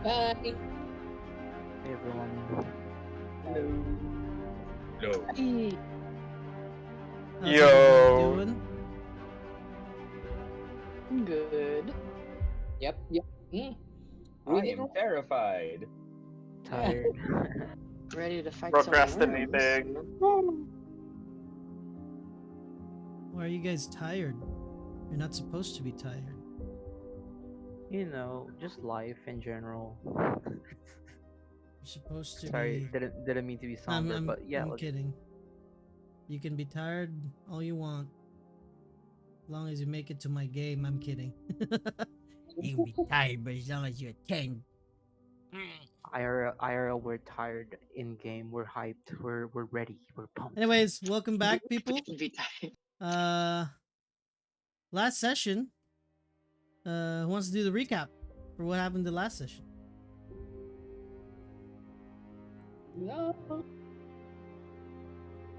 Bye. Hey everyone. Hello. No. Hey. How's Yo. everybody doing? Good. Yep. I Really? am terrified. Tired. Ready to fight some worms. Procrastinating. Why are you guys tired? You're not supposed to be tired. You know, just life in general. You're supposed to Sorry, be. didn't mean to be somber, but yeah. I'm kidding. You can be tired all you want, as long as you make it to my game. I'm kidding. You can be tired, but as long as you attend. IRL, we're tired. In game, we're hyped. We're ready. We're pumped. Anyways, welcome back, people. Be tired. Last session. Who wants to do the recap for what happened the last session? No.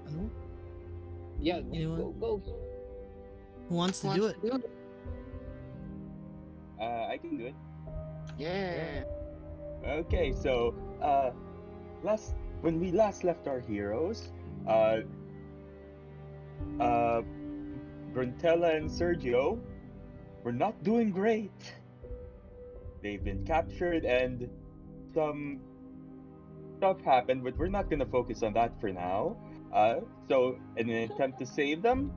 Hello? Yeah, Anyone? go. Who wants to do it? I can do it. Yeah. Okay, so when we last left our heroes, Bruntella and Sergio were not doing great. They've been captured and some stuff happened, but we're not gonna focus on that for now. So in an attempt to save them,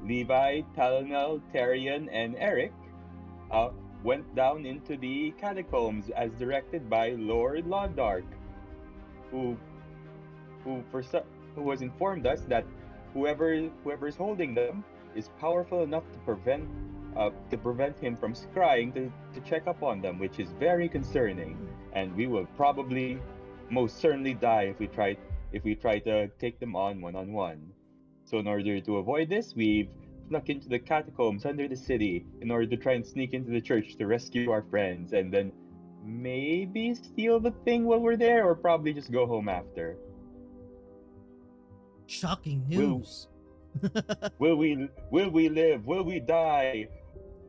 Levi, Talonel, Tyrion, and Eric went down into the catacombs as directed by Lord Londark, who who has informed us that whoever's holding them is powerful enough to prevent him from scrying to check up on them, which is very concerning. And we will probably most certainly die if we try to take them on one. So in order to avoid this, we've snuck into the catacombs under the city in order to try and sneak into the church to rescue our friends, and then maybe steal the thing while we're there, or probably just go home after. Shocking news. Will we live? Will we die?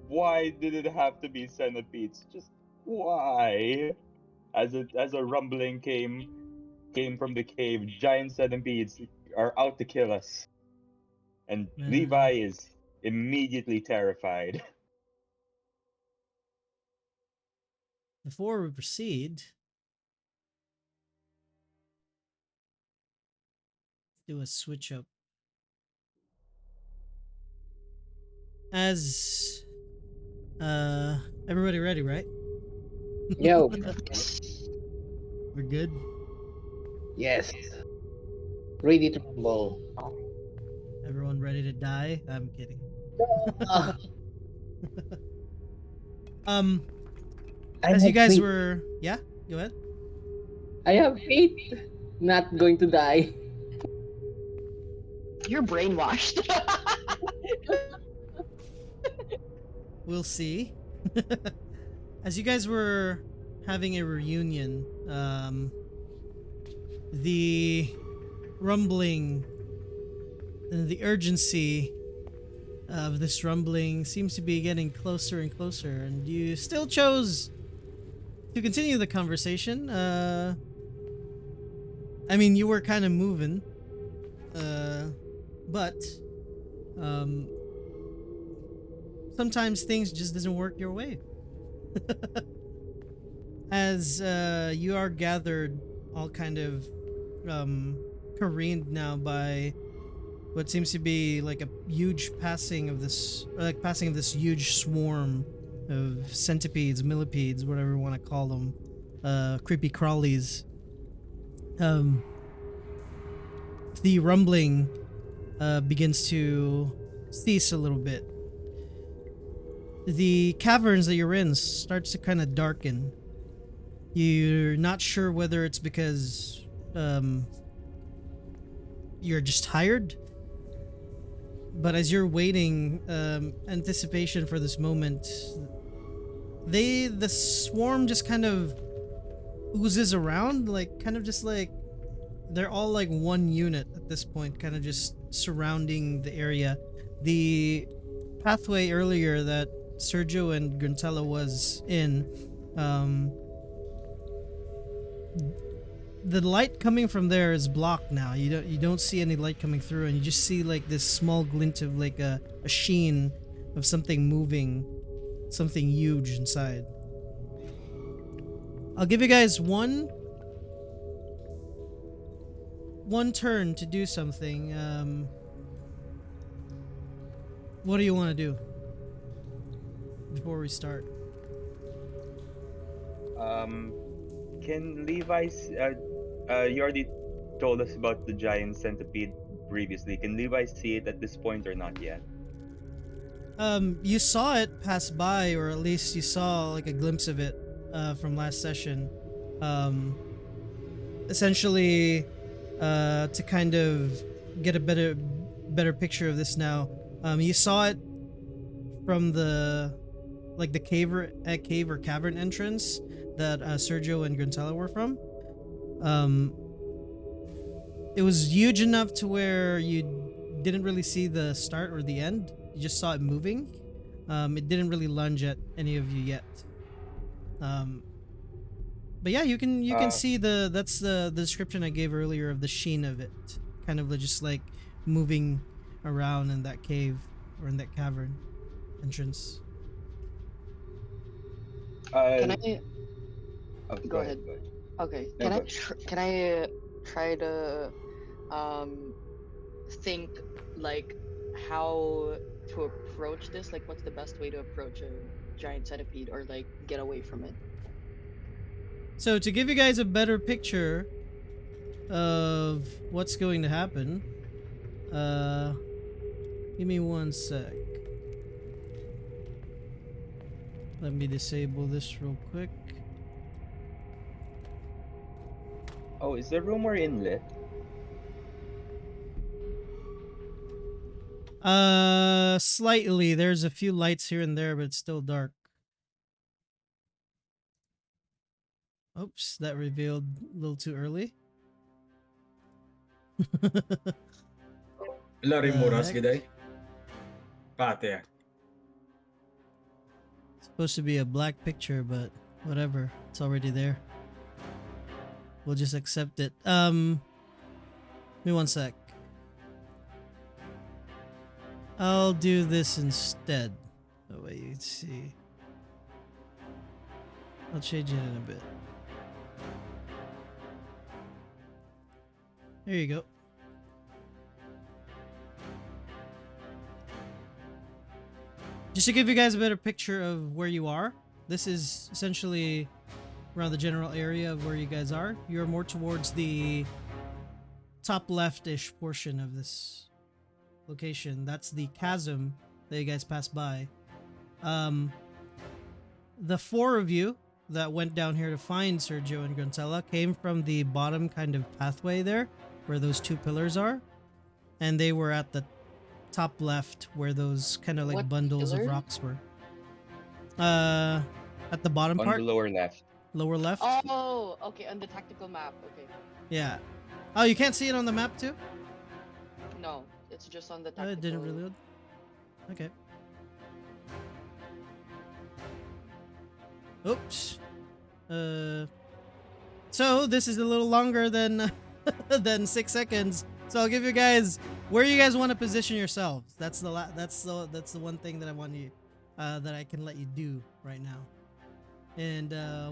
Why did it have to be centipedes? Just why? As a rumbling came from the cave, giant centipedes are out to kill us. And Levi is immediately terrified. Before we proceed, let's do a switch up. As everybody ready, right? Yo. We're good. Yes. Ready to rumble. Everyone ready to die? I'm kidding. Ah, As you guys were, yeah, go ahead. I have faith. Not going to die. You're brainwashed. We'll see. As you guys were having a reunion, the rumbling and the urgency of this rumbling seems to be getting closer and closer, and you still chose to continue the conversation. I mean, you were kind of moving, but sometimes things just doesn't work your way. As you are gathered, all kind of careened now by what seems to be like a huge passing of this huge swarm of centipedes, millipedes, whatever you want to call them, creepy crawlies. The rumbling begins to cease a little bit. The caverns that you're in starts to kind of darken. You're not sure whether it's because you're just tired, but as you're waiting, anticipation for this moment, the swarm just kind of oozes around, like kind of just like they're all like one unit at this point, kind of just surrounding the area. The pathway earlier that Sergio and Gruntella was in, the light coming from there is blocked now. You don't see any light coming through, and you just see like this small glint of like a sheen of something moving, something huge inside. I'll give you guys one turn to do something. What do you want to do before we start? Can Levi? You already told us about the giant centipede previously. Can Levi see it at this point or not yet? You saw it pass by, or at least you saw like a glimpse of it from last session. Essentially, to kind of get a better picture of this now, you saw it from the cave or cavern entrance that Sergio and Grantella were from. It was huge enough to where you didn't really see the start or the end. You just saw it moving. It didn't really lunge at any of you yet. But yeah, you can see that's the description I gave earlier of the sheen of it, kind of just like moving around in that cave or in that cavern entrance. Can I? Oh, Go ahead. Okay. No, Can I? go. Can I try to think like how to approach this? Like, what's the best way to approach a giant centipede, or like get away from it? So to give you guys a better picture of what's going to happen, give me one sec. Let me disable this real quick. Oh, is the room we're in lit? Slightly. There's a few lights here and there, but it's still dark. Oops, that revealed a little too early. Lari Moras heck? g'day. Pate. Supposed to be a black picture, but whatever. It's already there. We'll just accept it. Give me one sec. I'll do this instead. Oh wait, you can see. I'll change it in a bit. There you go. Just to give you guys a better picture of where you are, this is essentially around the general area of where you guys are. You're more towards the top left-ish portion of this location. That's the chasm that you guys passed by. The four of you that went down here to find Sergio and Grantella came from the bottom kind of pathway there, where those two pillars are, and they were at the top left where those kind of like What bundles pillar? of rocks were. At the bottom On part, the lower left. lower left. Oh, okay. On the tactical map. Okay. Yeah. Oh, you can't see it on the map too? No, it's just on the Oh, tactical. it didn't reload. Okay. Oops. So this is a little longer than than 6 seconds. So I'll give you guys where you guys want to position yourselves. That's the one thing that I want you that I can let you do right now. And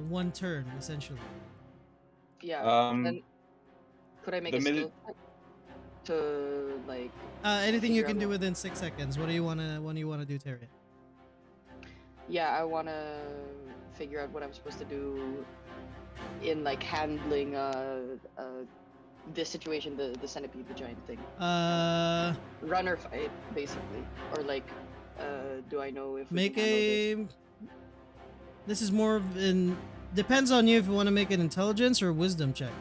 one turn essentially. Yeah. Um, Then could I make the a minute- skill check to like? Anything you Figure can out do what- within 6 seconds. What do you wanna do, Terry? Yeah, I wanna figure out what I'm supposed to do in like handling this situation, the centipede, the giant thing. Run or fight, basically, or like, do I know if we Make can handle this? This is more of an depends on you if you want to make an intelligence or a wisdom check.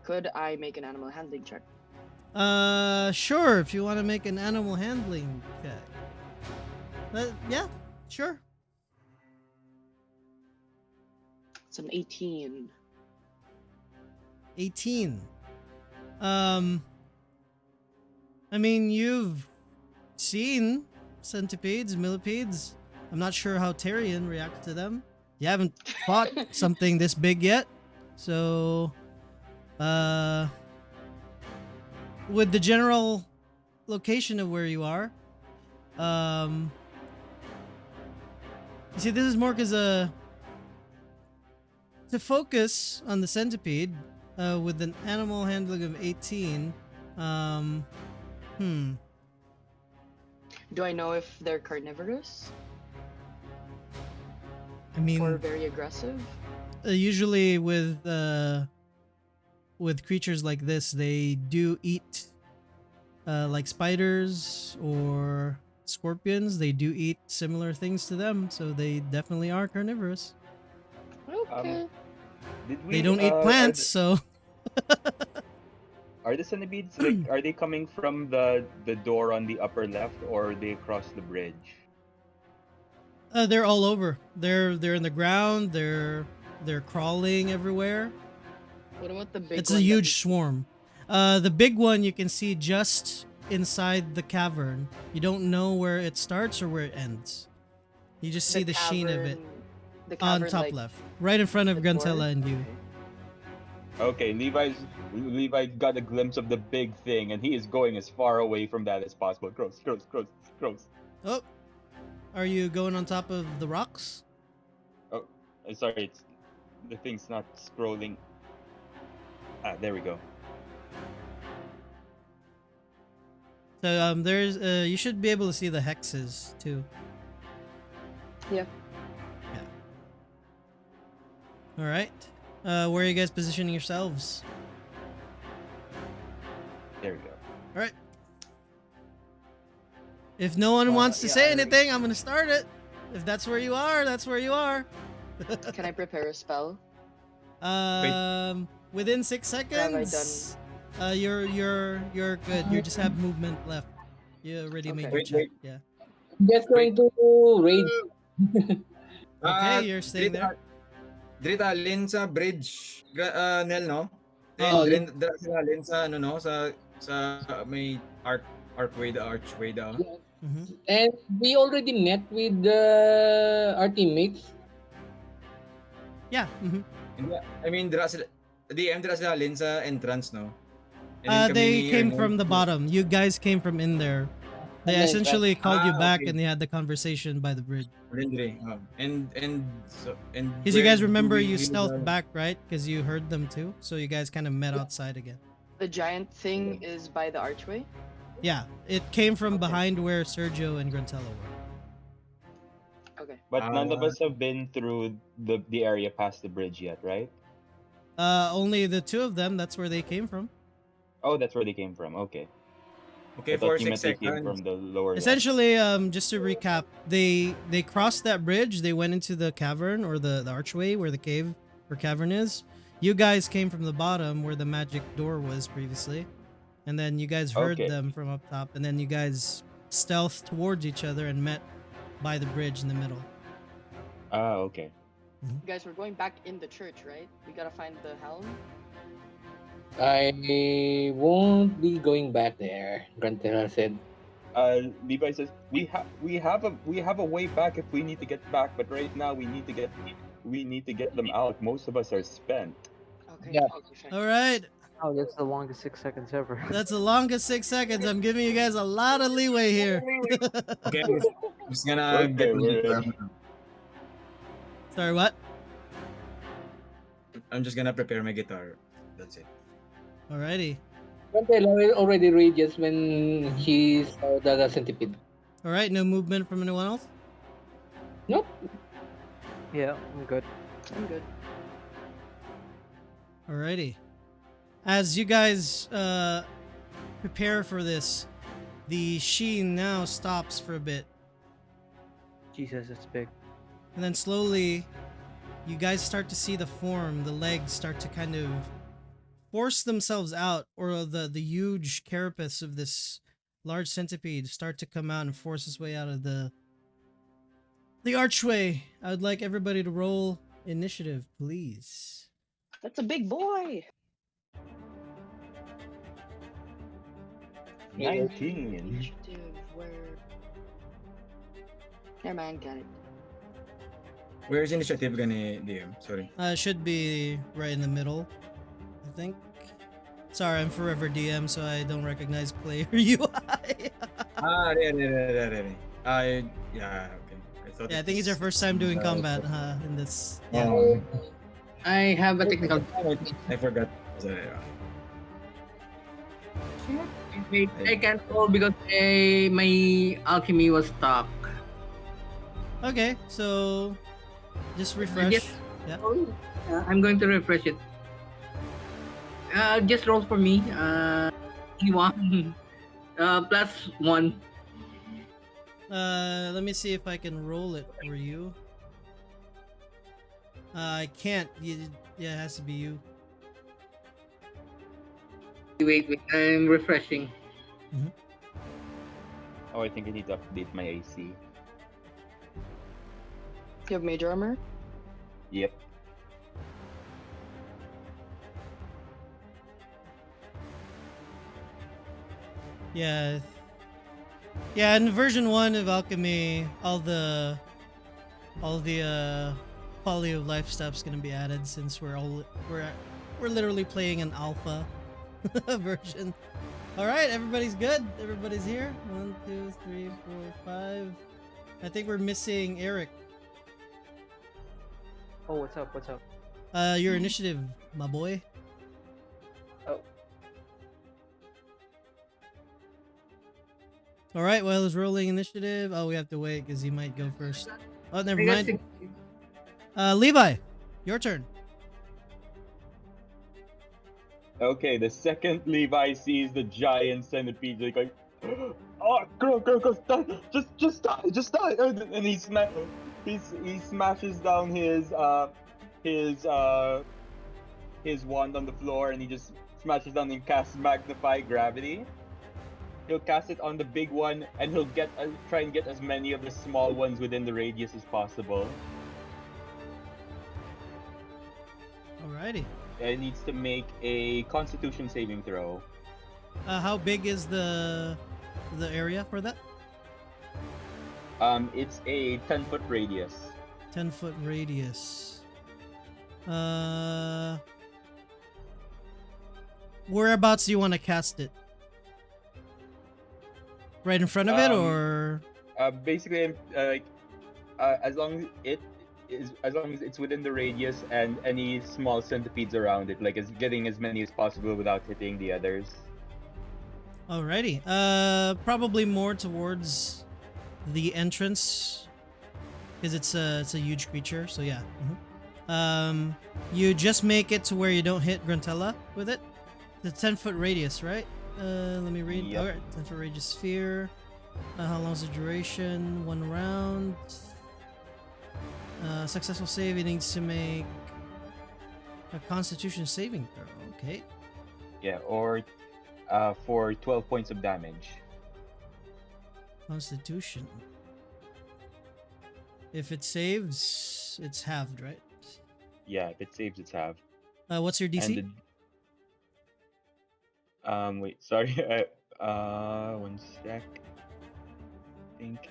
Could I make an animal handling check? Sure, if you want to make an animal handling check. Yeah, sure. It's an 18. 18. I mean, you've seen centipedes, millipedes. I'm not sure how Tyrion reacts to them. You haven't fought something this big yet. So, uh, with the general location of where you are, you see, this is more because to focus on the centipede, with an animal handling of 18. Um, hmm. Do I know if they're carnivorous I mean, or very aggressive? usually with creatures like this, they do eat, like spiders or scorpions. They do eat similar things to them, so they definitely are carnivorous. Okay. Did They we don't eat plants, so are the centipedes like are they coming from the door on the upper left or are they across the bridge? they're all over. They're in the ground. They're crawling everywhere. What about the big It's one? a that huge we- swarm. The big one you can see just inside the cavern. You don't know where it starts or where it ends. You just see the sheen of it The on cavern, top like, left, right in front of the door? Gruntella and you. Okay. Okay, Levi got a glimpse of the big thing and he is going as far away from that as possible. Gross, gross, gross, gross. Oh, are you going on top of the rocks? Oh, sorry, it's the thing's not scrolling. Ah, there we go. So there's you should be able to see the hexes too. Yeah. All right. Where are you guys positioning yourselves? There we go. All right. If no one wants to yeah, say I- anything, I'm gonna start it. If that's where you are, that's where you are. Can I prepare a spell? Within 6 Or have I seconds, you're good. You just have movement left. You already made your Okay. check. Wait. Yeah. Just going to raid. Okay, you're staying there. Drita, alin sa bridge, Nel, no? Oh, Dra sila alin sa, ano, no? Sa may archway, the archway, the... Yes. Mm-hmm. And we already met with our teammates. Yeah. Mm-hmm. Hindi, I mean, dra sila, dra sila alin sa entrance, no? And then kami They ni came Arnold- from the bottom. You guys came from in there. They And then, essentially called you back okay. and they had the conversation by the bridge. Lindre, and Because you guys where do remember we you really stealthed go? back, right? Because you heard them too. So you guys kind of met outside again. The giant thing is by the archway? Yeah, it came from Okay. behind where Sergio and Gruntello were. Okay. But none of us have been through the area past the bridge yet, right? Only the two of them. That's where they came from. Oh, that's where they came from. Okay. Okay, I thought for you 6 meant they came seconds. from the lower left. Essentially, just to recap, they crossed that bridge. They went into the cavern or the archway where the cave or cavern is. You guys came from the bottom where the magic door was previously, and then you guys heard Okay. them from up top, and then you guys stealthed towards each other and met by the bridge in the middle. Ah, okay. Guys, we're going back in the church, right? We gotta find the helm. I won't be going back there, Grantera said. Levi says we have a way back if we need to get back, but right now we need to get them out. Most of us are spent. Okay. Yeah. Okay, fine. All right, Oh, that's the longest 6 seconds ever. that's the longest 6 seconds. I'm giving you guys a lot of leeway here. Okay, I'm just gonna Okay, get we're my in. Sorry, what? I'm just gonna prepare my guitar. That's it. Alrighty. Grantera already rages when he saw the centipede. All right, no movement from anyone else. Nope. Yeah, I'm good. I'm good. Alrighty. As you guys prepare for this, the sheen now stops for a bit, Jesus, it's big. and then slowly, you guys start to see the form, the legs start to kind of force themselves out, or the huge carapace of this large centipede start to come out and force its way out of the archway. I would like everybody to roll initiative, please. That's a big boy. 19. Initiative, where? Never mind, got it. Where's initiative gani DM? Sorry. Should be right in the middle, I think. Sorry, I'm forever DM, so I don't recognize player UI. There. Yeah, okay. I thought Yeah, I it think it's your was first time doing uh, combat, in this. Yeah. Oh, I have a technical. I forgot. Sorry. Wait, I can't roll because my alchemy was stuck. Okay, so just refresh. Just Yeah. roll. I'm going to refresh it. Just roll for me. One. +1. Let me see if I can roll it for you. I can't. Yeah, it has to be you. Wait. I'm refreshing. Oh, I think I need to update my AC. You have major armor? Yep. Yeah. Yeah, in version 1 of Alchemy, all the quality of life stuff's gonna be added since we're literally playing an alpha version. All right, everybody's good. Everybody's here. 1, 2, 3, 4, 5. I think we're missing Eric. Oh, what's up? What's up? Your initiative, my boy. Oh, All right, well, it's rolling initiative. Oh, we have to wait because he might go first. Oh, never I got mind. Levi, your turn. Okay, the second Levi sees the giant centipede, like, oh, go, just die, and he smashes down his wand on the floor, and he just smashes down and casts Magnify Gravity. He'll cast it on the big one, and he'll try and get as many of the small ones within the radius as possible. Alrighty. It needs to make a Constitution saving throw. How big is the area for that? It's a 10-foot radius. 10-foot radius. Whereabouts do you want to cast it? Right in front of it, or? Basically, as long as it's within the radius and any small centipedes around it, like it's getting as many as possible without hitting the others. Alrighty. Probably more towards the entrance, because it's a huge creature. So yeah. You just make it to where you don't hit Gruntella with it. The 10-foot radius, right? Let me read. Yep. Alright, 10-foot radius sphere. How long is the duration? 1 round. Successful save. It needs to make a Constitution saving throw. Okay. Yeah, or for 12 points of damage. Constitution. If it saves, it's halved, right? Yeah, if it saves, it's half. What's your DC? And wait, sorry. 1 sec. I think.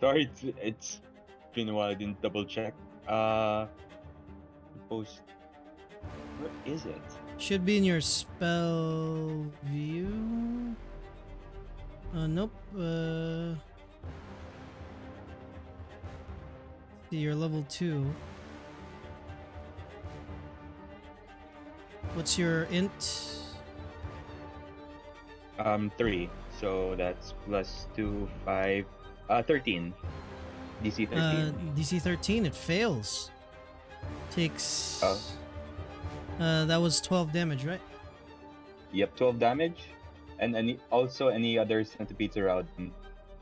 Sorry, it's been a while. I didn't double check. Post. Where is it? Should be in your spell view. Nope. See, you're level 2. What's your int? 3. So that's +2, 5, 13. DC 13. DC 13. It fails. Takes. Oh. That was 12 damage, right? Yep, 12 damage, and any other centipedes around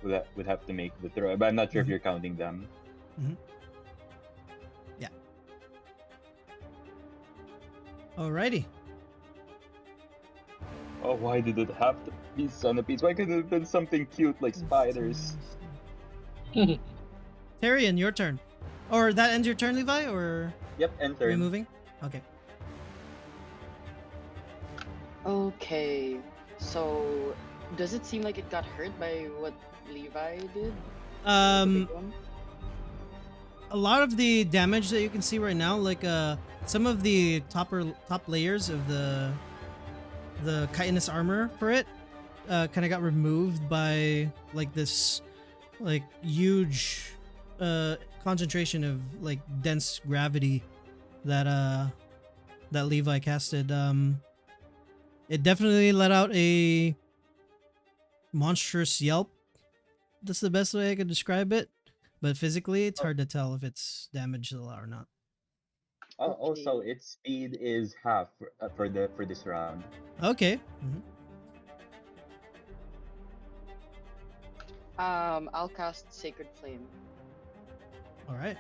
would have to make the throw. But I'm not sure if you're counting them. Yeah. Alrighty. Oh, why did it have to be centipedes? Why couldn't it have been something cute like spiders? Tyrion, your turn. Or that ends your turn, Levi, or Yep, enter. removing? Okay. Okay, so Does it seem like it got hurt by what Levi did? The Um, big one? a lot of the damage that you can see right now, like some of the top layers of the chitinous armor for it, kind of got removed by like this, like huge, concentration of like dense gravity that Levi casted. It definitely let out a monstrous yelp. That's the best way I could describe it. But physically, it's hard to tell if it's damaged a lot or not. Also, Okay. its speed is half for this round. Okay. I'll cast Sacred Flame. All right.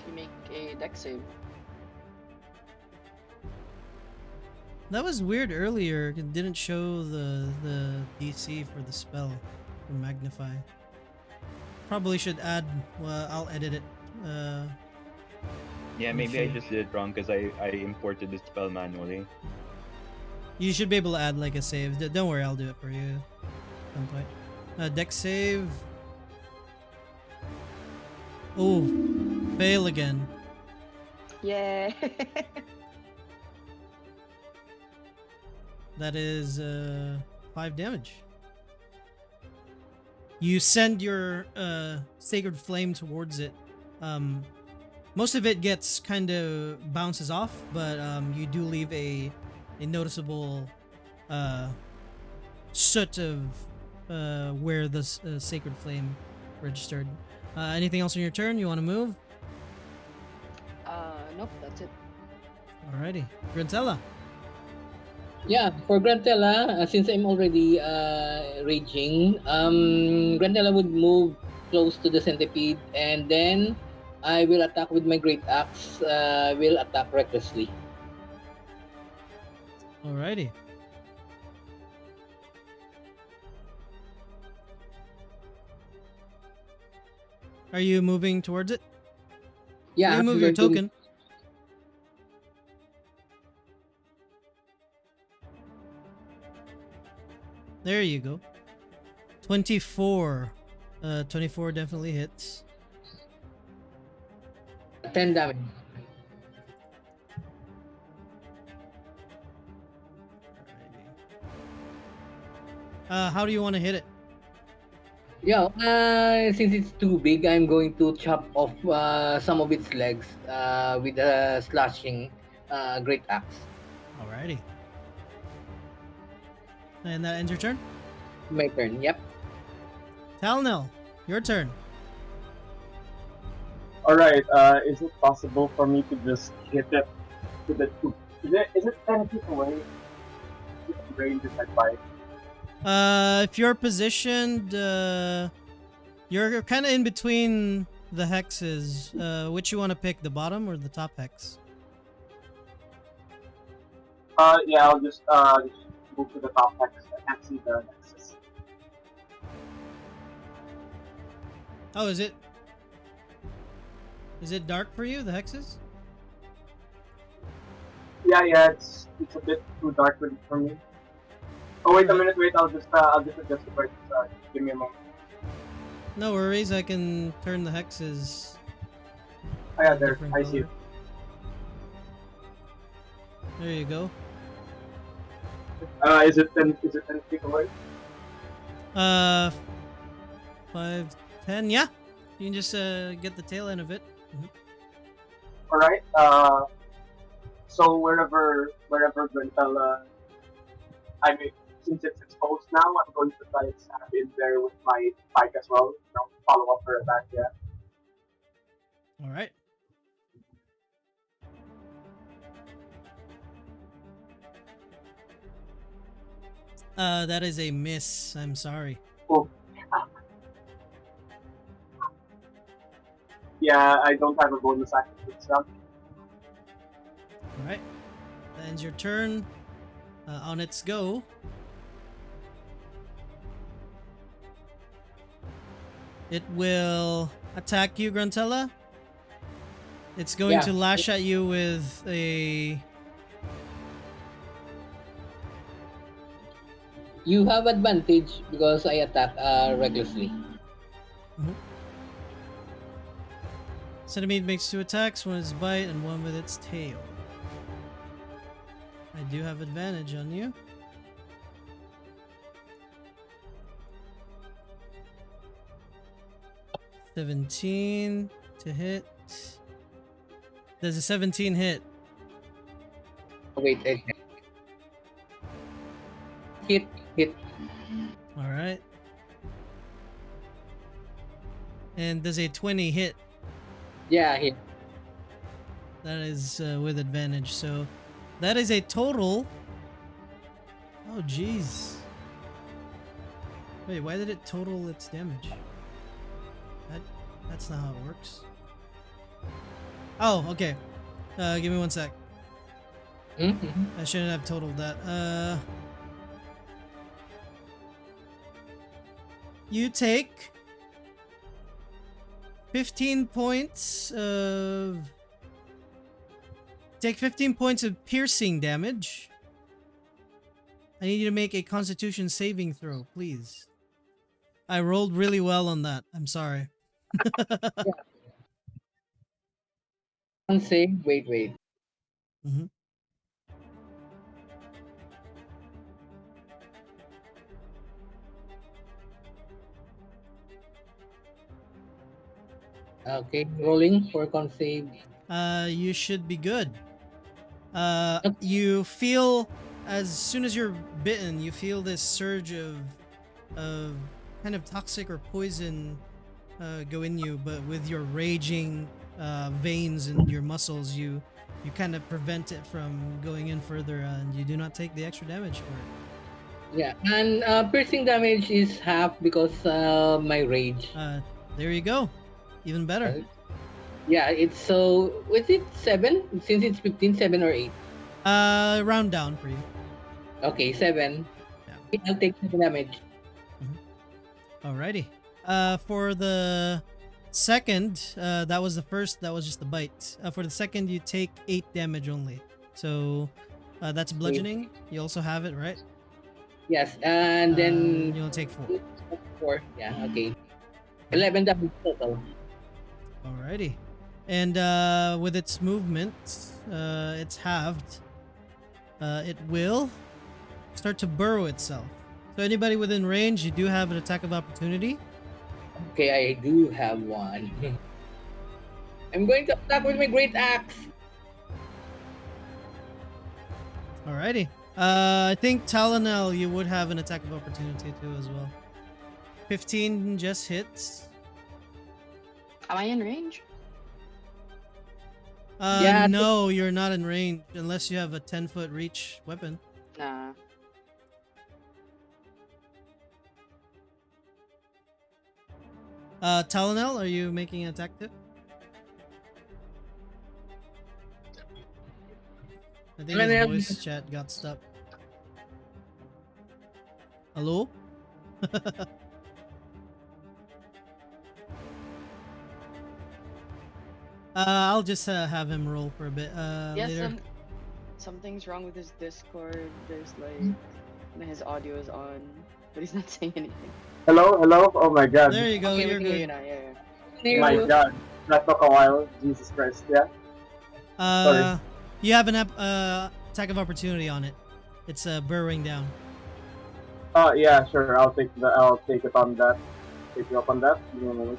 You make a dex save. That was weird earlier. It didn't show the DC for the spell for Magnify. Probably should add. Well, I'll edit it. Yeah, Let me maybe I see. just did it wrong because I imported the spell manually. You should be able to add like a save. Don't worry, I'll do it for you. At some point. Dex save. Oh, fail again. Yeah. That is 5 damage. You send your sacred flame towards it. Most of it gets kind of bounces off, but you do leave a noticeable soot of where the sacred flame registered. Anything else on your turn? You want to move? Nope, that's it. Alrighty, Grantella. Yeah, for Grantella, since I'm already raging, Grantella would move close to the centipede, and then I will attack with my great axe. Will attack recklessly. Alrighty. Are you moving towards it? Yeah, You I'm move your going to. token. There you go. 24. 24 definitely hits. 10 damage. How do you want to hit it? Yeah, since it's too big, I'm going to chop off some of its legs with a slashing great axe. Alrighty. And that ends your turn? My turn. Yep. Talnell, your turn. Alright, is it possible for me to just hit it to the two? Is it 10 feet away? Is it range is like 5? If you're positioned, you're kind of in between the hexes. Which you want to pick, the bottom or the top hex? Yeah, I'll just move to the top hex. I can't see the nexus. Oh, is it? Is it dark for you, the hexes? Yeah, it's a bit too dark for me. Oh wait a minute, I'll just adjust the bright side. Give me a moment. No worries, I can turn the hexes. Oh yeah, a there, different I see it. color. There you go. Is it 10 feet away? 5, 10. Yeah, you can just get the tail end of it. Alright, so wherever Grantella, I mean, since it's exposed now, I'm going to try and stab in there with my pike as well. Follow up her attack, yeah. All right. That is a miss. I'm sorry. Oh. Yeah, I don't have a bonus action this round. All right. That ends your turn. On its go. It will attack you, Gruntella. It's going Yeah. to lash at you with a. You have advantage because I attack recklessly. Centipede makes 2 attacks, one with its bite and one with its tail. I do have advantage on you. $17 to hit. Does a 17 hit? Wait, hit. Alright. And does a 20 hit? Yeah, hit. That is with advantage, so that is a total. Oh, jeez. Wait, why did it total its damage? That's not how it works. Oh, okay. Give me 1 sec. Mm-hmm. I shouldn't have totaled that. You take 15 points of. Take 15 points of piercing damage. I need you to make a Constitution saving throw, please. I rolled really well on that. I'm sorry. Save. Wait. Mm-hmm. Okay, rolling for con save. You should be good. You feel as soon as you're bitten, you feel this surge of kind of toxic or poison go in you, but with your raging veins and your muscles, you kind of prevent it from going in further, and you do not take the extra damage for it. Yeah, and piercing damage is half because my rage. There you go. Even better. Yeah, it's so. Was it 7? Since it's 15, 7 or 8? Round down for you. Okay, 7. Yeah. I'll take 7 damage. Alrighty. For the second, that was the first. That was just the bite. For the second, you take 8 damage only. So that's bludgeoning. You also have it, right? Yes, and then you'll take 4. 4. Yeah, okay. 11 damage total. Alrighty. And with its movement, it's halved. It will start to burrow itself. So anybody within range, you do have an attack of opportunity. Okay, I do have one. I'm going to attack with my great axe. Alrighty. I think Talonel, you would have an attack of opportunity too as well. 15 just hits. Am I in range? Yeah, no, you're not in range unless you have a 10-foot reach weapon. Nah. Talonel, are you making an attack tip? I think his voice chat got stuck. Hello? I'll just have him roll for a bit later. Something's wrong with his Discord. There's like his audio is on, but he's not saying anything. Hello? Oh my god. There you go, Okay, you're we can good. hear you now. Yeah. My god. That took a while. Jesus Christ, yeah? Sorry. You have an attack of opportunity on it. It's burrowing down. Yeah, sure. I'll take it on that. Take you up on that. Give me a minute.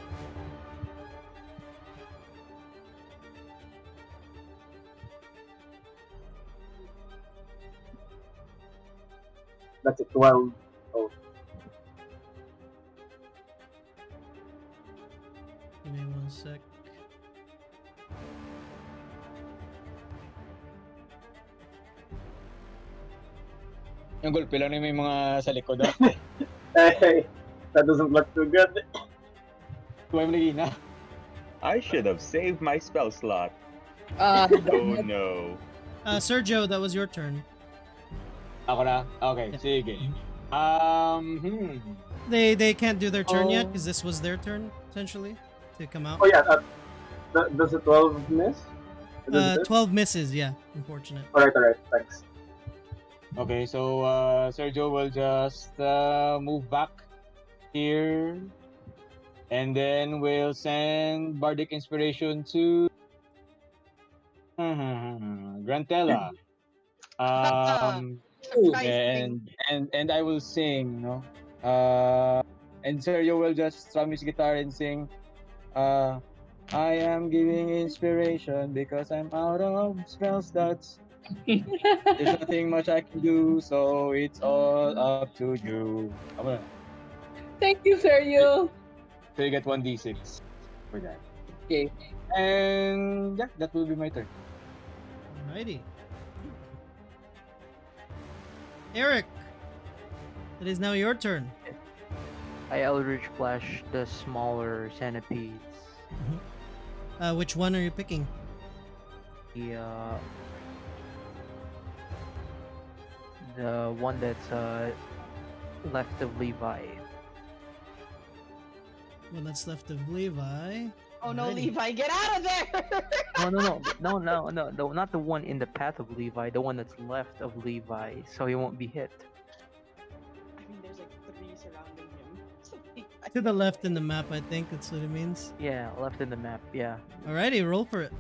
That's a 12. Oh. Give me 1 sec. Yung gulpi lang na may mga sa likod. Hey, that doesn't look too good. Tuway mo lagi na. I should have saved my spell slot. Uh, Oh no. Sergio, that was your turn. Ako na? Okay, Yeah. sige. They can't do their turn yet because this was their turn essentially to come out. Oh yeah, Does a 12 miss? Does it? 12 misses, yeah. Unfortunate. Alright, thanks. Okay, so Sergio will just move back here, and then we'll send Bardic Inspiration to Grantella. Surprising. And I will sing, no? And Sergio will just strum his guitar and sing. Uh, I am giving inspiration because I'm out of spell slots. There's nothing much I can do, so it's all up to you. Thank you, Sergio. So you get 1d6 for that. Okay. And yeah, that will be my turn. Alrighty. Eric, it is now your turn. I Eldritch Flash the smaller centipedes. Which one are you picking? The one that's left of Levi. One that's left of Levi. Oh no, Alrighty. Levi, get out of there! No, not the one in the path of Levi, the one that's left of Levi, so he won't be hit. I mean, there's like 3 surrounding him. So Levi- To the left in the map, I think that's what it means. Yeah, left in the map, yeah. Alrighty, roll for it.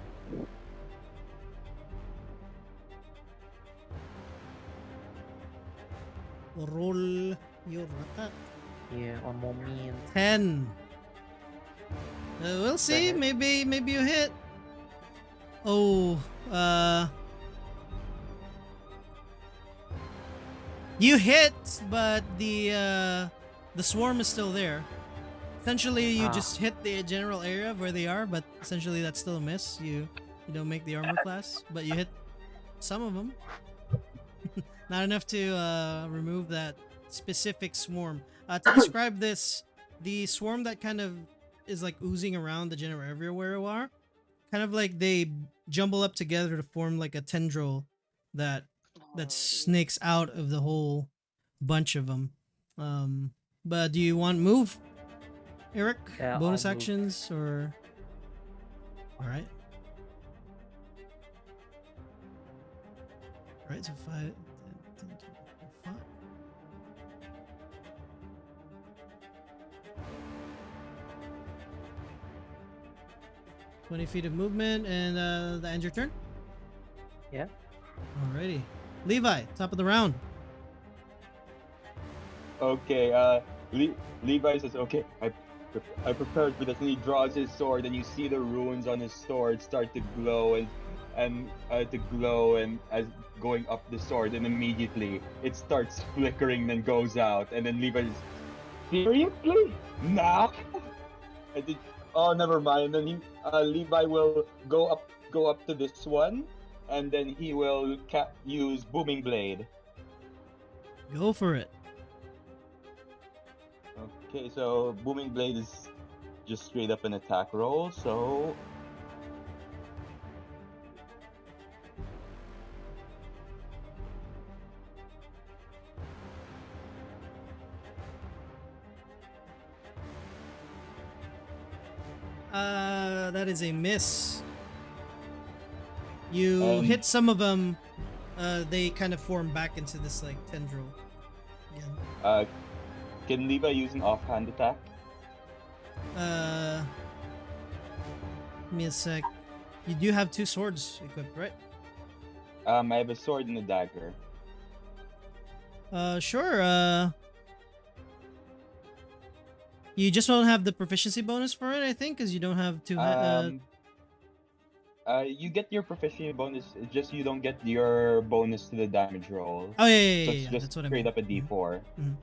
Roll your attack. Yeah, one moment. 10. We'll see. hit? Maybe you hit. Oh, you hit, but the swarm is still there. Essentially, you just hit the general area of where they are, but essentially that's still a miss. You don't make the armor class, but you hit some of them. Not enough to remove that specific swarm. To describe this, the swarm that kind of is like oozing around the general area where you are, kind of like they jumble up together to form like a tendril that snakes out of the whole bunch of them. But do you want move, Eric? Yeah, Bonus I'll move. actions or? All right. All right, so 5, 10, 5. 20 feet of movement, and that ends your turn? Yeah. Alrighty. Levi, top of the round. Okay, Levi says, okay, I prepared for this, and he draws his sword, and you see the runes on his sword start to glow and as going up the sword, and immediately it starts flickering, then goes out, and then Levi says, seriously? Now? And then, oh, never mind. Then Levi will go up to this one, and then he will use Booming Blade. Go for it. Okay, so Booming Blade is just straight up an attack roll, so... That is a miss. You hit some of them, they kind of form back into this like tendril again. Can Levi use an offhand attack? Give me a sec. You do have 2 swords equipped, right? I have a sword and a dagger. Sure. You just won't have the proficiency bonus for it, I think, because you don't have 2. You get your proficiency bonus, it's just you don't get your bonus to the damage roll. Oh yeah, So it's just that's what I straight mean. up a D4. Mhm.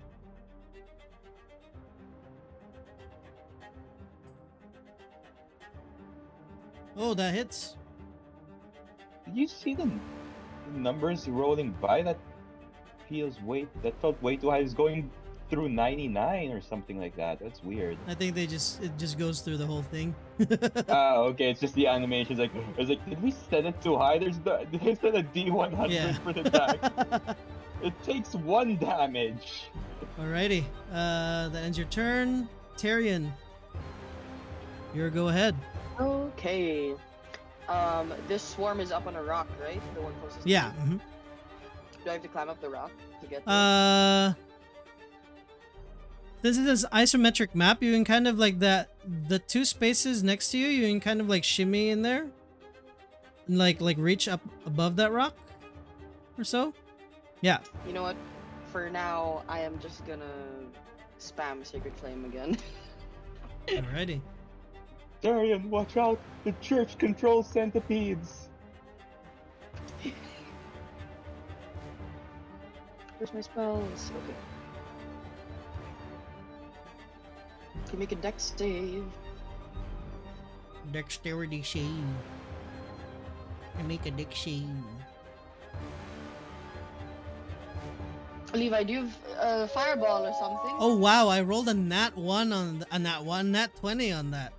Oh, that hits. Did you see the numbers rolling by? That felt way too high. It's going through 99 or something like that. That's weird. I think it just goes through the whole thing. Okay, it's just the animations. It's like, did we set it too high? There's a D100 Yeah. for the attack. It takes 1 damage. Alrighty. That ends your turn. Tyrion, your go ahead. Okay. This swarm is up on a rock, right? The one closest to Yeah. me? Do I have to climb up the rock to get there? This is this isometric map. You can kind of like the two spaces next to you. You can kind of like shimmy in there, and like reach up above that rock, or so. Yeah. You know what? For now, I am just gonna spam Sacred Flame again. Alrighty. Darian, watch out! The church controls centipedes! Where's my spells? Okay. Can make a dex save. Dexterity save. I make a dex save. Levi, do you have fireball or something? Oh wow! I rolled a nat 1 on nat 20 on that.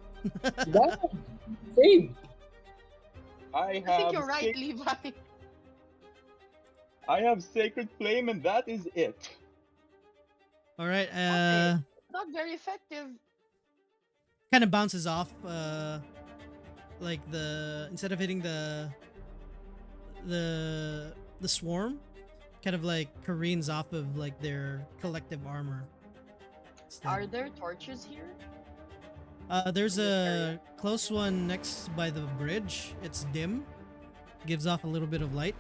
Wow. Same. I I think have you're right, sac- Levi. I have Sacred Flame and that is it. All right. Okay. Not very effective. Kind of bounces off. Like instead of hitting the swarm, kind of like careens off of like their collective armor. instead. Are there torches here? There's in this a area? close one next by the bridge. It's dim, gives off a little bit of light.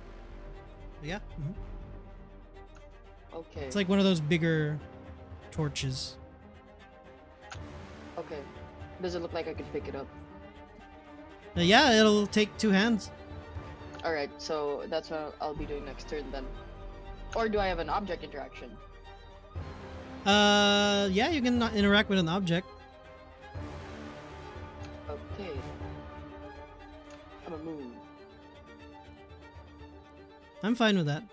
But yeah, Okay. it's like one of those bigger torches. Okay. Does it look like I could pick it up? Yeah, it'll take 2 hands. Alright, so that's what I'll be doing next turn then. Or do I have an object interaction? Yeah, you can interact with an object. Okay. I'm gonna move. I'm fine with that.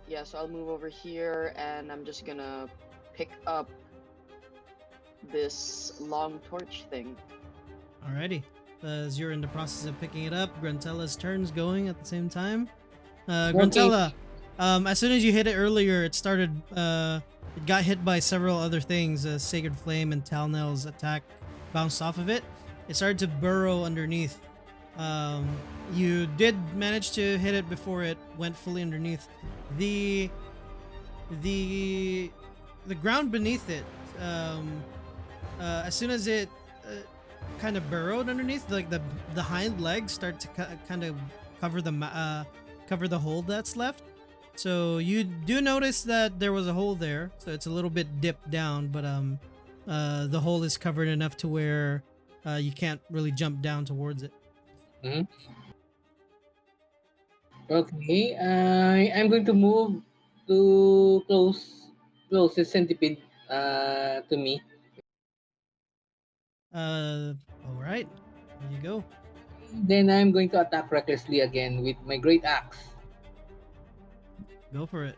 Yeah, so I'll move over here and I'm just gonna pick up this long torch thing. Alrighty. As you're in the process of picking it up, Gruntella's turn's going at the same time. Gruntella, as soon as you hit it earlier, it started, it got hit by several other things. Sacred Flame and Talnell's attack bounced off of it. It started to burrow underneath. You did manage to hit it before it went fully underneath. The ground beneath it, as soon as it kind of burrowed underneath, like the hind legs start to kind of cover the hole that's left. So you do notice that there was a hole there, so it's a little bit dipped down, but the hole is covered enough to where you can't really jump down towards it. Mhm. Okay, I'm going to move to closest centipede to me. All right, there you go. Then I'm going to attack recklessly again with my great axe. Go for it.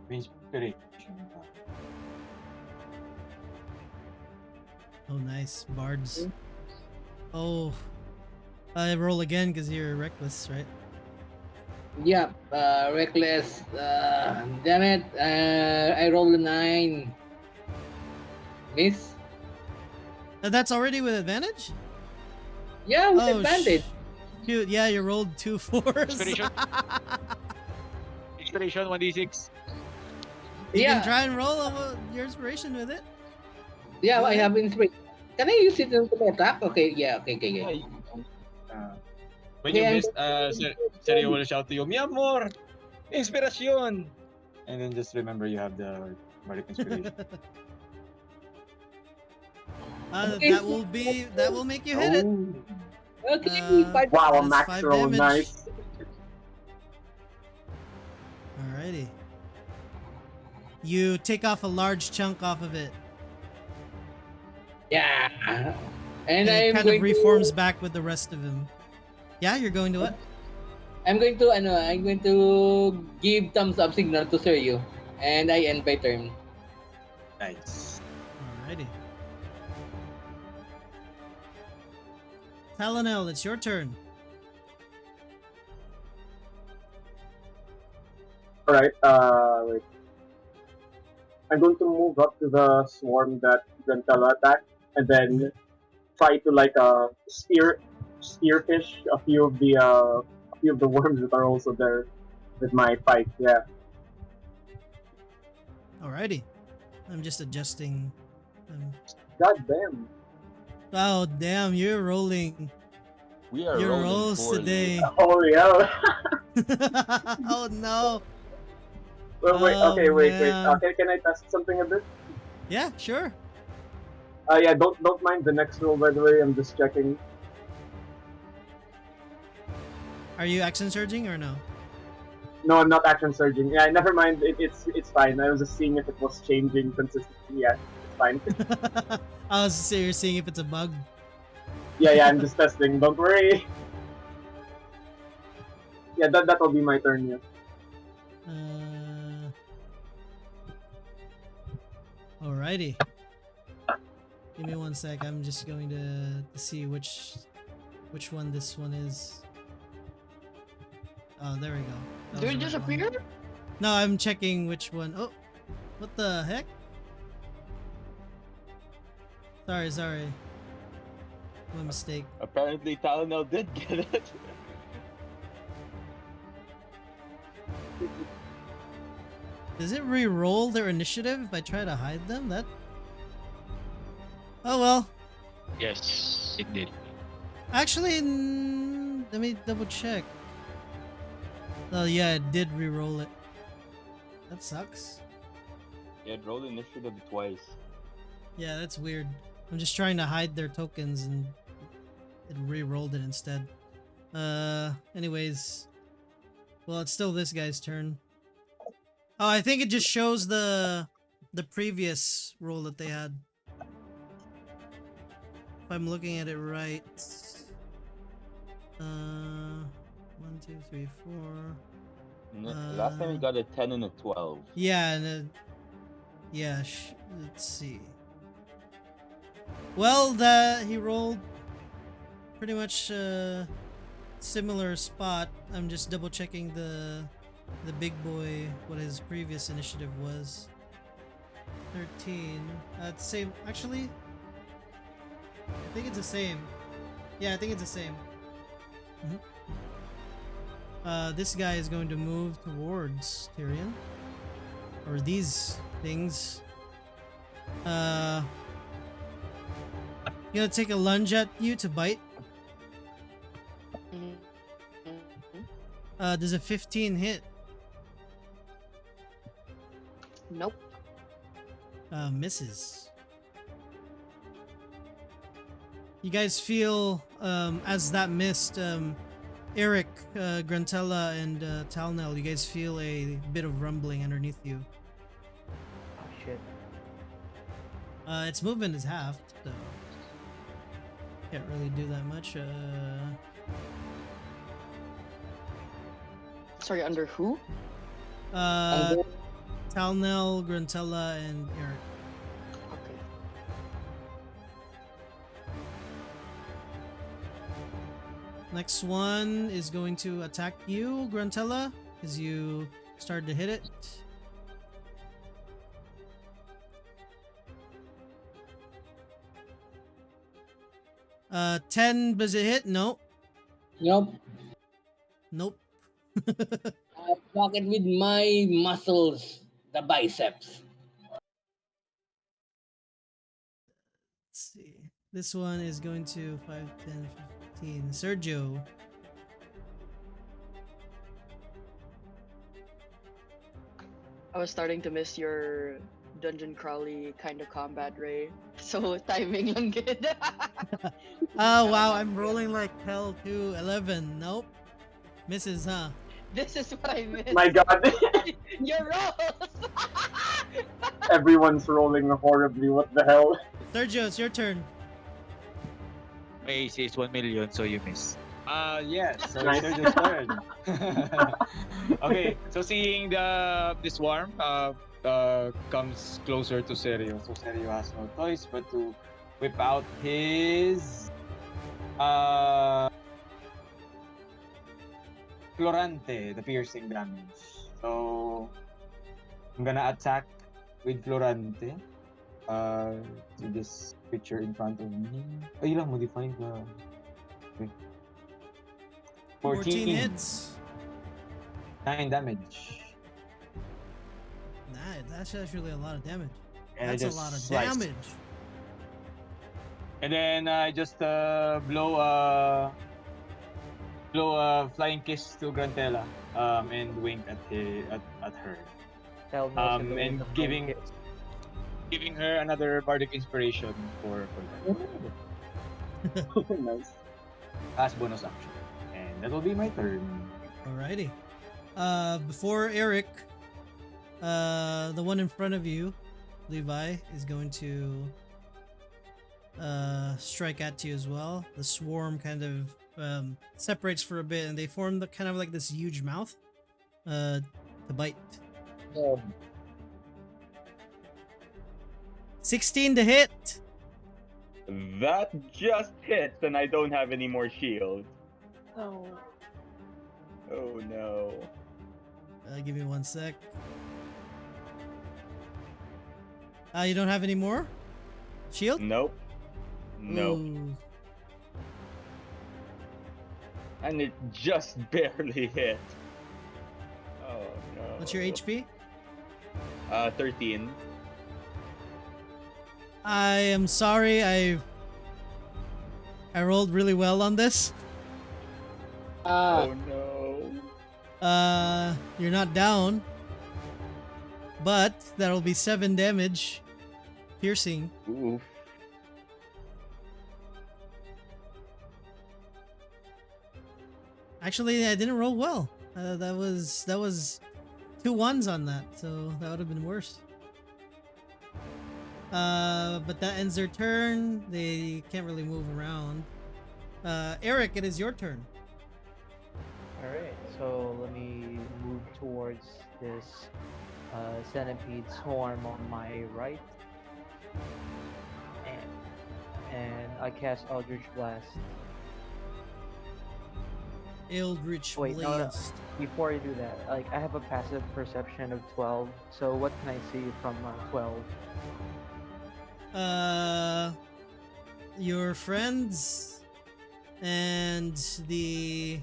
Inspiration. Oh, nice. Bards. Oh, I roll again because you're reckless, right? Yeah, reckless. Damn it. I rolled a 9. Miss? That's already with advantage? Yeah, with Oh, advantage. Shoot, yeah, you rolled 2 4s. Inspiration. Inspiration 1d6. You Yeah. can try and roll your inspiration with it. Yeah, Go I ahead. have inspiration. Can I use it in the attack? Okay, yeah, okay. Yeah, when Okay, you I'm missed, Sergio will shout to you, Mi amor! Inspiración! And then just remember you have the bardic inspiration. Okay. That will make you hit it. Okay, Uh, Wow, a That's max 5 roll, damage. nice. Alrighty. You take off a large chunk off of it, Yeah. and And it I'm kind going of reforms back with the rest of him. Yeah, you're going to what? I'm going to give thumbs up signal to Sergio. And I end my turn. Nice. Alrighty. Talonel, it's your turn. Alright, wait. I'm going to move up to the swarm that Gantella attacked, and then try to like spearfish a few of the worms that are also there with my pike. Yeah. Alrighty. I'm just adjusting. God damn. Oh damn! You're rolling We are your rolling rolls poorly. today. Oh yeah. Oh no! Wait. Oh, Okay. Wait. man. Okay. Can I test something a bit? Yeah, sure. Yeah. Don't mind the next roll, by the way. I'm just checking. Are you action surging or no? No, I'm not action surging. Yeah. Never mind. It's fine. I was just seeing if it was changing consistently. Yeah. It's fine. I was you're seeing if it's a bug. Yeah. I'm just testing. Don't worry. Yeah. That'll be my turn. Yeah. Alrighty. Give me one sec. I'm just going to see which one this one is. Oh, there we go. That Did was it the right one. disappear? No, I'm checking which one. Oh, what the heck? Sorry. My mistake. Apparently, Talonel did get it. Does it re-roll their initiative if I try to hide them? That. Oh well. Yes, it did. Actually, let me double check. Oh yeah, it did re-roll it. That sucks. Yeah, it rolled initiative twice. Yeah, that's weird. I'm just trying to hide their tokens and it re-rolled it instead. Anyways. Well, it's still this guy's turn. Oh, I think it just shows the previous roll that they had. If I'm looking at it right. 1, 2, 3, 4. Last time we got a 10 and a 12. Yeah, and yeah, let's see. Well, he rolled pretty much similar spot. I'm just double checking the big boy what his previous initiative was. 13. It's same. Actually, I think it's the same. Yeah, I think it's the same. This guy is going to move towards Tyrion. Or these things. Gonna take a lunge at you to bite. Does a 15 hit? Nope. Misses. You guys feel as that missed, Eric, Grantella, and Talnell, you guys feel a bit of rumbling underneath you. Oh shit. Its movement is halved, so can't really do that much. Sorry, under who? Talnell, Grantella, and Eric. Okay. Next one is going to attack you, Grantella, as you start to hit it. Uh, 10, does it hit? No. Nope. Nope. I block it with my muscles, the biceps. Let's see. This one is going to 5, 10, 15. Sergio. I was starting to miss your dungeon crawly kind of combat, Ray. So timing lang good. Oh wow, I'm rolling like hell too. 11. Nope. Misses, huh? This is what I missed. My God. Your rolls. Everyone's rolling horribly. What the hell? Sergio, it's your turn. My AC is 1 million, so you miss. Yes, so Nice. it's Sergio's turn. Okay, so seeing the swarm comes closer to Serio. So Serio has no choice but to whip out his Florante, the piercing damage. So I'm gonna attack with Florante. To this creature in front of me. Ay lang, modify the... Okay. 14 hits. 9 damage. Nah, that's actually a lot of damage. And That's I a just lot of slice. damage. And then I just blow a flying kiss to Grantella. And wink at her. Hell knows in the wind And of giving her another bardic inspiration for that. Nice. As bonus action. And that'll be my turn. Alrighty. Before Eric, the one in front of you, Levi, is going to strike at you as well. The swarm kind of separates for a bit, and they form the kind of like this huge mouth to bite. 16 to hit. That just hits, and I don't have any more shield. No. Oh no. Give me 1 sec. You don't have any more shield? Nope. Nope. Ooh. And it just barely hit. Oh no. What's your HP? 13. I am sorry. I rolled really well on this. Oh no. You're not down, but that'll be 7 damage, piercing. Oof. Actually, I didn't roll well. That was 2 1s on that, so that would have been worse. But that ends their turn. They can't really move around. Eric, it is your turn. Alright, so let me move towards this centipede swarm on my right. And I cast Eldritch Blast. Eldritch Wait, no, Blast. before I do that, like I have a passive perception of 12, so what can I see from 12? Your friends and the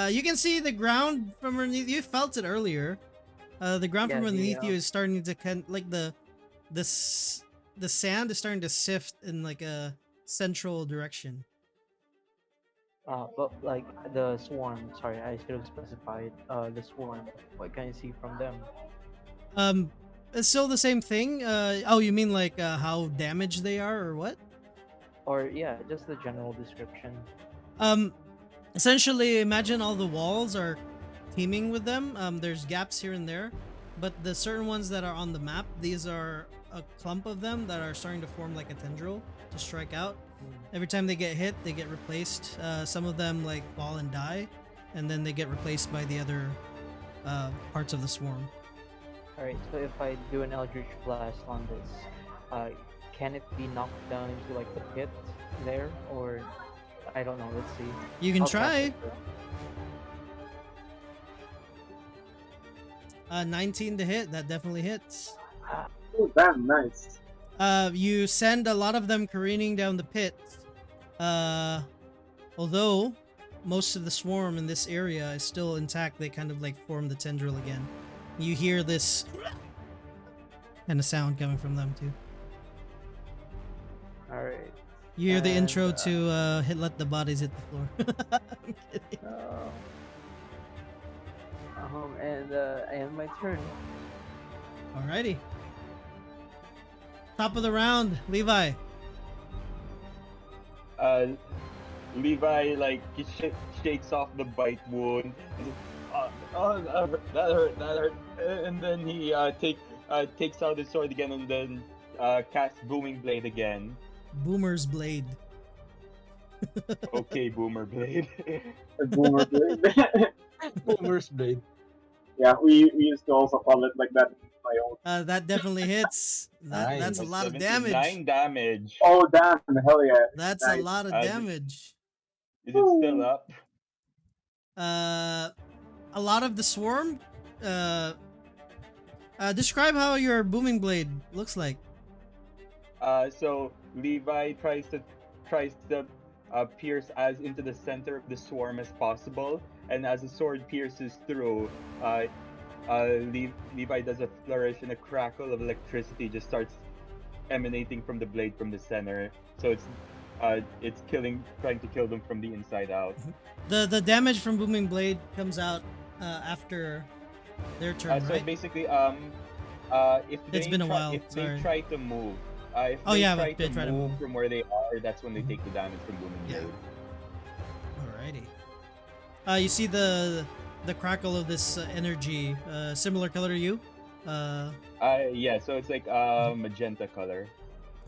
you can see the ground from underneath you. Felt it earlier. The ground from Yeah, underneath you is starting to kind like the sand is starting to sift in like a central direction. But like the swarm, sorry, I should have specified the swarm. What can I see from them? It's still the same thing. Oh, you mean like how damaged they are, or what? Or yeah, just the general description. Essentially, imagine all the walls are teeming with them. There's gaps here and there, but the certain ones that are on the map, these are a clump of them that are starting to form like a tendril to strike out. Every time they get hit, they get replaced. Some of them like fall and die, and then they get replaced by the other parts of the swarm. Alright, so if I do an Eldritch Blast on this, can it be knocked down into like the pit there, or I don't know. Let's see. You can I'll cast try. it first. 19 to hit. That definitely hits. Oh, damn, nice. You send a lot of them careening down the pit. Although most of the swarm in this area is still intact, they kind of like form the tendril again. You hear this kind of sound coming from them too. Alright. You hear the intro And, to let the bodies hit the floor. I'm kidding. And my turn. Alrighty. Top of the round, Levi. Levi like he shakes off the bite wound. And that hurt. And then he takes out his sword again, and then casts Booming Blade again. Boomer's blade. Okay, Boomer Blade. A boomer blade. Boomer's blade. Yeah, we used to also call it like that in my own. That definitely hits. Nice. That's a lot of 79 damage. damage. Oh, damn, hell yeah. That's Nice. a lot of Uh, damage. Is it still up? A lot of the swarm uh, describe how your booming blade looks like. So Levi tries to pierce as into the center of the swarm as possible, and as the sword pierces through, Levi does a flourish, and a crackle of electricity just starts emanating from the blade from the center. So it's trying to kill them from the inside out. The damage from booming blade comes out after their turn, So right? basically, if It's been a while, if they sorry. try to move, if Oh, they yeah, try but they to try to move move. from where they are, that's when they take the damage from booming Yeah. blade. Alrighty. You see the crackle of this energy, similar color to you. Yeah. So it's like magenta color.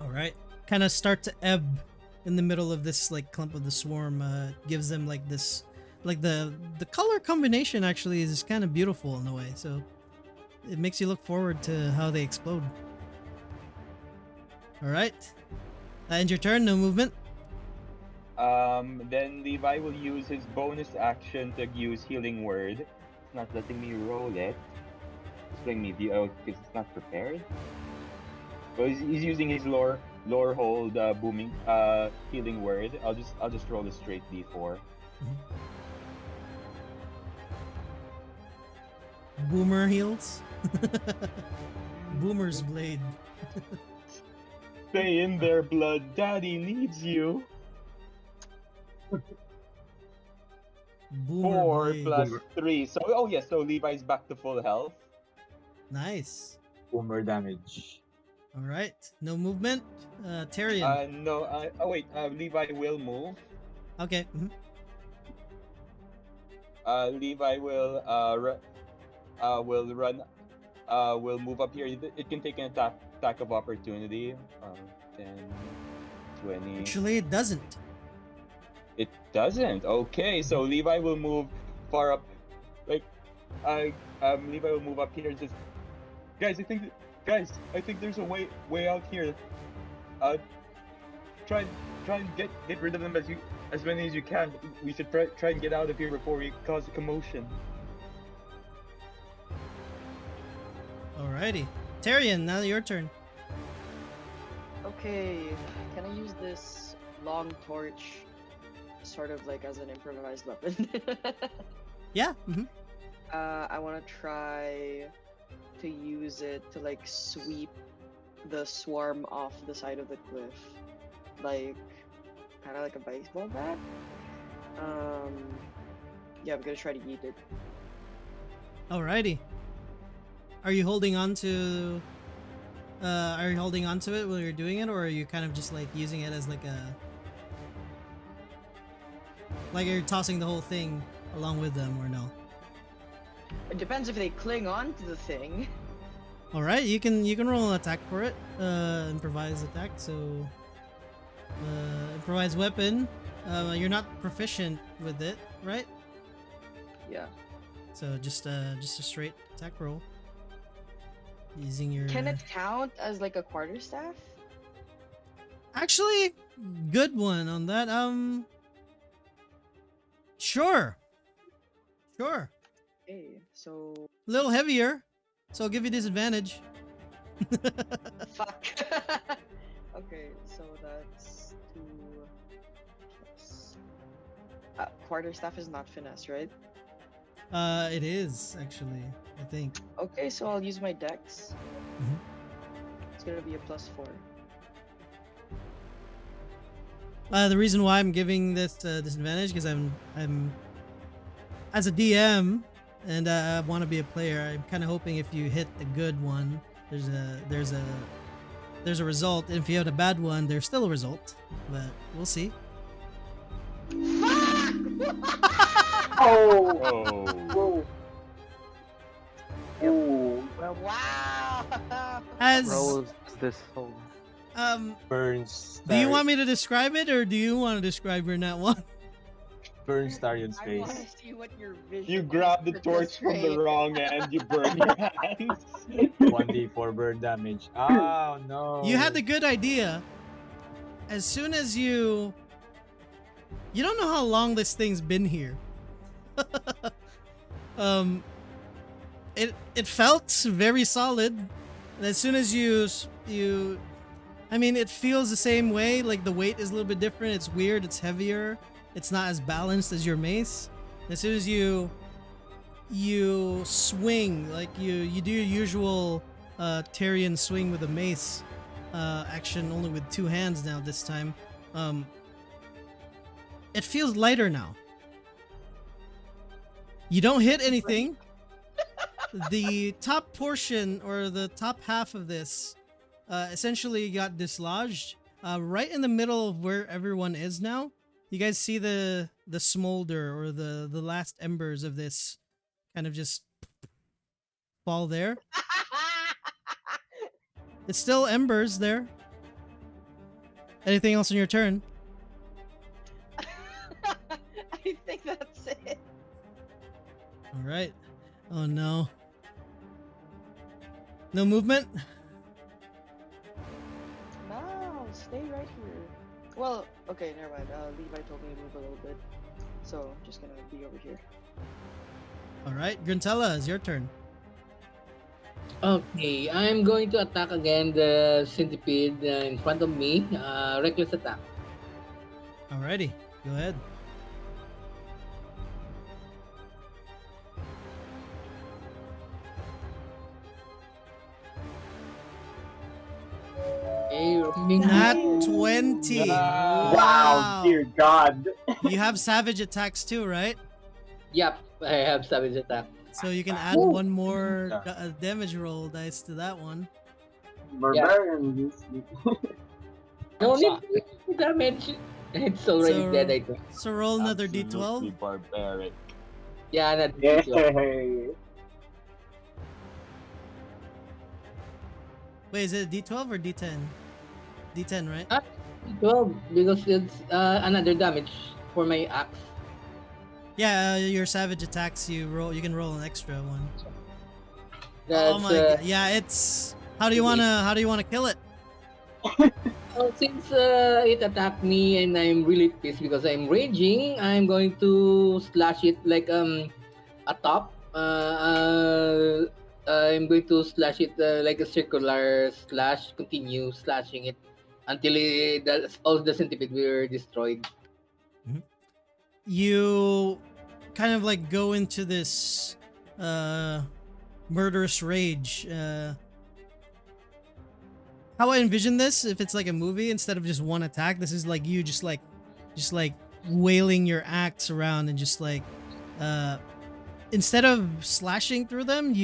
All right. Kind of start to ebb in the middle of this like clump of the swarm. Gives them like this, like the color combination actually is kind of beautiful in a way. So it makes you look forward to how they explode. All right. End your turn. No movement. Then Levi will use his bonus action to use Healing Word. It's not letting me roll it. It's letting me view because it's not prepared. But he's using his lore hold booming Healing Word. I'll just roll a straight D4. Boomer heals. Boomer's blade. Stay in there, blood. Daddy needs you. Boomer 4 blade. plus 3. So so Levi's back to full health. Nice. Boomer damage. All right. No movement. Tyrion. No. Wait. Levi will move. Okay. Levi will run. Will move up here. It can take an attack of opportunity. 10, 20. Actually, it doesn't. It doesn't. Okay, so Levi will move far up. Like, Levi will move up here and just, guys, I think there's a way out here. Try and get rid of them as many as you can. We should try and get out of here before we cause a commotion. Alrighty. Tyrion, now your turn. Okay, can I use this long torch sort of like as an improvised weapon? Yeah. I want to try to use it to like sweep the swarm off the side of the cliff, like kind of like a baseball bat. Yeah, I'm gonna try to yeet it. Alrighty. Are you holding on to it while you're doing it, or are you kind of just like using it as like you're tossing the whole thing along with them, or no? It depends if they cling on to the thing. All right, you can roll an attack for it. Improvise attack. So, improvise weapon. You're not proficient with it, right? Yeah. So just a straight attack roll. Using your. Can it count as like a quarterstaff? Actually, good one on that. Sure. Okay, so A little heavier, so I'll give you disadvantage. fuck. Okay, so that's 2 plus. Quarterstaff is not finesse, right? It is actually, I think. Okay, so I'll use my dex. Mhm. It's gonna be a +4. The reason why I'm giving this disadvantage because I'm as a DM and I want to be a player. I'm kind of hoping if you hit the good one, there's a result. And if you have a bad one, there's still a result. But we'll see. Oh! Oh. Ooh. Wow! As Rose this whole. Burns. do you want me to describe it, or do you want to describe your net one? Burns Tarion's I face. want to see what your vision. You grab the is for torch this from the raid. wrong end. You burn your hands. 1d4 burn damage. Oh no. You had the good idea. As soon as you don't know how long this thing's been here. it felt very solid. And as soon as you I mean, it feels the same way. Like the weight is a little bit different. It's weird. It's heavier. It's not as balanced as your mace. As soon as you swing, like you do your usual Tyrion swing with a mace action, only with two hands now this time. It feels lighter now. You don't hit anything. The top portion or the top half of this essentially got dislodged right in the middle of where everyone is now. You guys see the smolder or the last embers of this kind of just fall there. It's still embers there. Anything else on your turn? I think that's it. All right. Oh no. No movement? No, stay right here. Well, okay, never mind. Levi told me to move a little bit, so I'm just gonna be over here. All right, Gruntella, it's your turn. Okay, I'm going to attack again the centipede in front of me. Reckless attack. Alrighty, go ahead. Okay, receiving Nat 20. Wow, dear God. You have savage attacks too, right? Yep, I have savage attack. So you can add one more damage roll dice to that one. Barbarian. No need to damage. It's already So- dead, I think. So roll another Absolutely d12. barbaric. Yeah, not Yay. Wait, is it d12 or d10? D10, right? 12 because it's another damage for my axe. Yeah, your savage attacks you can roll an extra one. That's, Oh my god. Yeah, it's how do you wanna kill it? Since it attacked me and I'm really pissed because I'm raging, I'm going to slash it like a top. I'm going to slash it like a circular slash. Continue slashing it until all the centipede were destroyed. You kind of like go into this murderous rage. How I envision this, if it's like a movie, instead of just one attack, this is like you just like wailing your axe around and just like instead of slashing through them,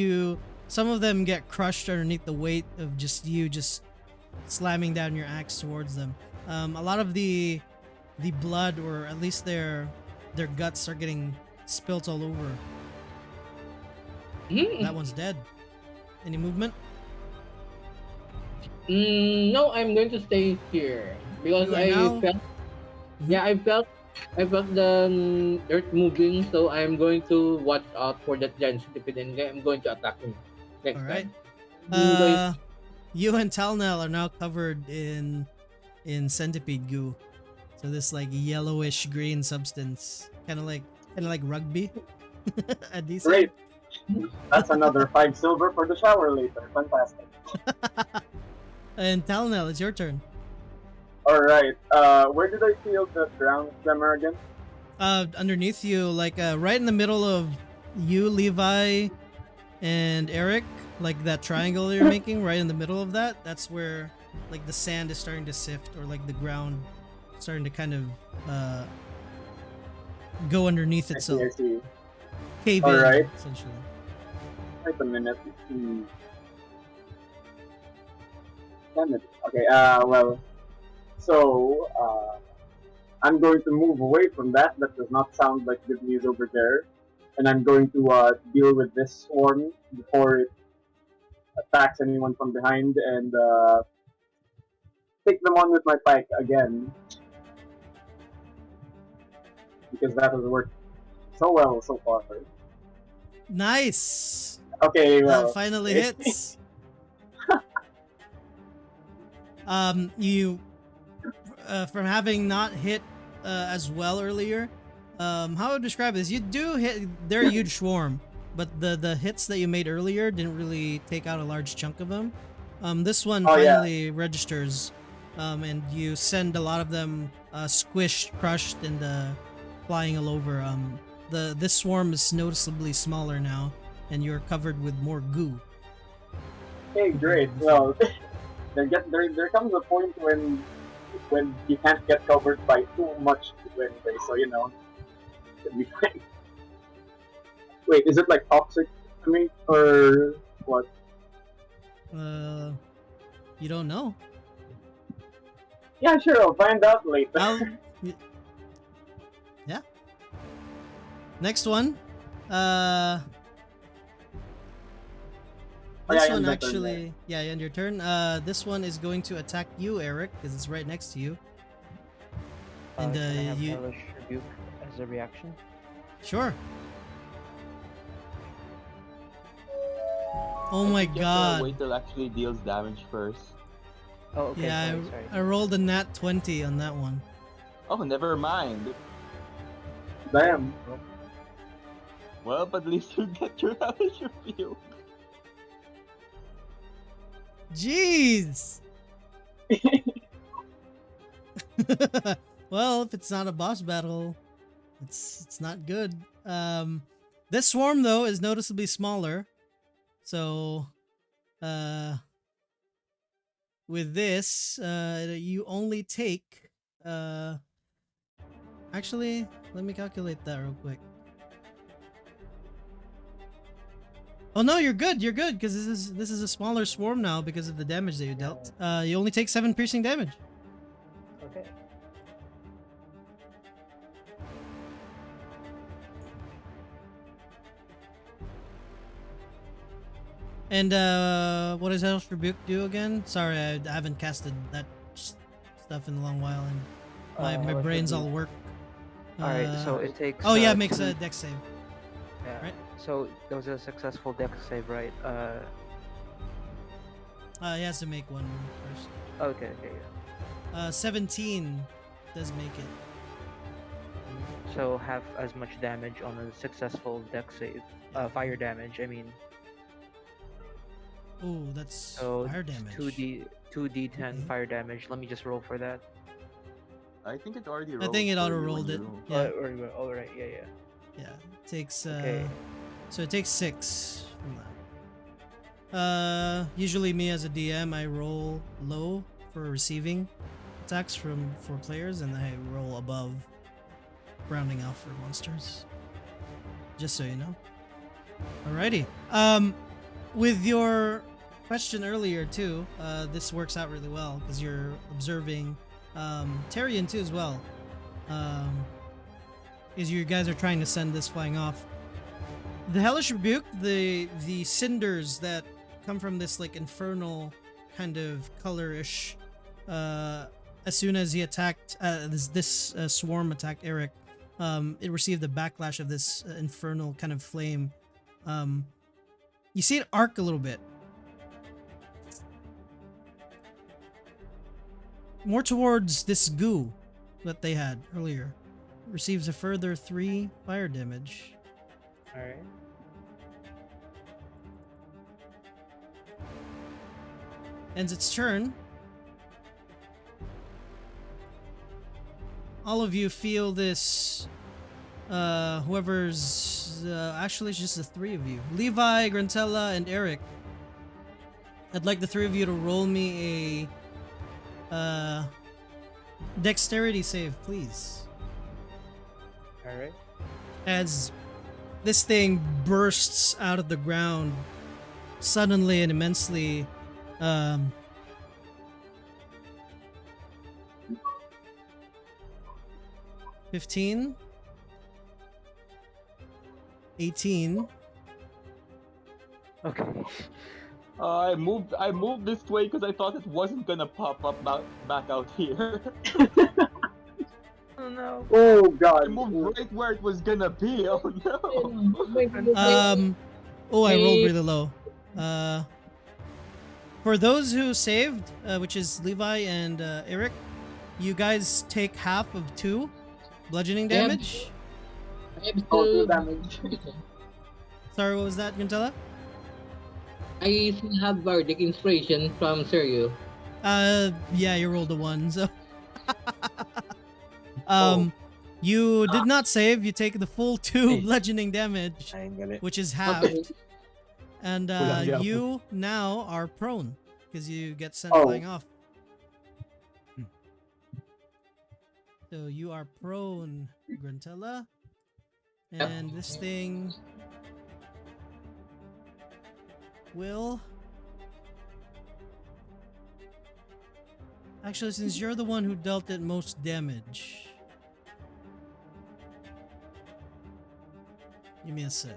some of them get crushed underneath the weight of you slamming down your axe towards them. A lot of the blood, or at least their guts, are getting spilt all over. That one's dead. Any movement? No, I'm going to stay here because You are I now- felt. Yeah, I felt the earth moving, so I'm going to watch out for that giant centipede and I'm going to attack him next All right. time. I'm going- You and Talnell are now covered in centipede goo. So this like yellowish green substance, kind of like rugby. A decent. Great. That's another 5 silver for the shower later. Fantastic. And Talnell, it's your turn. Alright, where did I feel the ground tremor again? Underneath you, like right in the middle of you, Levi, and Eric, like that triangle you're making, right in the middle of that. That's where like the sand is starting to sift, or like the ground starting to kind of go underneath I itself, see. cave in, Alright. essentially. Wait a minute. Damn it. Okay, well, so, I'm going to move away from that. That does not sound like good news over there. And I'm going to deal with this swarm before it attacks anyone from behind and take them on with my pike again. Because that has worked so well so far. Nice. Okay, well. That finally hits. You from having not hit as well earlier, how I would describe this, you do hit. They're a huge swarm, but the hits that you made earlier didn't really take out a large chunk of them. This one Oh, yeah. finally registers, and you send a lot of them squished, crushed, and flying all over. This swarm is noticeably smaller now, and you're covered with more goo. Hey, great. Well, there comes a point when you can't get covered by too much anyway, so it'll be fine. Wait, is it like toxic to me or what? You don't know. Yeah, sure. I'll find out later. Yeah. Next one. This yeah, one end of turn, actually, yeah, end your turn. This one is going to attack you, Eric, because it's right next to you. And Can I have Hellish Rebuke as a reaction? Sure. Oh I my think you have to god. wait till actually deals damage first. Oh, okay. Yeah, sorry. I rolled a nat 20 on that one. Oh, never mind. Damn. Well, but at least you get your hellish rebuke. Jeez. Well, if it's not a boss battle, it's not good. This swarm though is noticeably smaller. So with this, you only take actually, let me calculate that real quick. Oh no, you're good. You're good because this is a smaller swarm now because of the damage that you dealt. You only take 7 piercing damage. Okay. And what does Hellish Rebuke do again? Sorry, I haven't casted that stuff in a long while, and my Hellish brain's Rebuke. all work. Alright, so it takes. Oh yeah, it makes a dex save. Yeah. Right. So that was a successful dex save, right? He has to make one first. Okay, yeah. 17 does make it. So half as much damage on a successful dex save. Fire damage, I mean. Oh, that's So fire damage. 2d10 Okay. fire damage. Let me just roll for that. I think it already I rolled. think it for you auto when rolled you it. roll. Yeah. All right, yeah. Yeah. It takes Okay. so it takes 6 from that. Usually me as a DM, I roll low for receiving attacks for players, and I roll above, rounding out for monsters. Just so you know. Alrighty. With your question earlier too, this works out really well because you're observing Tyrion too as well. Is you guys are trying to send this flying off. The Hellish Rebuke, the cinders that come from this like infernal kind of colorish, as soon as he attacked this swarm attacked Eric, it received the backlash of this infernal kind of flame. You see it arc a little bit. More towards this goo that they had earlier. Receives a further 3 fire damage. Alright. Ends its turn. All of you feel this. Whoever's actually it's just the 3 of you. Levi, Grantella, and Eric. I'd like the 3 of you to roll me a dexterity save, please. Alright. As this thing bursts out of the ground suddenly and immensely. 15, 18. Okay. I moved this way because I thought it wasn't gonna pop up back out here. Oh no. Oh god. I moved right where it was gonna be. Oh no. Oh, I rolled really low. For those who saved, which is Levi and Eric, you guys take half of 2 bludgeoning damage. I have Oh, 2 still damage. Sorry, what was that, Guntella? I still have bardic inspiration from Sergio. Yeah, you rolled a 1, so. Oh. You did not save. You take the full 2 Hey. bludgeoning damage, Ay, gali. which is Okay. halved. And Kulang di ako. you now are prone because you get sent Oh. flying off. So you are prone, Gruntella. And this thing will. Actually, since you're the one who dealt it most damage. Give me a sec.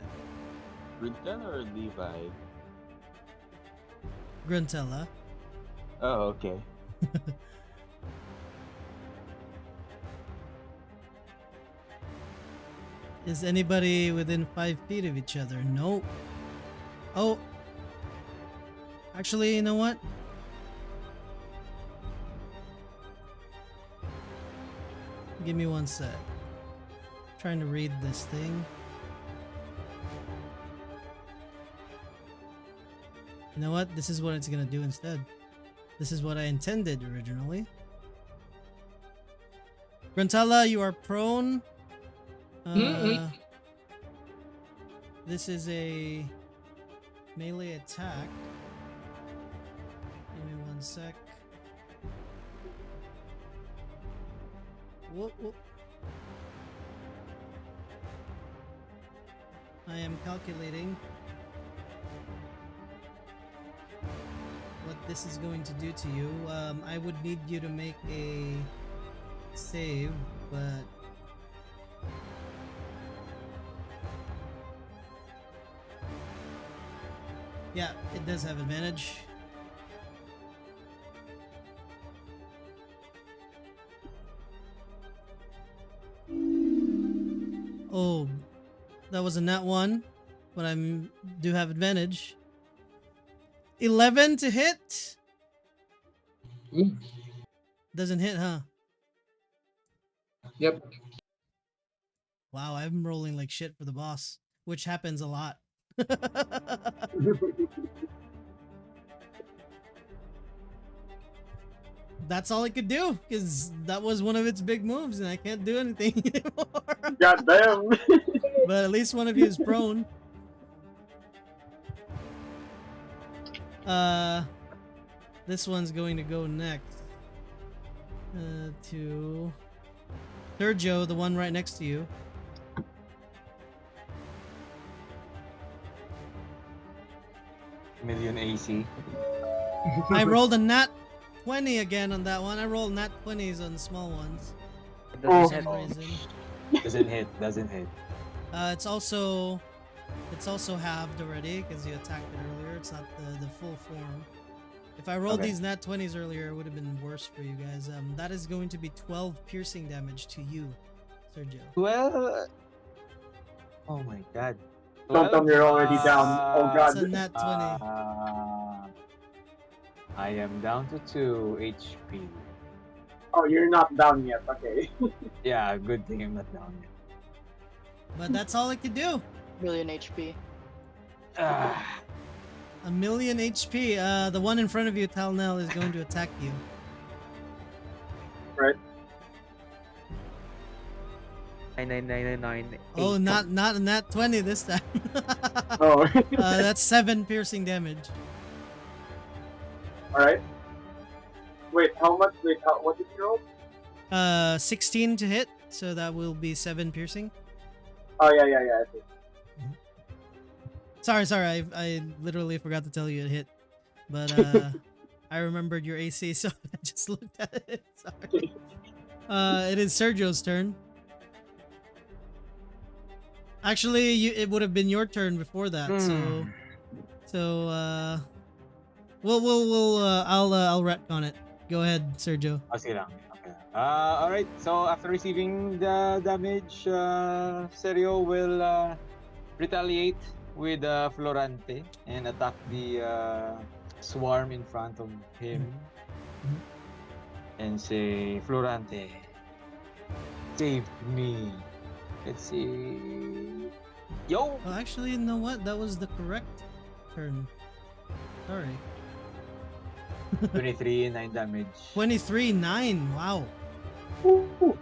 Grintel or Levi? Gruntella. Oh, okay. Is anybody within 5 feet of each other? Nope. Oh. Actually, you know what? Give me one sec. Trying to read this thing. You know what? This is what it's gonna do instead. This is what I intended originally. Gruntella, you are prone. This is a melee attack. Give me one sec. Whoop, whoop. I am calculating what this is going to do to you. I would need you to make a save, but yeah, it does have advantage. Oh, that was a nat 1, but I do have advantage. 11 to hit? Mm. Doesn't hit, huh? Yep. Wow, I'm rolling like shit for the boss, which happens a lot. That's all it could do, because that was one of its big moves, and I can't do anything anymore. God damn. But at least one of you is prone. This one's going to go next. To Sergio, the one right next to you. Million AC. I rolled a nat 20 again on that one. I rolled nat 20s on the small ones. It For doesn't hit. some reason. Doesn't hit. Doesn't hit. It's also halved already because you attacked it earlier. It's not the full form. If I rolled Okay. these nat 20s earlier, it would have been worse for you guys. That is going to be 12 piercing damage to you, Sergio. Well. Oh my god. Don't tell me you're already down. Oh It's god. a nat 20. I am down to 2 HP. Oh, you're not down yet. Okay. Yeah, good thing I'm not down yet. But that's all it could do. Million HP. Ah, A million HP. The one in front of you, Talnell, is going to attack you. Right. 99999. Oh, not a nat 20 this time. Oh. That's 7 piercing damage. Alright. Wait, how much? Wait, what did you roll? 16 to hit, so that will be 7 piercing. Oh, yeah. I see. Sorry, I literally forgot to tell you it hit. But I remembered your AC, so I just looked at it. Sorry. It is Sergio's turn. Actually, it would have been your turn before that. So I'll retcon it. Go ahead, Sergio. sige lang. Okay. Alright, so after receiving the damage, Serio will retaliate with Florante and attack the swarm in front of him. And say, Florante, save me. Let's see. Yo! Oh, actually, you know what? That was the correct turn. Sorry. 23, 9 damage. 23, 9. Wow. Ooh.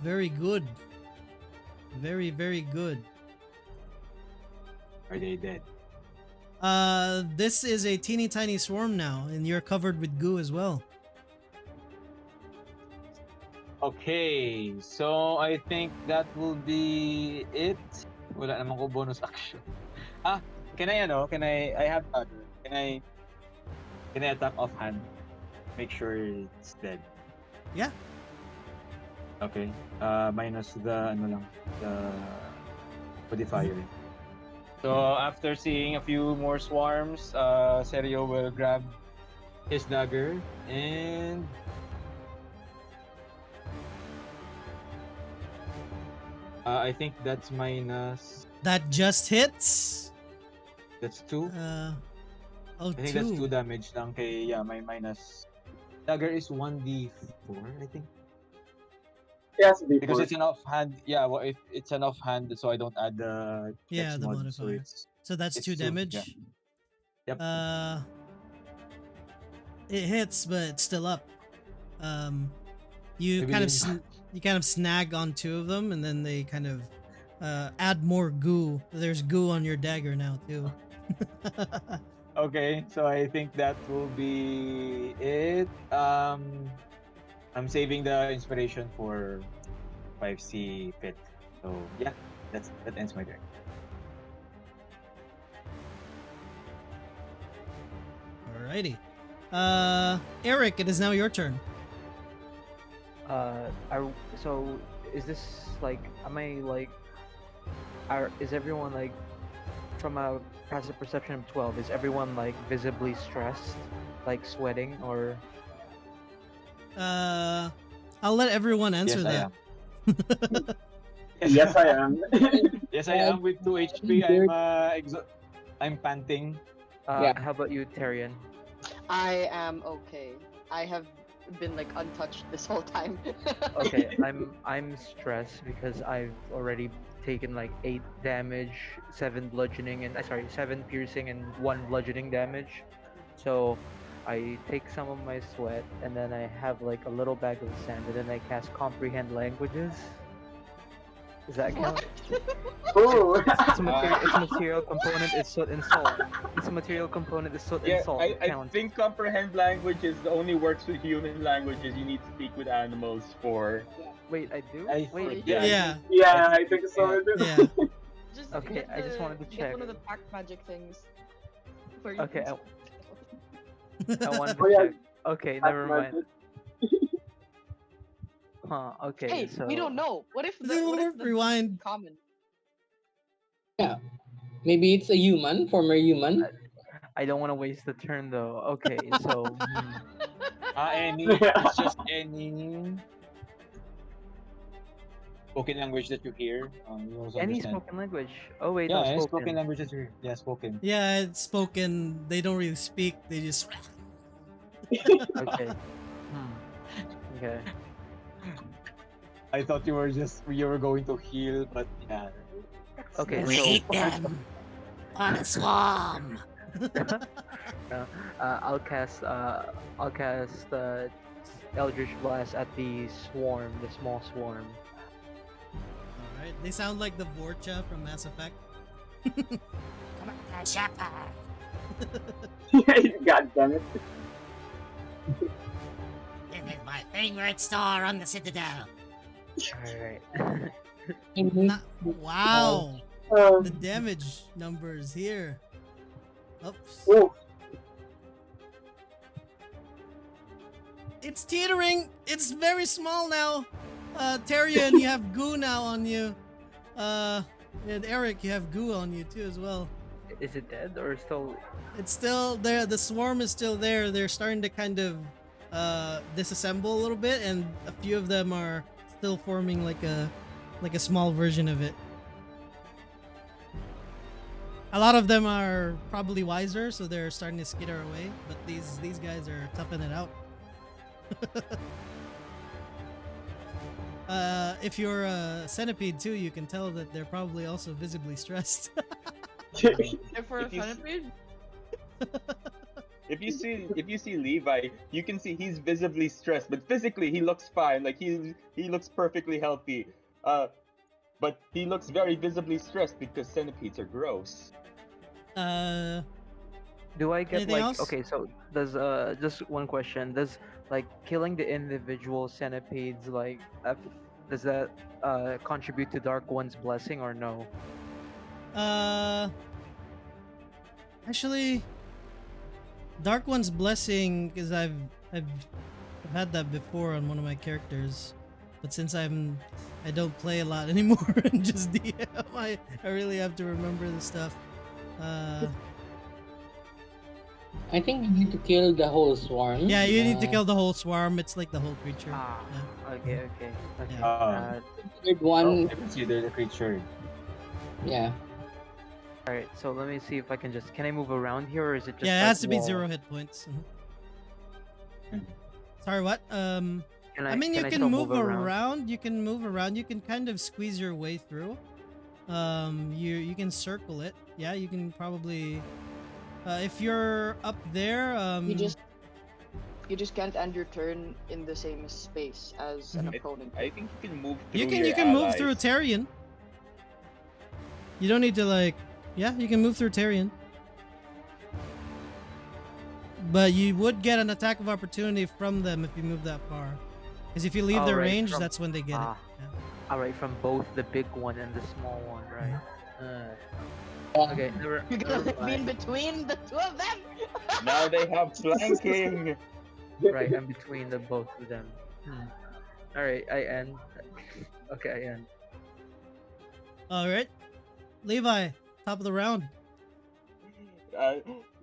Very good. Very, very good. Are they dead? This is a teeny tiny swarm now, and you're covered with goo as well. Okay, so I think that will be it. Wala naman ko bonus action. Can I have other? Can I attack offhand? Make sure it's dead. Yeah. Okay. Minus the the modifier. So after seeing a few more swarms, Serio will grab his dagger and I think that's minus. That just hits. That's 2. Oh, I think that's 2 two. damage lang kay my minus. Dagger is 1d4, I think. Yes, Because before. it's an offhand. Yeah, well, if it's an offhand, so I don't add the Yeah, hex the mod, so modifier. So that's it's 2 2. Yeah. damage. Yep. It hits, but it's still up. You I kind of believe- you kind of snag on 2 of them, and then they kind of add more goo. There's goo on your dagger now too. Okay, so I think that will be it. I'm saving the inspiration for 5C pit. So yeah, that ends my turn. Alrighty. Eric, it is now your turn. So is this like, am I like, is everyone like, from a passive perception of 12, is everyone like visibly stressed, like sweating, or? I'll let everyone answer Yes, I that. am. Yes, I am. Yes, I am with 2 HP. I'm panting. Yeah. How about you, Tyrion? I am okay. I have been like untouched this whole time. Okay, I'm stressed because I've already taken like 8 damage, 7 bludgeoning, and 7 piercing and 1 bludgeoning damage. So I take some of my sweat, and then I have like a little bag of sand, and then I cast comprehend languages. Does that count? Ooh. It's a material component. It's soot and salt. It's a material component. It's soot Yeah, and salt. It I counts. think comprehend languages only works with human languages. You need to speak with animals for. Wait, I do. I Wait. Yeah. Yeah. Yeah, I think so. Yeah. Just Okay, get I just wanted to get one check. of the pack magic things. Where you Okay, can I wanted Oh, to yeah. check. Okay, never mind. Huh? Okay, Hey, so we don't know. What if the Rewind. common? Yeah. Maybe it's a human, former human. I don't want to waste the turn though. Okay, so It's just any spoken language that you hear. You also any understand. spoken language. Oh wait, Yeah, no, any spoken. spoken language that you hear. Yeah, spoken. Yeah, it's spoken. They don't really speak. They just. Okay. Okay. I thought you were going to heal, but yeah. Okay, We so eat them on a swarm. I'll cast Eldritch Blast at the swarm, the small swarm. Alright, they sound like the Vorcha from Mass Effect. Come on, Shepard. God damn it. This is my favorite store on the Citadel. Alright. Wow. Um, The damage numbers here. Oops. ooh. It's teetering. It's very small now. Tyrion, you have goo now on you. And Eric, you have goo on you too as well. Is it dead or still? It's still there. The swarm is still there. They're starting to kind of disassemble a little bit, and a few of them are still forming like a small version of it. A lot of them are probably wiser, so they're starting to skitter away. But these guys are toughing it out. If you're a centipede too, you can tell that they're probably also visibly stressed. If we're a If you s- centipede, if you see Levi, you can see he's visibly stressed, but physically he looks fine. Like he looks perfectly healthy. But he looks very visibly stressed because centipedes are gross. uh, Do I get Anything like else? okay? So does just one question? Does like killing the individual centipedes like does that contribute to Dark One's blessing or no? uh, actually, Dark One's blessing because I've had that before on one of my characters, but since I don't play a lot anymore and just DM, I really have to remember the stuff. I think you need to kill the whole swarm. Yeah, you need to kill the whole swarm. It's like the whole creature. Ah, Yeah. okay. Yeah. Third Oh, one. I consider the creature. Yeah. All right. So let me see if I can just can I move around here or is it just Yeah, it like has to be wall? 0 hit points. Mhm. Sorry, what? Can I mean, you I can still move around. You can move around. You can kind of squeeze your way through. You can circle it. Yeah, you can probably. If you're up there, you just can't end your turn in the same space as an opponent. I think you can move through you your can move through allies. Terrian. You don't need to like. Yeah, you can move through Terrian. But you would get an attack of opportunity from them if you move that far. Because if you leave their Alright, range, from- that's when they get ah. it. Yeah. All right, from both the big one and the small one, right? Okay, never, You're never gonna be in mind. between the two of them. Now they have flanking. Right, I'm between the both of them. All right, I end. Okay, I end. All right, Levi, top of the round.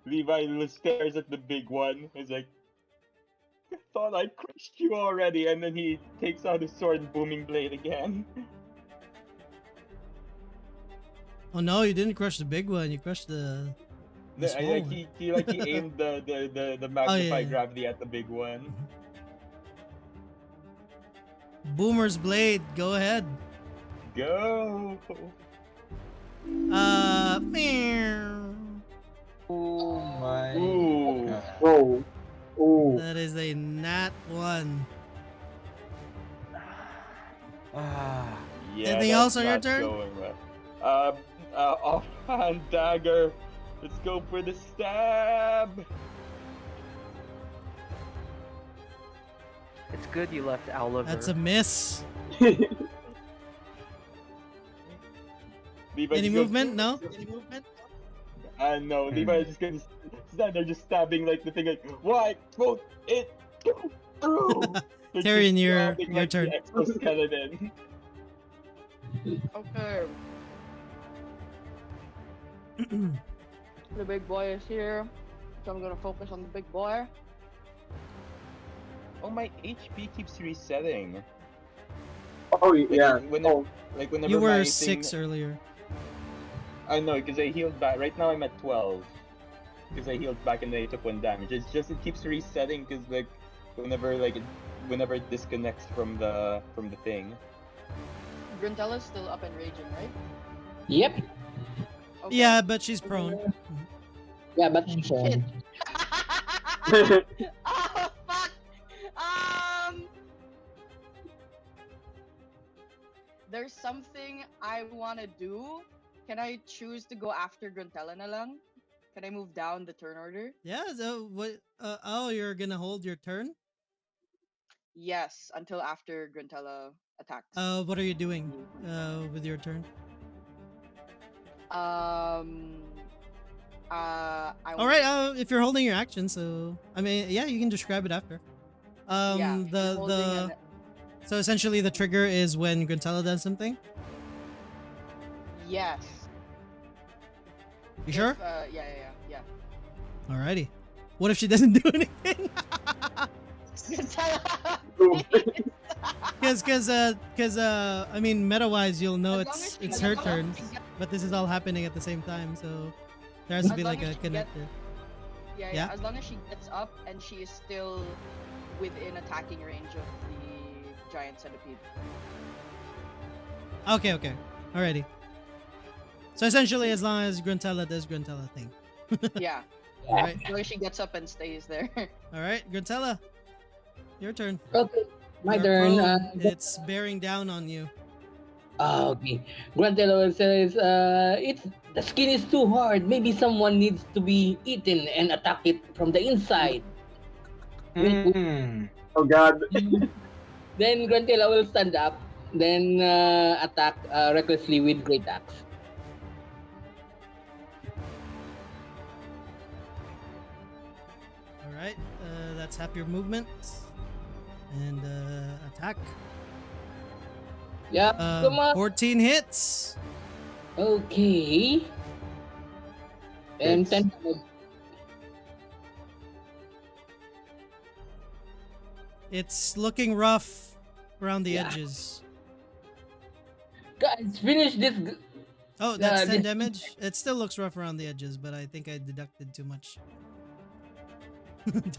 Levi stares at the big one. He's like, I thought I crushed you already, and then he takes out his sword and booming blade again. Oh no, you didn't crush the big one. You crushed the small Like one. he aimed the magnify gravity at the big one. Boomer's blade. Go ahead. Go. Meow. Oh my Ooh. god. Whoa. Ooh. That is a nat 1. Ah. Yeah, Anything that's else on your not turn? going well. Offhand dagger. Let's go for the stab. It's good you left Oliver. That's a miss. Levi Any just goes, movement? No. No, Levi is just gonna stand there just stabbing like the thing like, why won't it go through? They're just Tyrion, your stabbing like turn. the exoskeleton. Okay. The big boy is here, so I'm gonna focus on the big boy. Oh, my HP keeps resetting. Oh yeah. Whenever, Oh, whenever You my were thing, 6 earlier. I know, because I healed back. Right now I'm at 12. Because I healed back and then I took 1 damage. It's just it keeps resetting because like whenever it disconnects from the thing. Grintella's still up and raging, right? Yep. Okay. Yeah, but she's prone. Yeah, but Shit. Oh fuck. There's something I wanna do. Can I choose to go after Gruntella na lang? Can I move down the turn order? Yeah. So what? You're gonna hold your turn. Yes, until after Gruntella attacks. What are you doing? With your turn. I All right. If you're holding your action, so I mean, yeah, you can describe it after. Yeah, she's holding So essentially, the trigger is when Gruntella does something. Yes. You sure? Yeah. Alrighty. What if she doesn't do anything? Gruntella. Because I mean, meta-wise, you'll know As long as she it's gets her up, turn, she gets- but this is all happening at the same time, so there has to As be long like as a she gets- connector. Yeah. Yeah? As long as she gets up and she is still within attacking range of the giant centipede. Okay, alrighty. So essentially, as long as Gruntella does Gruntella thing. Yeah. All right, So she gets up and stays there. all right, Gruntella, your turn. Okay, my You're turn. prone. It's bearing down on you. Okay. Grantelo says, it's the skin is too hard. Maybe someone needs to be eaten and attack it from the inside. Mm. Oh God. Then Grantela will stand up, then attack recklessly with Great Axe. All right, that's half your movement. And attack. Yeah, come on. 14 hits. Okay. And Hits. 10 damage. It's looking rough around the Yeah. edges. Guys, finish this. Oh, that's 10 this- damage? It still looks rough around the edges, but I think I deducted too much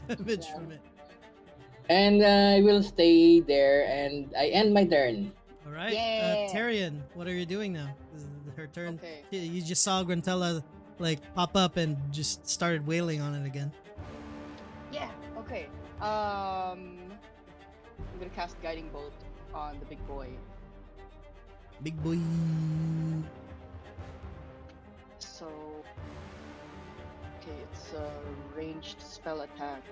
damage from it. And I will stay there and I end my turn. All right, Yeah. Tyrion, what are you doing now? This is her turn. Okay. You just saw Grantella like pop up and just started wailing on it again. Yeah. Okay. I'm gonna cast Guiding Bolt on the big boy. Big boy. So. Okay, it's a ranged spell attack.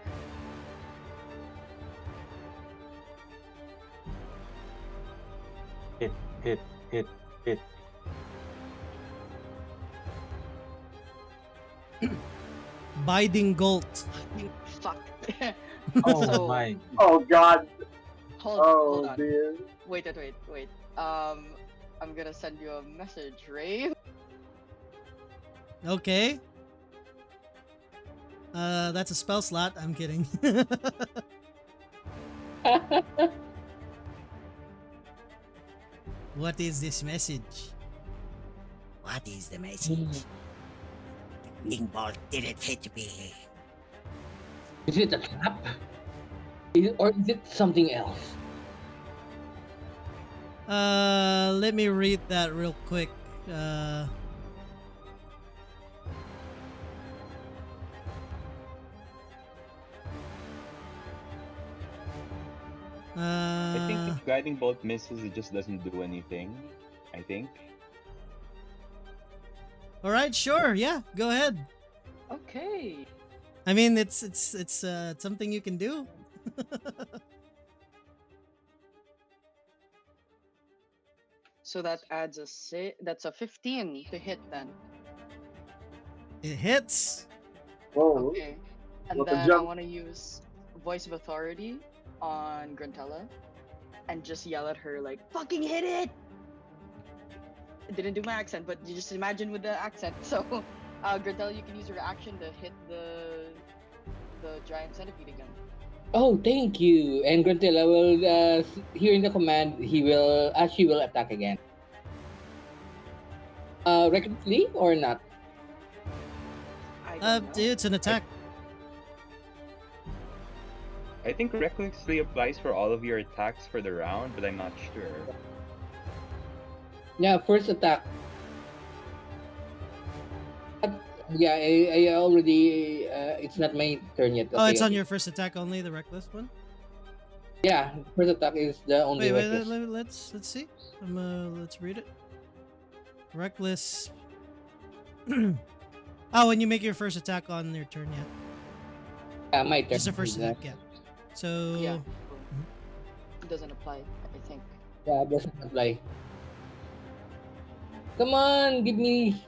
Hit, hit, hit, hit. Biding Gult. Fuck. Oh So- my. Oh God. hold Oh on. dear. Wait. I'm gonna send you a message, Ray. Okay. That's a spell slot. I'm kidding. What is this message? What is the message? Lightning bolt didn't hit me. Is it a trap? Or is it something else? Let me read that real quick. I think if Guiding Bolt misses, it just doesn't do anything. I think. All right, sure. Yeah, go ahead. Okay. I mean, it's something you can do. So that adds that's a 15 to hit then. It hits. Whoa. Okay. And What a then I jump. want to use Voice of Authority on Gruntella and just yell at her like, fucking hit it! I didn't do my accent, but you just imagine with the accent. So, Gruntella, you can use your action to hit the giant centipede again. Oh, thank you. And Grantella will, hearing the command, she will attack again. Recklessly or not? I don't know. It's an attack. I think recklessly applies for all of your attacks for the round, but I'm not sure. Yeah, first attack. Yeah, I already. It's not my turn yet. Oh, Okay, it's on okay. your first attack only, the reckless one. Yeah, first attack is the only Wait, reckless. let's see. Let's read it. Reckless. Oh, when you make your first attack on your turn, yeah. Yeah, my turn. Just the first attack, yeah. So Yeah. It doesn't apply, I think. Yeah, doesn't apply. Come on, give me.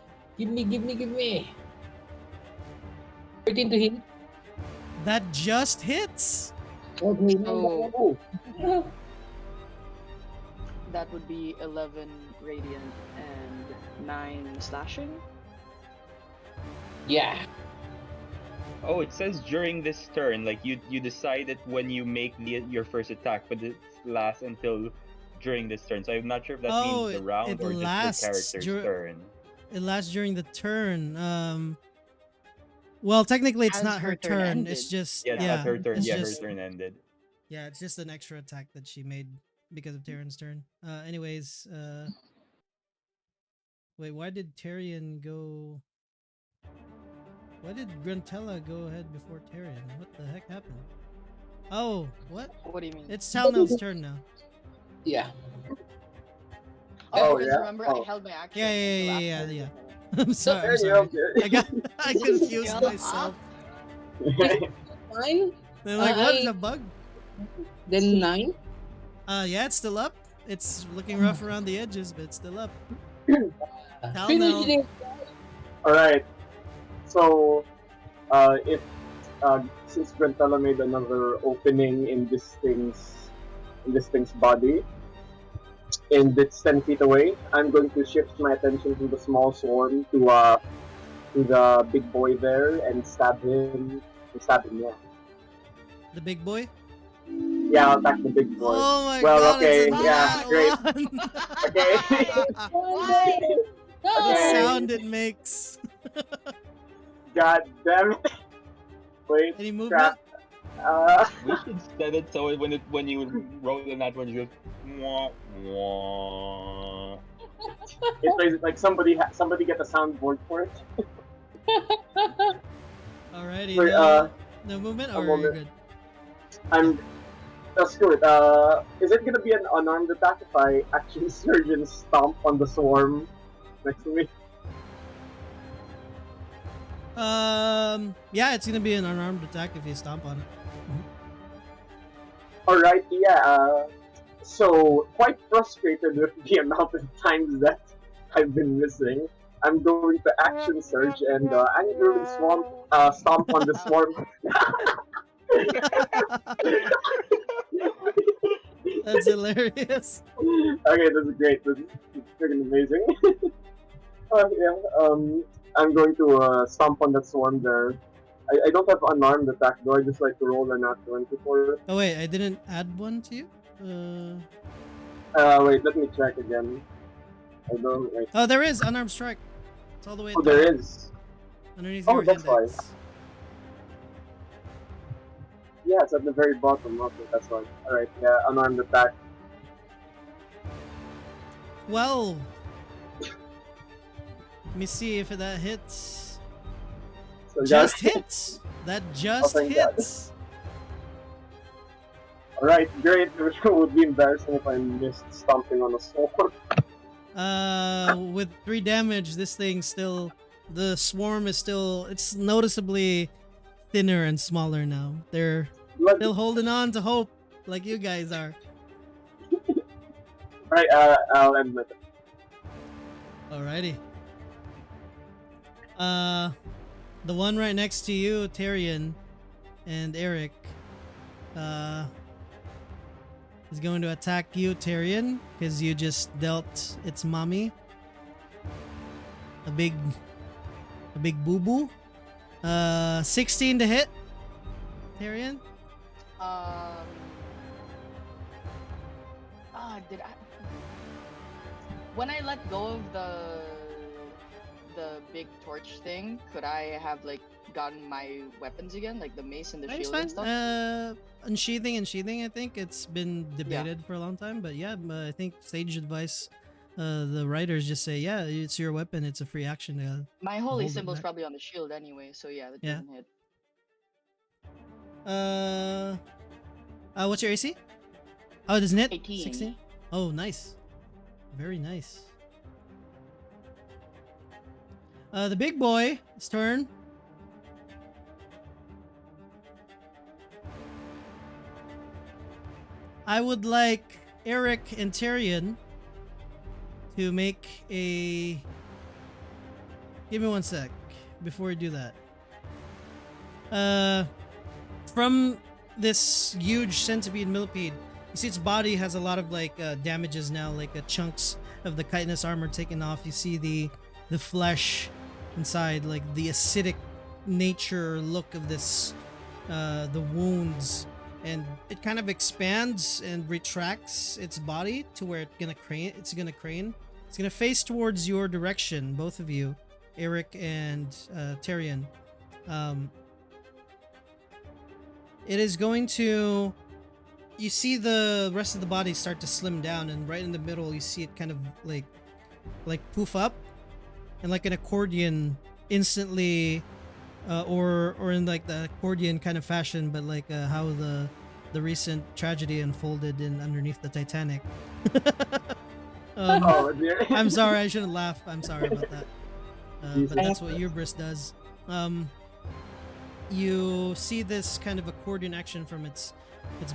13 to hit. that just hits. Okay, So- no. That would be 11 radiant and 9 slashing. Yeah. Oh, it says during this turn, like you decide it when you make your first attack, but it lasts until during this turn. So I'm not sure if that Oh, means the round it or just lasts the character's dur- turn. It lasts during the turn. Well, technically it's As not her her turn turn. ended. It's just Yeah, yeah. not her turn. It's Yeah, just, her turn ended. Yeah, it's just an extra attack that she made because of Tyrion's turn. Anyways, wait, why did Tyrion go? Why did Gruntella go ahead before Tyrion? What the heck happened? Oh, what? What do you mean? It's Talnell's turn now. Yeah. Oh, Oh, because yeah? remember I Oh. held my action. Yeah, until yeah. after Yeah. the- I'm sorry. I'm There sorry. you go. I got I Is it confused still myself. Fine. They're like, what is I a bug? then 9. Yeah, it's still up. It's looking rough around the edges, but it's still up. Hell Finish no. it. Alright. So, if since Brentella made another opening in this thing's body, and it's 10 feet away, I'm going to shift my attention from the small swarm to the big boy there and stab him. Yeah. The big boy. Yeah, I'll attack the big boy. Oh my Well, god, okay, it's a yeah, nat great. one. Okay. Why? The Okay. sound it makes. God damn it. Wait, Any movement? crap. We should set it so when you roll in that one, you just wah, wah. It plays like somebody get a soundboard for it. Alrighty, Wait, no movement, a or you're moment. good? I'm. Screw it. Is it gonna be an unarmed attack if I actually surge and stomp on the swarm next to me? Yeah, it's gonna be an unarmed attack if you stomp on it. Alright, yeah. So, quite frustrated with the amount of times that I've been missing, I'm going to action surge and angrily stomp on the swarm. That's hilarious. Okay, this is great. This is freaking amazing. I'm going to stomp on that swarm there. I don't have unarmed attack, though. I just like to roll a nat 20 for it. Oh wait, I didn't add one to you. Wait, let me check again. I don't. Wait. Oh, there is unarmed strike. It's all the way. Oh, at the there bottom, is. underneath Oh, your that's why. index. Yeah, it's at the very bottom. Okay, that's why. Alright, yeah, unarmed attack. 12. Let me see if that hits. So Just that- hits. That just thank God. hits. Alright, great. It would be embarrassing if I missed stomping on a swarm. With 3 damage, this thing still, the swarm is still, it's noticeably thinner and smaller now. They're still holding on to hope, like you guys are. Alright, I'll admit it. Alrighty. The one right next to you, Tyrion and Eric, is going to attack you, Tyrion, because you just dealt its mommy a big boo boo. 16 to hit, Tyrion. Did I? When I let go of the big torch thing, could I have like gotten my weapons again, like the mace and the It's shield fine. and stuff? Unsheathing. I think it's been debated for a long time, but yeah, I think stage advice. The writers just say, yeah, it's your weapon. It's a free action. My hold holy it symbol's back. probably on the shield anyway, so yeah, that Yeah. doesn't hit. What's your AC? Oh, it doesn't hit. 18. 16. Oh, nice. Very nice. The big boy's turn. I would like Eric and Tyrion to make a... Give me one sec before we do that. From this huge centipede millipede, you see its body has a lot of like damages now, like chunks of the chitinous armor taken off. You see the flesh inside, like the acidic nature look of this, the wounds, and it kind of expands and retracts its body to where it's gonna crane. It's gonna face towards your direction, both of you, Eric and Tyrion. It is going to you see the rest of the body start to slim down, and right in the middle you see it kind of like poof up, and like an accordion instantly, or in like the accordion kind of fashion, but like how the recent tragedy unfolded in underneath the Titanic. Oh dear. I'm sorry, I shouldn't laugh. I'm sorry about that. Jesus. But that's what Hubris does. You see this kind of accordion action from its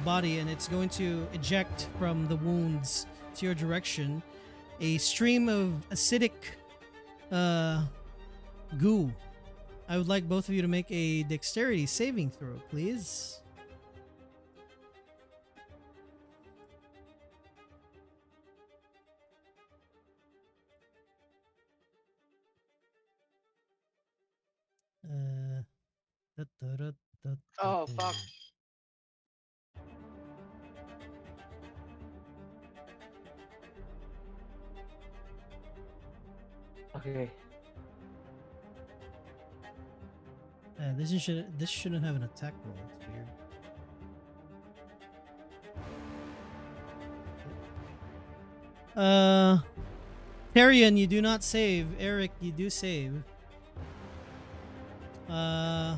body, and it's going to eject from the wounds to your direction a stream of acidic goo. I would like both of you to make a dexterity saving throw, please. Uh, da, da, da, da, Oh da. fuck. Okay. This shouldn't have an attack roll. It's weird. Tyrion, you do not save. Eric, you do save. Wow,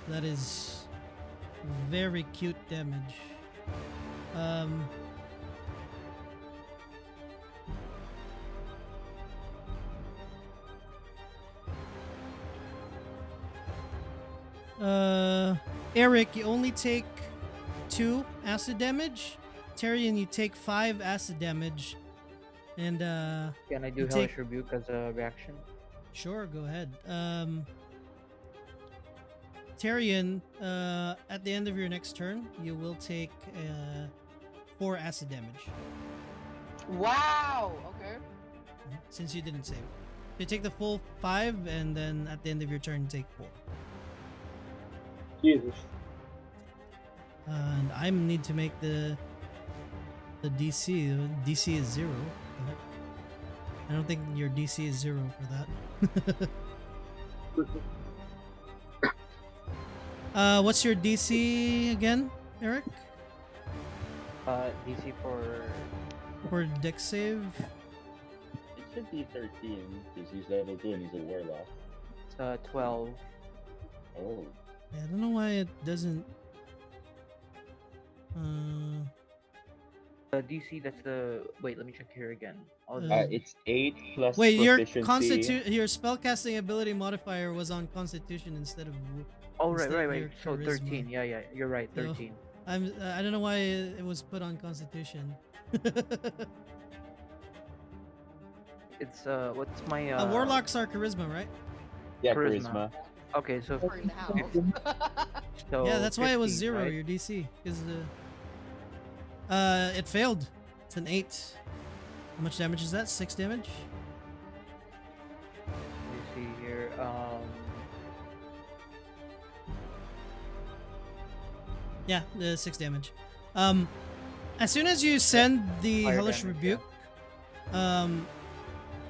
that is very cute damage. Eric, you only take 2 acid damage. Tyrion, you take 5 acid damage. And Can I do you Hellish take- Rebuke as a reaction? Sure, go ahead. Tyrion, at the end of your next turn, you will take 4 acid damage. Wow. Okay. Since you didn't save. You take the full 5, and then at the end of your turn, take 4. Jesus. And I need to make the DC. DC is 0. What the heck? I don't think your DC is 0 for that. What's your DC again, Eric? DC For dex save? It should be 13 because he's level 2 and he's a warlock. it's 12. Oh. Yeah, I don't know why it doesn't. DC, that's the. Wait, let me check here again. It's 8 plus Wait, your proficiency. your spellcasting ability modifier was on Constitution instead of. Oh, instead right. of your So charisma. 13. Yeah, you're right. So, 13. I don't know why it was put on Constitution. It's what's my Warlocks are charisma, right? Yeah, charisma. charisma. Okay, so Or now. so Yeah, that's why it was 15, 0, right? your DC, because it failed. It's an 8. How much damage is that? 6 damage? Let me see here. Yeah, 6 damage. As soon as you send the Fire Hellish damage, Rebuke,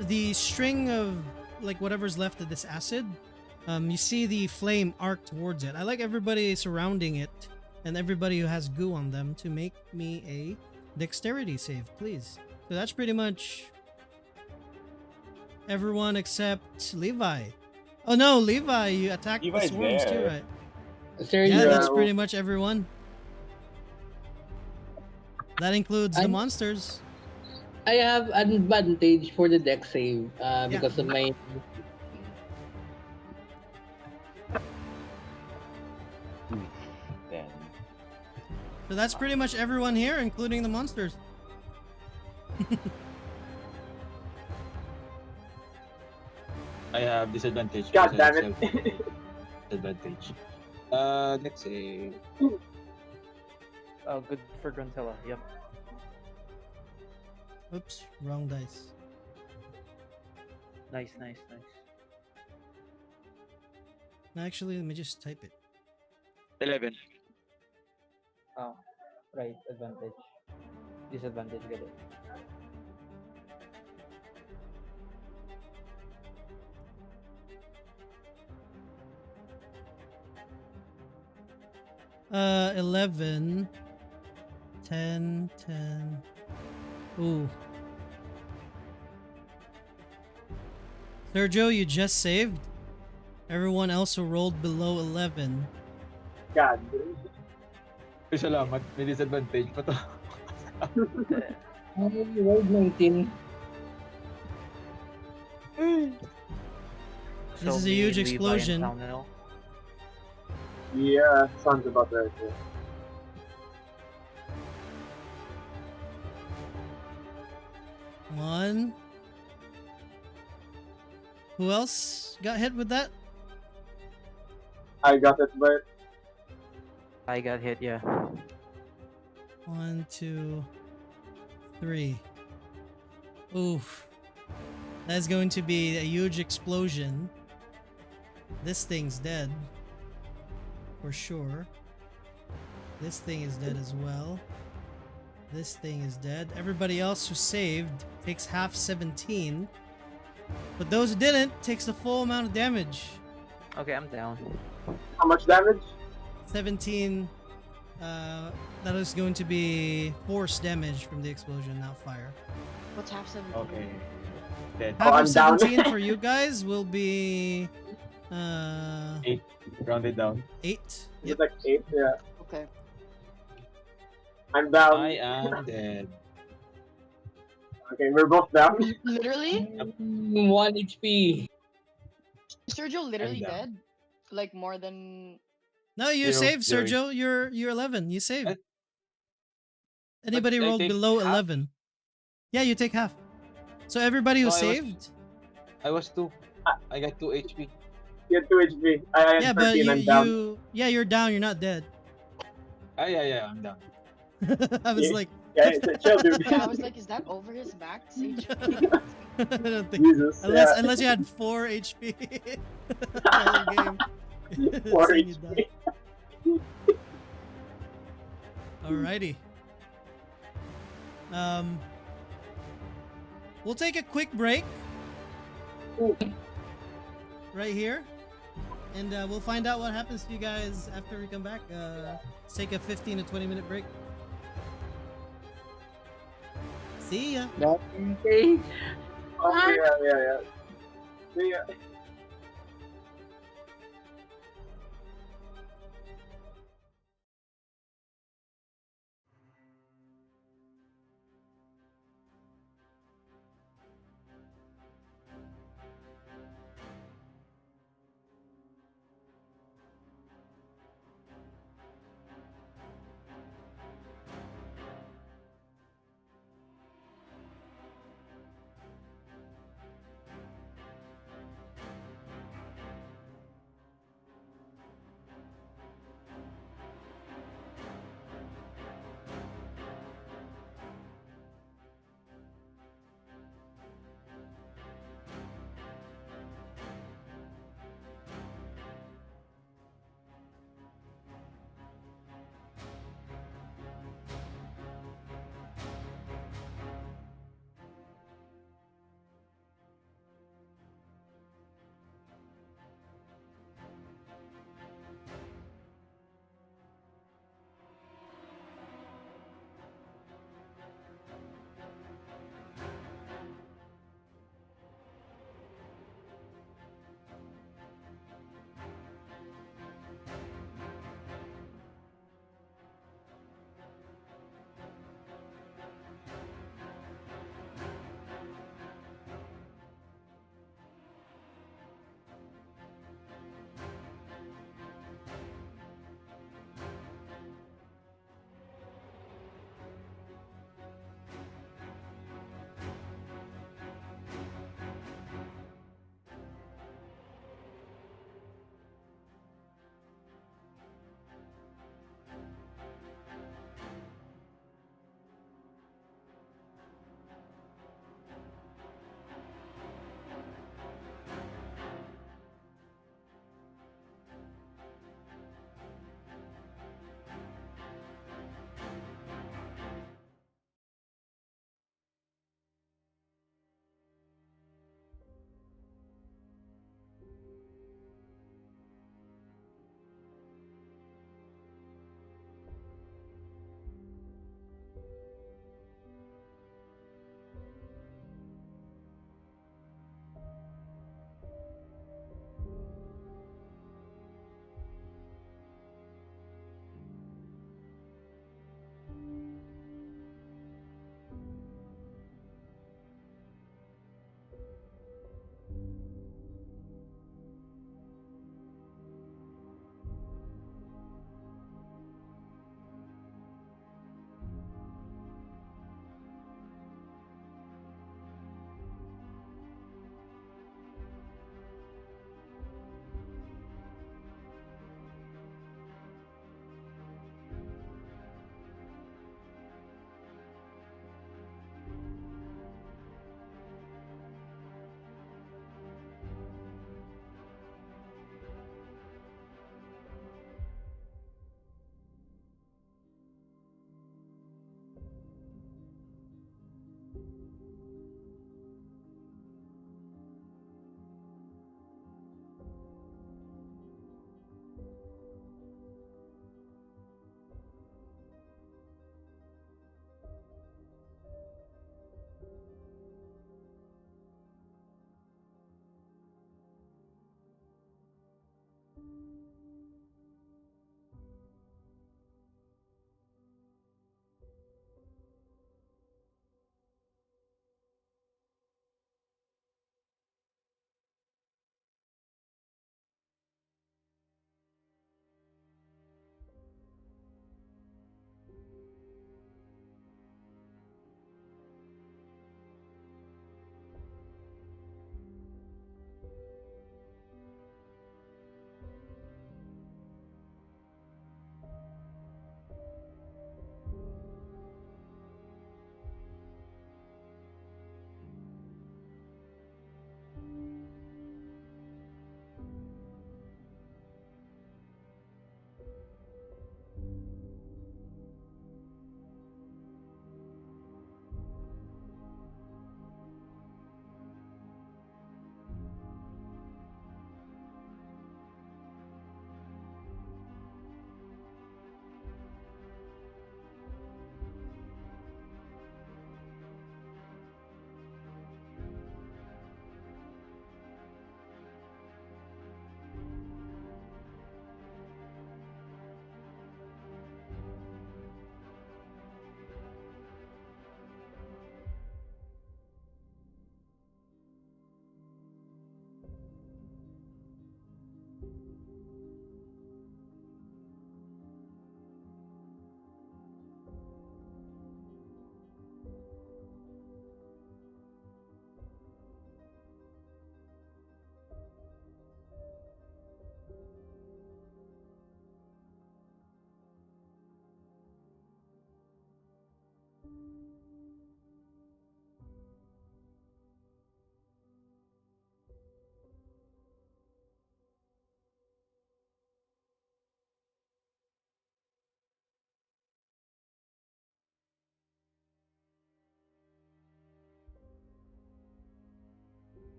the string of like whatever's left of this acid, you see the flame arc towards it. I like everybody surrounding it and everybody who has goo on them to make me a dexterity save, please. So that's pretty much everyone except Levi. Oh no, Levi, you attacked the Levi's swarms too, there. right? Sir, Yeah, you- that's pretty much everyone. That includes the I'm- monsters. I have advantage for the deck save because of my. Then. So that's pretty much everyone here, including the monsters. I have disadvantage. God because I damn have it. Disadvantage. Let's say Oh, good for Gruntella. Yep. Oops, wrong dice. Nice. Actually, let me just type it. 11. Oh, right. Advantage. Disadvantage. Get it. 11, 10, 10. Ooh. Sergio, you just saved. Everyone else who rolled below 11. God. Uy, salamat. May disadvantage pa to. I rolled 19. This is a huge me, Levi, and explosion. Salmon. Yeah, sounds about right. Yeah. One. Who else got hit with that? I got it, but I got hit, yeah. 1, 2, 3. Oof. That's going to be a huge explosion. This thing's dead. For sure. This thing is dead as well. This thing is dead. Everybody else who saved takes half 17. But those who didn't takes the full amount of damage. Okay, I'm down. how much damage? 17. That is going to be force damage from the explosion, not fire. What's half 17? Okay. Dead. Half Oh, of I'm down. 17 for you guys will be 8. Rounded down. 8. Is Yep. it like 8? Yeah. Okay. I'm down. I am dead. Okay, we're both down. Literally? 1 HP. Sergio literally down. dead? Like more than... No, you Zero, saved, zero. Sergio. You're 11. You saved. Eh, Anybody I rolled take below half? 11. Yeah, you take half. So everybody who No, saved. I was 2. I got 2 HP. You had 2 HP. I had Yeah, but 13. you I'm down. you're down. You're not dead. Ah, yeah, I'm down. I was Yeah. like, Yeah, it's a chill, dude. Yeah, I was like, is that over his max HP? I don't think Jesus. unless you had 4 HP the whole game. 4 Seeing you die. HP. Alrighty. We'll take a quick break right here, and we'll find out what happens to you guys after we come back. Let's take a 15 to 20 minute break. See ya. Okay. Oh, yeah. See ya.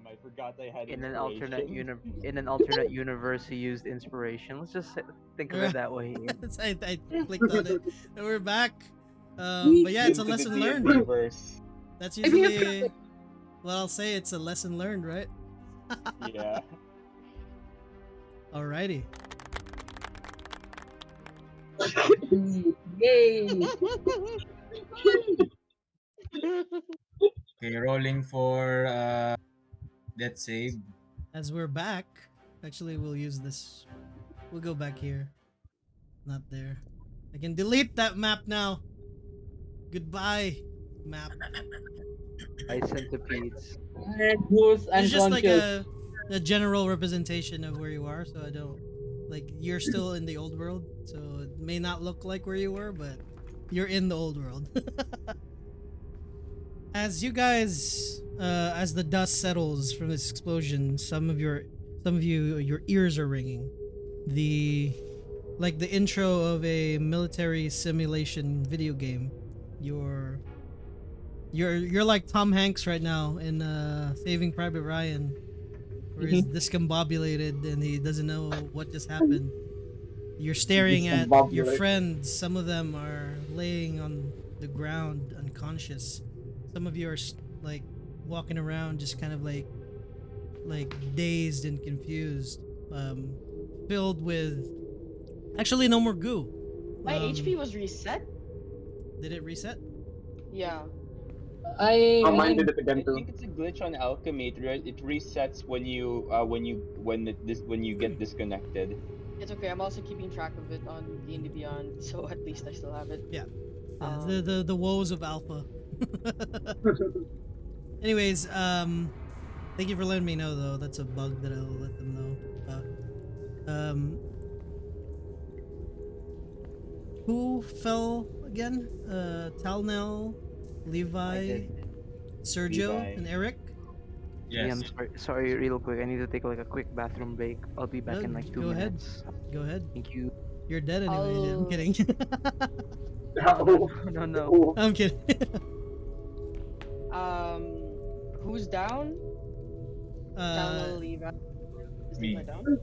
I forgot I had In an alternate inspiration. in an alternate universe, he used inspiration. Let's just think of it that way. Ian. I clicked on it. And we're back. But yeah, it's a Into the lesson D and learned. D verse. That's I think it's usually what I'll say. It's a lesson learned, right? Yeah. Alrighty. Yay! Okay, rolling for death save. As we're back, actually, we'll use this. We'll go back here. Not there. I can delete that map now. Goodbye, map. By centipedes. And who's It's just like unconscious? a general representation of where you are, so I don't like you're still in the old world, so it may not look like where you were, but you're in the old world. As you guys, as the dust settles from this explosion, some of you, your ears are ringing. The like the intro of a military simulation video game. You're like Tom Hanks right now in Saving Private Ryan, where he's discombobulated and he doesn't know what just happened. You're staring at your Discombobulate. friends. Some of them are laying on the ground unconscious. Some of you are like walking around just kind of like dazed and confused, filled with actually no more goo. My HP was reset. Did it reset? Yeah. Oh, mine I did it again I too. think it's a glitch on alchemy. It resets when you when you get disconnected. It's okay. I'm also keeping track of it on D&D Beyond, so at least I still have it. Yeah. Yeah, Um, the woes of alpha. Anyways, thank you for letting me know though. That's a bug that I'll let them know about. Who fell again? Talnell, I Levi, did. Sergio, Levi. and Eric. Yeah, Yes. I'm sorry, real quick. I need to take like a quick bathroom break. I'll be back in like 2 Go ahead. minutes. Go ahead. Thank you. You're dead anyway. I'm I'll- kidding. No, no. Oh, I'm kidding. who's down? Down, Levi. Is me. Levi down?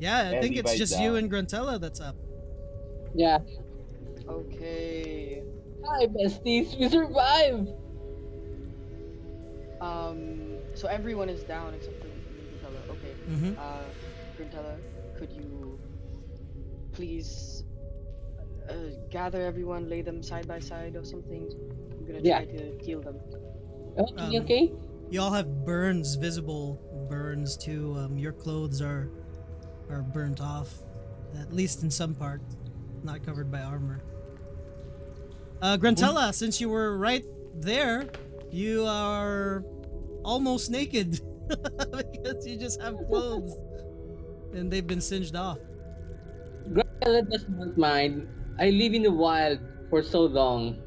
Yeah, I Yeah, think it's Levi's just you down. and Gruntella that's up. yeah. Okay. Hi, besties. We survived. So everyone is down except for Gruntella. Okay. Mm-hmm. Gruntella, could you please gather everyone, lay them side by side or something? I'm gonna Yeah. try to heal them. Okay, okay. You all have burns, visible burns too. Your clothes are burnt off, at least in some part, not covered by armor. Gruntella, since you were right there, you are almost naked because you just have clothes and they've been singed off. Grandella does not mind. I live in the wild for so long.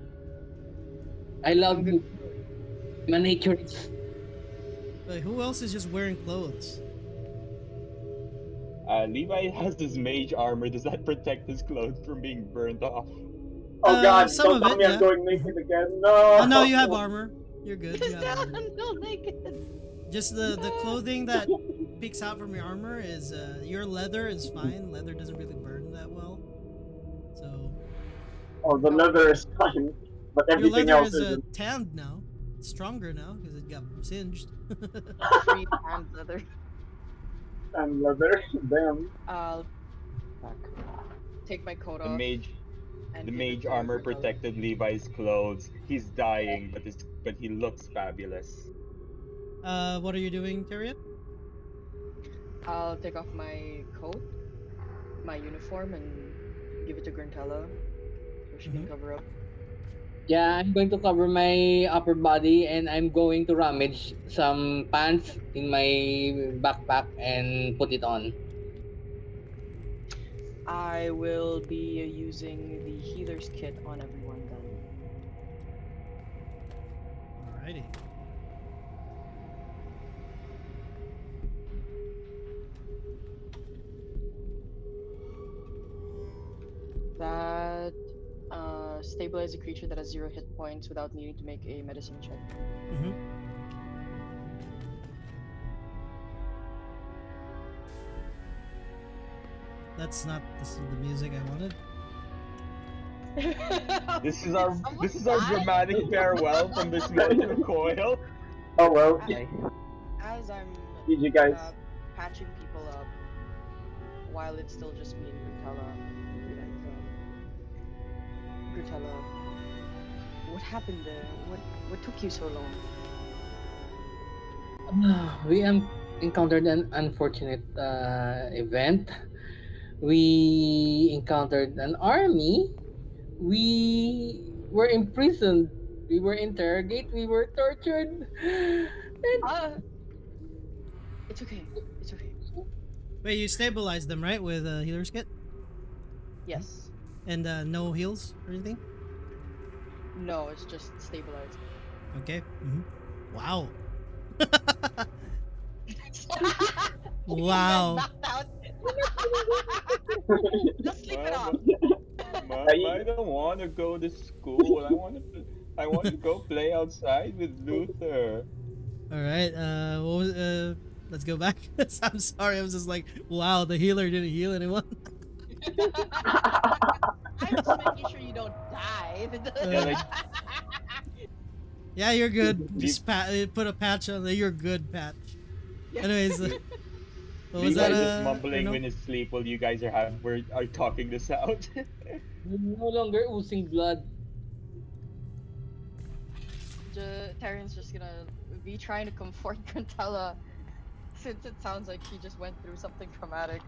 I love I'm good. I'm a naturist. But who else is just wearing clothes? Levi has this mage armor. Does that protect his clothes from being burned off? oh God! Some Don't of tell it, me yeah. I'm going naked again. No. Oh no, you have armor. You're good. You He's have down armor. until naked. Just the clothing that peeks out from your armor is your leather is fine. Leather doesn't really burn that well. So Oh, the leather is fine, but your everything leather else is isn't. tanned now. It's stronger now because it got singed. Free hand leather. And leather, damn. I'll Back. take my coat The off. mage And The give it mage to armor Gruntella. protected Levi's clothes. He's dying, but he looks fabulous. What are you doing, Tyrion? I'll take off my coat, my uniform, and give it to Gruntella so she can cover up. Yeah, I'm going to cover my upper body and I'm going to rummage some pants in my backpack and put it on. I will be using the healer's kit on everyone then. Alrighty. That stabilize a creature that has 0 hit points without needing to make a medicine check. Mm-hmm. That's not the music I wanted. Did someone this is our die? dramatic farewell from this mortal coil. Oh well, I As I'm GG guys. uh, patching people up while it's still just me and Gruntella, I'll be like, Gruntella, what happened there? What took you so long? We encountered an unfortunate event. We encountered an army. We were imprisoned. We were interrogated. We were tortured. And Uh, it's okay. It's okay. Wait, you stabilized them, right, with a healer's kit? Yes. And no heals or anything? No, it's just stabilized. Okay. Wow. He went Wow. knocked out. Just sleep it off. Mom, Mom, I don't want to go to school. I want to go play outside with Luther. All right. What was let's go back. I'm sorry. I was just like, wow, the healer didn't heal anyone. I'm just making sure you don't die. Yeah, like Yeah, you're good. leave, Just put a patch on the you're good patch. Anyways, what was that? Levi just I mumbling know. when he's asleep while you guys are talking this out. we're no longer oozing blood. Terran's just gonna be trying to comfort Gruntella since it sounds like she just went through something traumatic.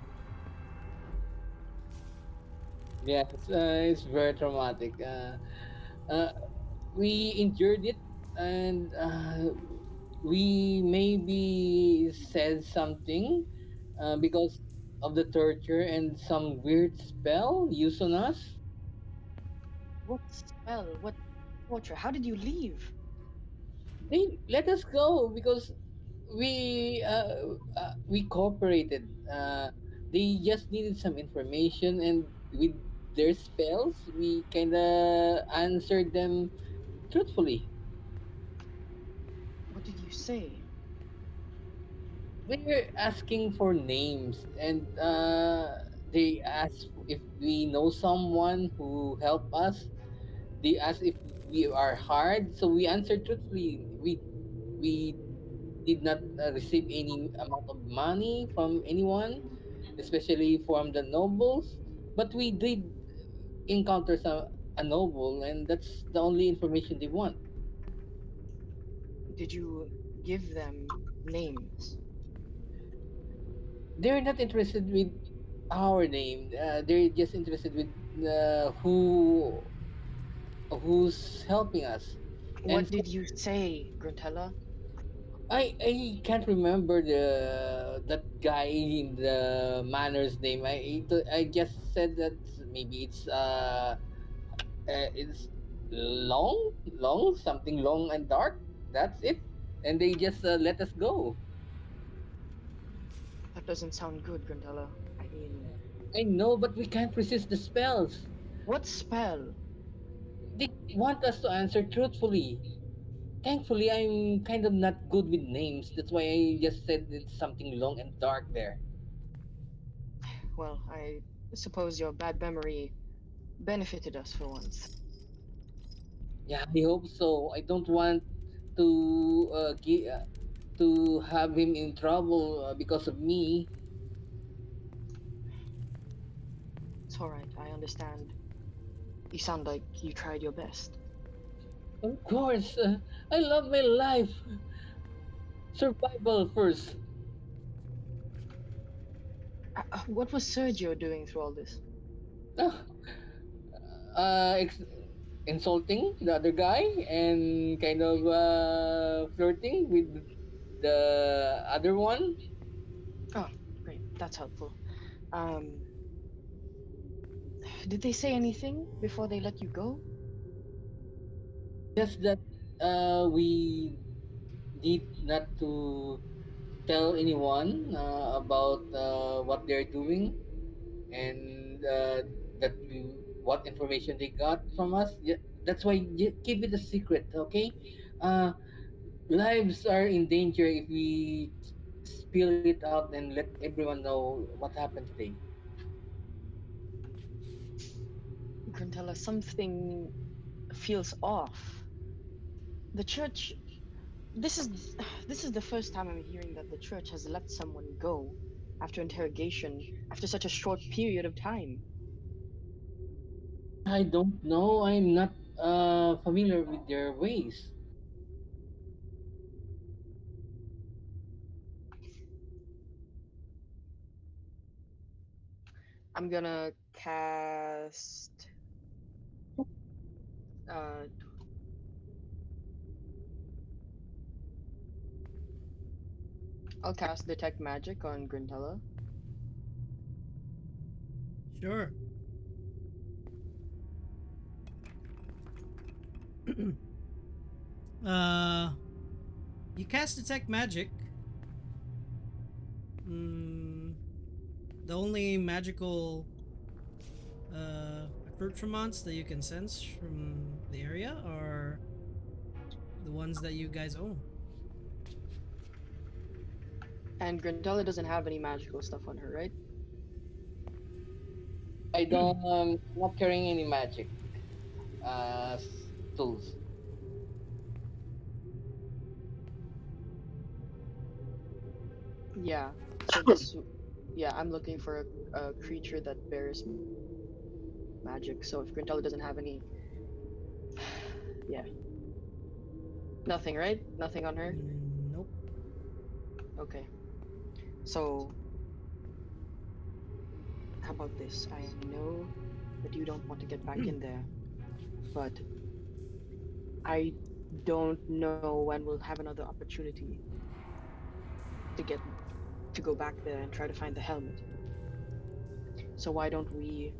Yeah, it's very traumatic. Uh, we endured it, and we maybe said something because of the torture and some weird spell used on us. What spell? What torture? How did you leave? They let us go because we cooperated. They just needed some information, and with their spells, we kind of answered them truthfully. What did you say? They were asking for names, and they asked if we know someone who helped us. They asked if we are hard, so we answered truthfully. We did not receive any amount of money from anyone, especially from the nobles. But we did encounter a noble, and that's the only information they want. Did you give them names? They're not interested with our name. They're just interested with who's helping us. And What did you say, Gruntella? I can't remember that guy in the manor's name. I just said that maybe it's long something long and dark. That's it, and they just let us go. That doesn't sound good, Gruntella. I mean, I know, but we can't resist the spells. what spell? They want us to answer truthfully. Thankfully, I'm kind of not good with names. That's why I just said it's something long and dark there. Well, I suppose your bad memory benefited us for once. Yeah, I hope so. I don't want to have him in trouble because of me. It's alright, I understand. You sound like you tried your best. Of course, I love my life. Survival first. What was Sergio doing through all this? Ah, uh, ex- insulting the other guy and kind of flirting with the other one. Oh, great, that's helpful. Um, did they say anything before they let you go? Just that we need not to tell anyone about what they're doing and what information they got from us. Yeah, that's why keep it a secret, okay? Uh, Lives are in danger if we spill it out and let everyone know what happened today. something feels off. The church. This is this is the first time I'm hearing that the church has let someone go after interrogation after such a short period of time. I don't know. I'm not familiar with their ways. I'm gonna cast. Uh, I'll cast detect magic on Grintella. Sure. uh, you cast detect magic. Mm, the only magical accoutrements that you can sense from the area are the ones that you guys own. And Grintella doesn't have any magical stuff on her, right? I don't. Not carrying any magic tools. Yeah. So this, yeah, I'm looking for a creature that bears magic. So if Grintella doesn't have any, yeah, nothing, right? Nothing on her. Nope. Okay. So how about this? I know that you don't want to get back in there, but I don't know when we'll have another opportunity to get to go back there and try to find the helmet. So why don't we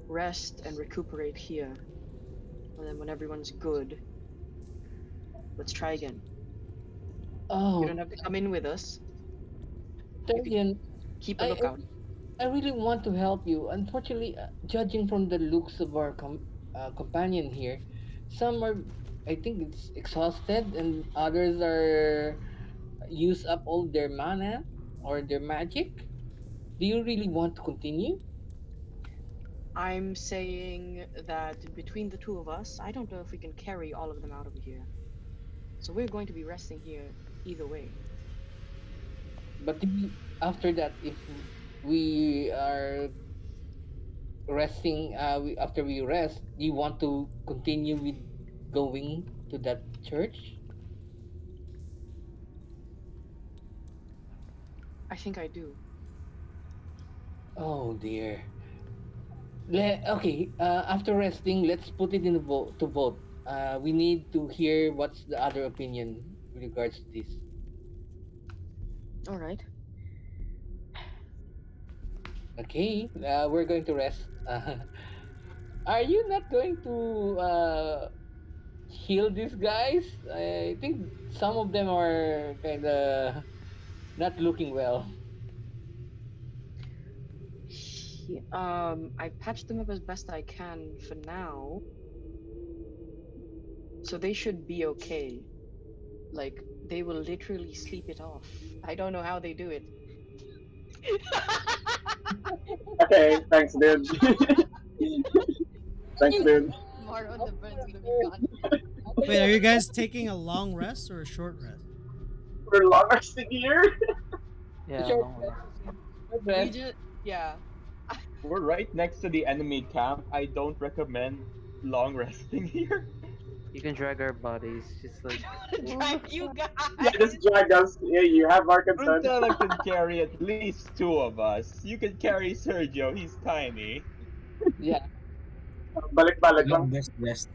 rest and recuperate here, and then when everyone's good, let's try again. You don't Oh, have to come in with us. You could Terian, keep a I lookout. I really want to help you. Unfortunately, judging from the looks of our companion here, some are, I think, it's exhausted, and others are use up all their mana or their magic. Do you really want to continue? I'm saying that between the two of us, I don't know if we can carry all of them out of here. So we're going to be resting here either way. But after that, if we are resting, after we rest, do you want to continue with going to that church? I think I do. Oh dear. Okay, after resting, let's put it in the vote to vote. We need to hear what's the other opinion with regards to this. All right. Okay, we're going to rest. Are you not going to heal these guys? I think some of them are kind of not looking well. I patched them up as best I can for now, so they should be okay. Like they will literally sleep it off. I don't know how they do it. Okay, thanks, dude. Thanks, dude. Tomorrow the burn's gonna be gone. Wait, are you guys taking a long rest or a short rest? We're long resting here. Yeah, Short long rest. We rest. just yeah. We're right next to the enemy camp. I don't recommend long resting here. You can drag our bodies, just like Drive you Yeah, guys. just drag us. Yeah, you have our consent. Runtella can carry at least two of us. You can carry Sergio. He's tiny. Yeah. Balik-balik lang. Long rest.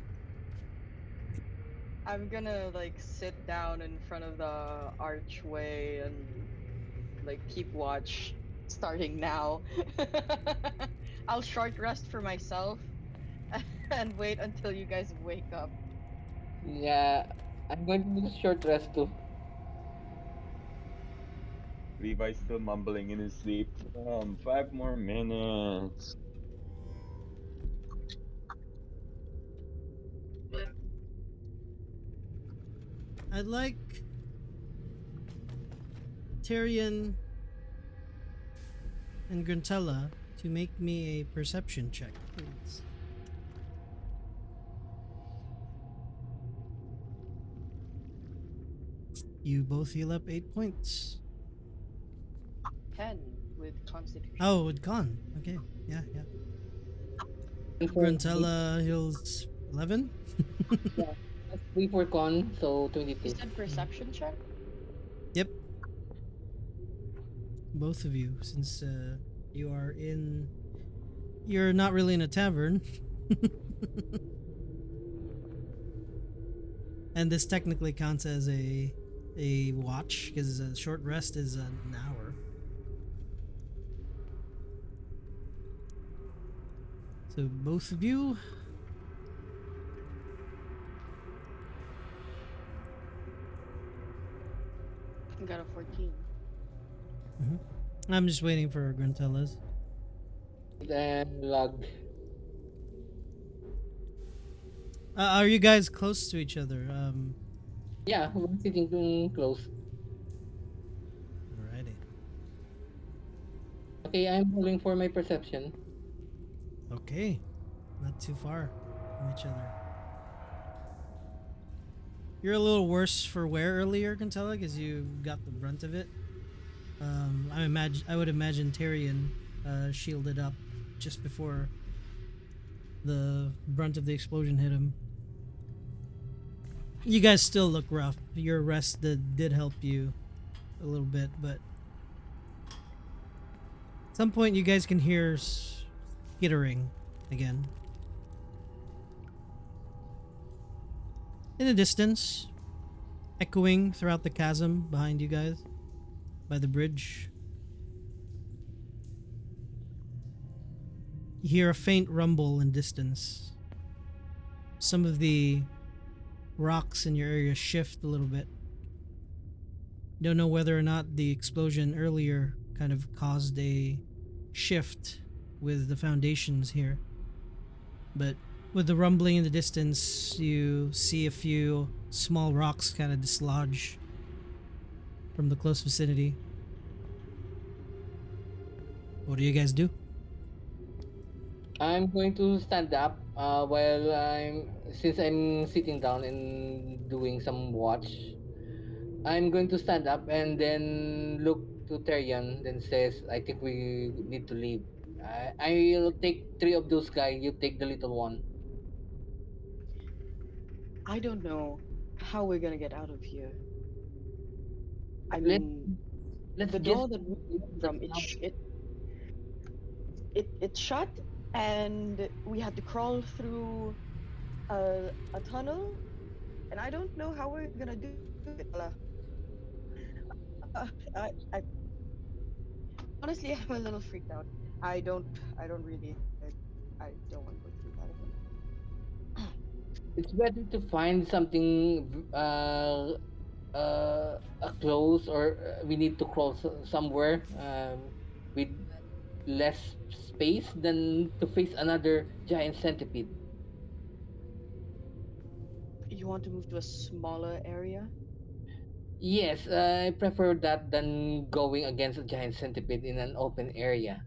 I'm gonna like sit down in front of the archway and like keep watch starting now. I'll short rest for myself and wait until you guys wake up. Yeah. I'm going to do a short rest too. Levi's still mumbling in his sleep. 5 more minutes. I'd like Tyrion and Gruntella to make me a perception check, please. You both heal up 8 points. 10 with Constitution. Oh, with con. Okay. Yeah, yeah. And for me, Gruntella heals 11. yeah, that's 3 for con, so You 22. said perception check? Yep. Both of you, since you are in. You're not really in a tavern. And this technically counts as a watch because a short rest is an hour. So both of you, I got a 14. I'm just waiting for Gruntella's. And log. Are you guys close to each other? Yeah, we're sitting close. Alrighty. Okay, I'm rolling for my perception. Okay, not too far from each other. You're a little worse for wear earlier, Gruntella, because you got the brunt of it. I would imagine Tyrion shielded up just before the brunt of the explosion hit him. You guys still look rough. Your rest did help you a little bit, but at some point you guys can hear skittering again. In the distance, echoing throughout the chasm behind you guys by the bridge. You hear a faint rumble in distance. Some of the rocks in your area shift a little bit. Don't know whether or not the explosion earlier kind of caused a shift with the foundations here. But with the rumbling in the distance, you see a few small rocks kind of dislodge from the close vicinity. What do you guys do? I'm going to stand up while since I'm sitting down and doing some watch. I'm going to stand up and then look to Terian, then says, I think we need to leave. I'll take 3 of those guys, you take the little one. I don't know how we're gonna get out of here. I Let, mean, let's the just door that we leave came that from, now. it shut, and we had to crawl through a tunnel, and I don't know how we're gonna do it. I honestly, I'm a little freaked out. I don't, I don't really, I don't want to go through that again. It's better to find something a close or we need to crawl somewhere with less space than to face another giant centipede. You want to move to a smaller area? Yes, I prefer that than going against a giant centipede in an open area.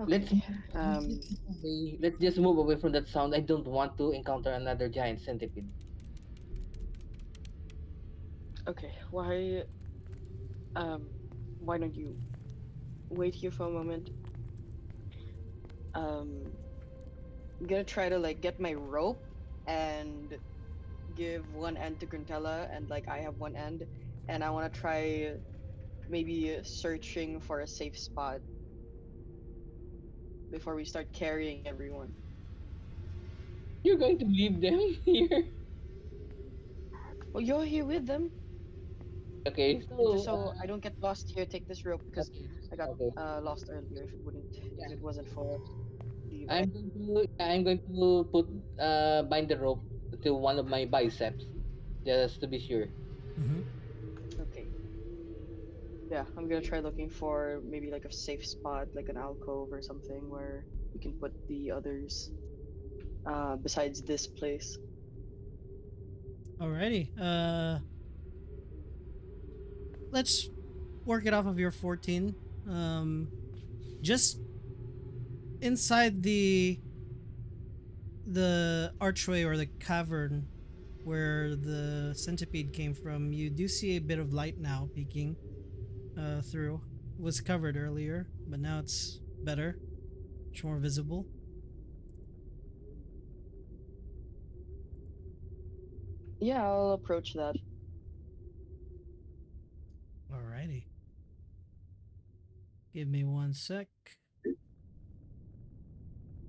Let's Okay. move, let's just move away from that sound. I don't want to encounter another giant centipede. Okay. Um, why don't you wait here for a moment? Um, I'm gonna try to like get my rope and give one end to Gruntella, and like I have one end, and I want to try maybe searching for a safe spot before we start carrying everyone. You're going to leave them here. Well, you're here with them, Okay, and just so so I don't get lost here, take this rope because okay, I got okay. lost earlier. If Yeah, it wasn't for the I'm going to put bind the rope to one of my biceps just to be sure. Mm-hmm. okay. Yeah, I'm gonna try looking for maybe like a safe spot, like an alcove or something where we can put the others besides this place. Alrighty. Let's work it off of your 14. Just inside the archway or the cavern, where the centipede came from, you do see a bit of light now peeking through. It was covered earlier, but now it's better, much more visible. Yeah, I'll approach that. Alrighty. Give me one sec.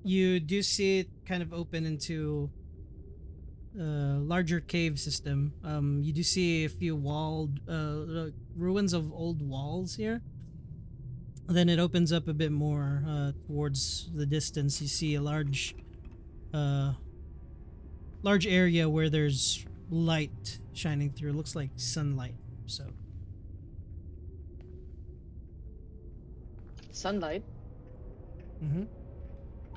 You do see it kind of open into a larger cave system. You do see a few walled ruins of old walls here. Then it opens up a bit more towards the distance. You see a uh, large area where there's light shining through. It looks like sunlight. So Sunlight. mm-hmm.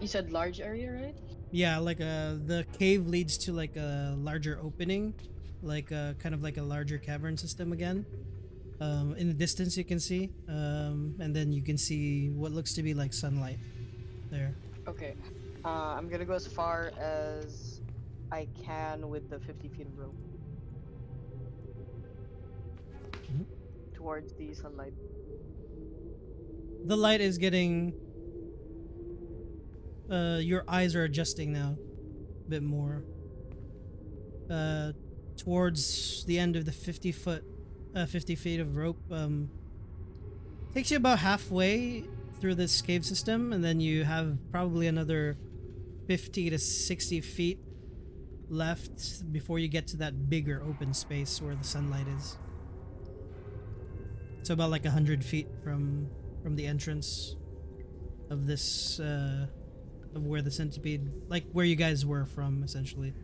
You said large area, right? Yeah, like the cave leads to like a larger opening, like kind of like a larger cavern system again. In the distance you can see, and then you can see what looks to be like sunlight there. Okay. I'm gonna go as far as I can with the 50 feet of rope Mhm. towards the sunlight. The light is getting. Your eyes are adjusting now, a bit more. Uh, Towards the end of the 50 feet of rope. Takes you about halfway through this cave system, and then you have probably another 50 to 60 feet left before you get to that bigger open space where the sunlight is. So about like 100 feet from the entrance of this of where the centipede, like where you guys were from, essentially.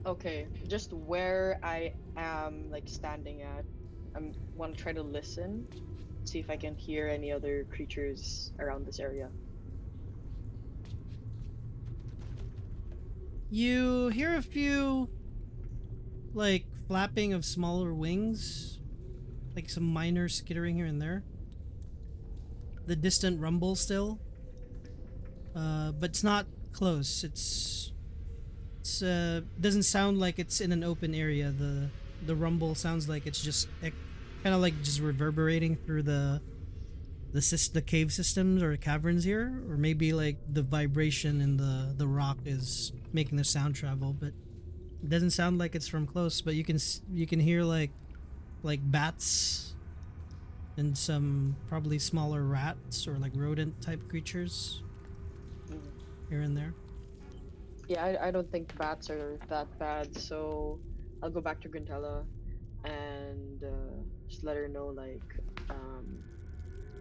Okay, just where I am like standing at, I want to try to listen, see if I can hear any other creatures around this area. You hear a few like flapping of smaller wings, like some minor skittering here and there. The distant rumble still, but it's not close. It's doesn't sound like it's in an open area. The rumble sounds like it's just kind of like just reverberating through the cave systems or caverns here, or maybe like the vibration in the rock is making the sound travel, but it doesn't sound like it's from close. But you can hear like bats and some probably smaller rats or like rodent type creatures here and there. Yeah, I don't think bats are that bad, so I'll go back to Grintella and just let her know, like,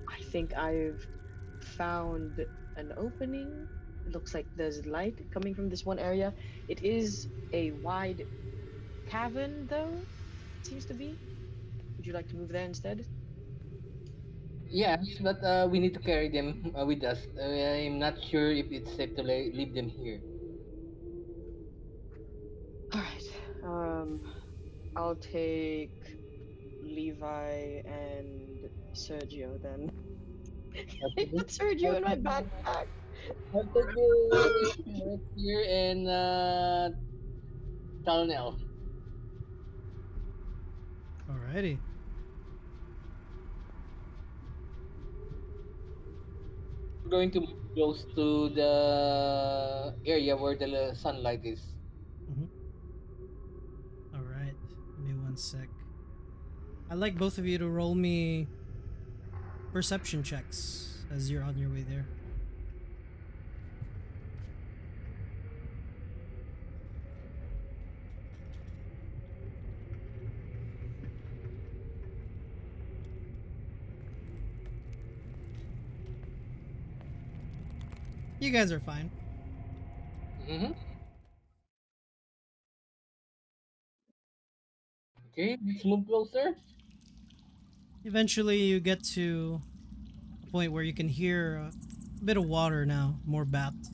I think I've found an opening. It looks like there's light coming from this one area. It is a wide cavern, though, it seems to be. Would you like to move there instead? Yes, but we need to carry them with us. I'm not sure if it's safe to leave them here. Alright. I'll take Levi and Sergio then. I Okay. put Sergio in my backpack. I'll take you right here and Talonel. Alrighty. We're going to move close to the area where the sunlight is. Mm-hmm. All right. Give me one sec. I'd like both of you to roll me perception checks as you're on your way there. You guys are fine. Mm-hmm. Okay, let's move closer. Eventually, you get to a point where you can hear a bit of water now, more bats.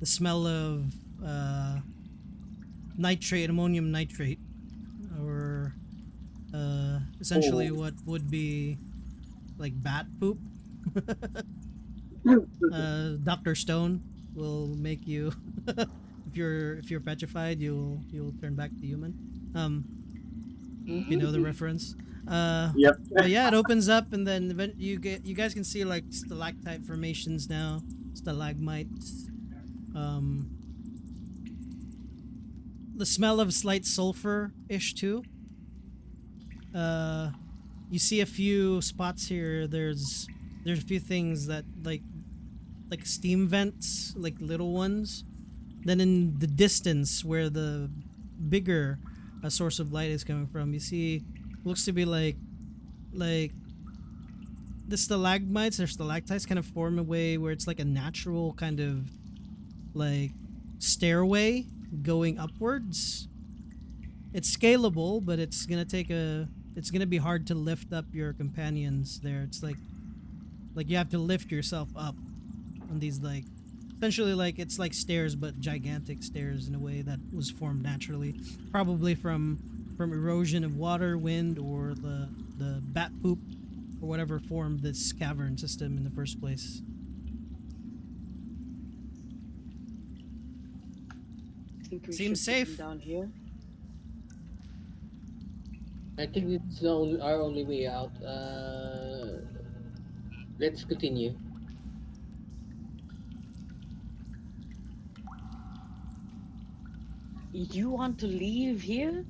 The smell of nitrate, ammonium nitrate, or essentially what would be like bat poop. Dr. Stone will make you if you're petrified, you'll turn back to human. If you know the reference. Yep. But yeah, it opens up, and then you guys can see like stalactite formations now, stalagmites. Um, the smell of slight sulfur ish too. Uh, you see a few spots here. There's a few things that like steam vents, like little ones. Then in the distance, where the bigger source of light is coming from, you see looks to be like the stalagmites or stalactites kind of form a way where it's like a natural kind of like stairway going upwards. It's scalable, but it's gonna be hard to lift up your companions there. It's like you have to lift yourself up on these like essentially like it's like stairs but gigantic stairs in a way that was formed naturally, probably from erosion of water, wind, or the bat poop or whatever formed this cavern system in the first place. I think we Seems should put them safe. down here. I think it's our only way out. Let's continue. You want to leave here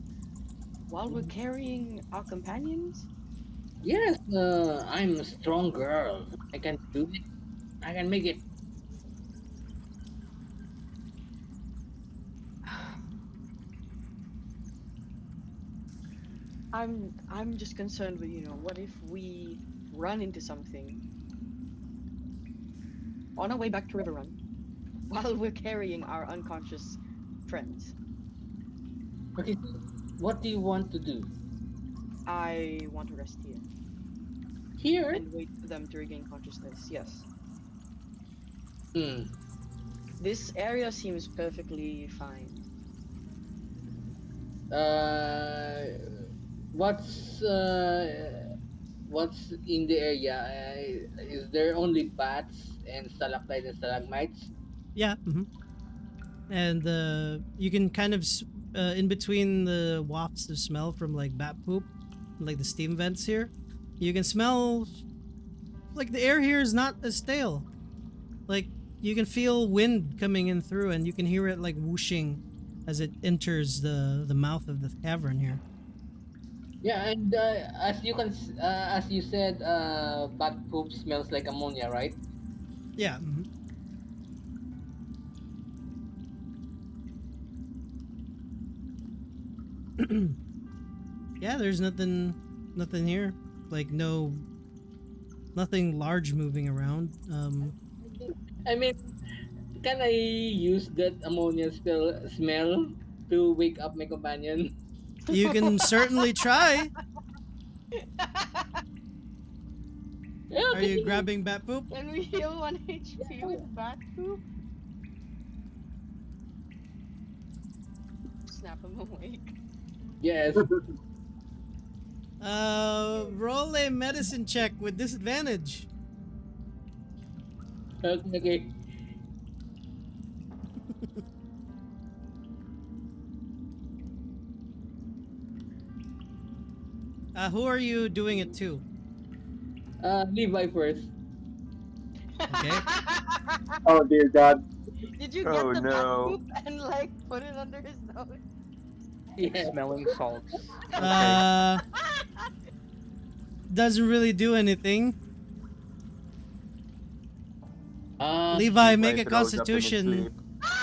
while we're carrying our companions? Yes, I'm a strong girl. I can do it. I can make it. I'm just concerned with, what if we run into something on our way back to River Run while we're carrying our unconscious friends? Okay, so what do you want to do? I want to rest here Here? and wait for them to regain consciousness. Yes. Hmm. This area seems perfectly fine. What's in the area? Is there only bats and stalactites and stalagmites? Yeah. And you can kind of in between the wafts of smell from like bat poop, like the steam vents here, you can smell like the air here is not as stale. Like you can feel wind coming in through, and you can hear it like whooshing as it enters the mouth of the cavern here. Yeah, and as you said, bat poop smells like ammonia, right? Yeah. Yeah, there's nothing here. Like nothing large moving around. I mean, can I use that ammonia smell to wake up my companion? You can certainly try. Yeah, Are you grabbing bat poop? Can we heal 1 HP with bat poop? Snap him awake. Yes. Roll a medicine check with disadvantage. Okay. Who are you doing it to? Levi first. Okay. Oh dear God. Did you get Oh, the bat no. poop and like put it under his nose? Yeah. Smelling salts. Doesn't really do anything. Levi Levi, make a throws up in his constitution. sleep.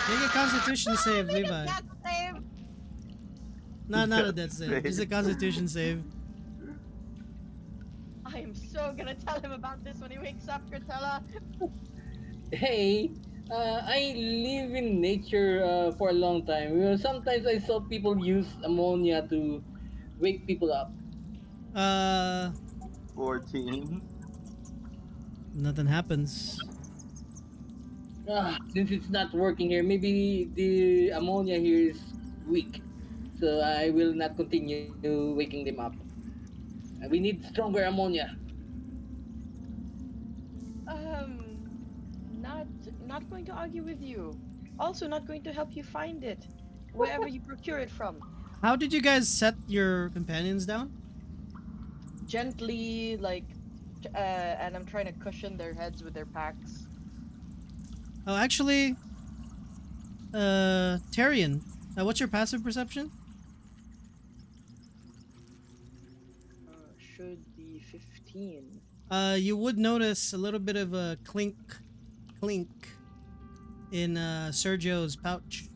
Make a constitution save, Make a Levi. death save. No, not a Death death save. save. Just a constitution save. I am so gonna tell him about this when he wakes up, Gratella. Hey, I live in nature for a long time. Sometimes I saw people use ammonia to wake people up. 14. Nothing happens. Since it's not working here, maybe the ammonia here is weak. So I will not continue waking them up. We need stronger ammonia. Not going to argue with you. also not going to help you find it, wherever you procure it from. How did you guys set your companions down? Gently, like, and I'm trying to cushion their heads with their packs. Oh, actually, Tyrion, what's your passive perception? Should be 15. You would notice a little bit of a clink in Sergio's pouch.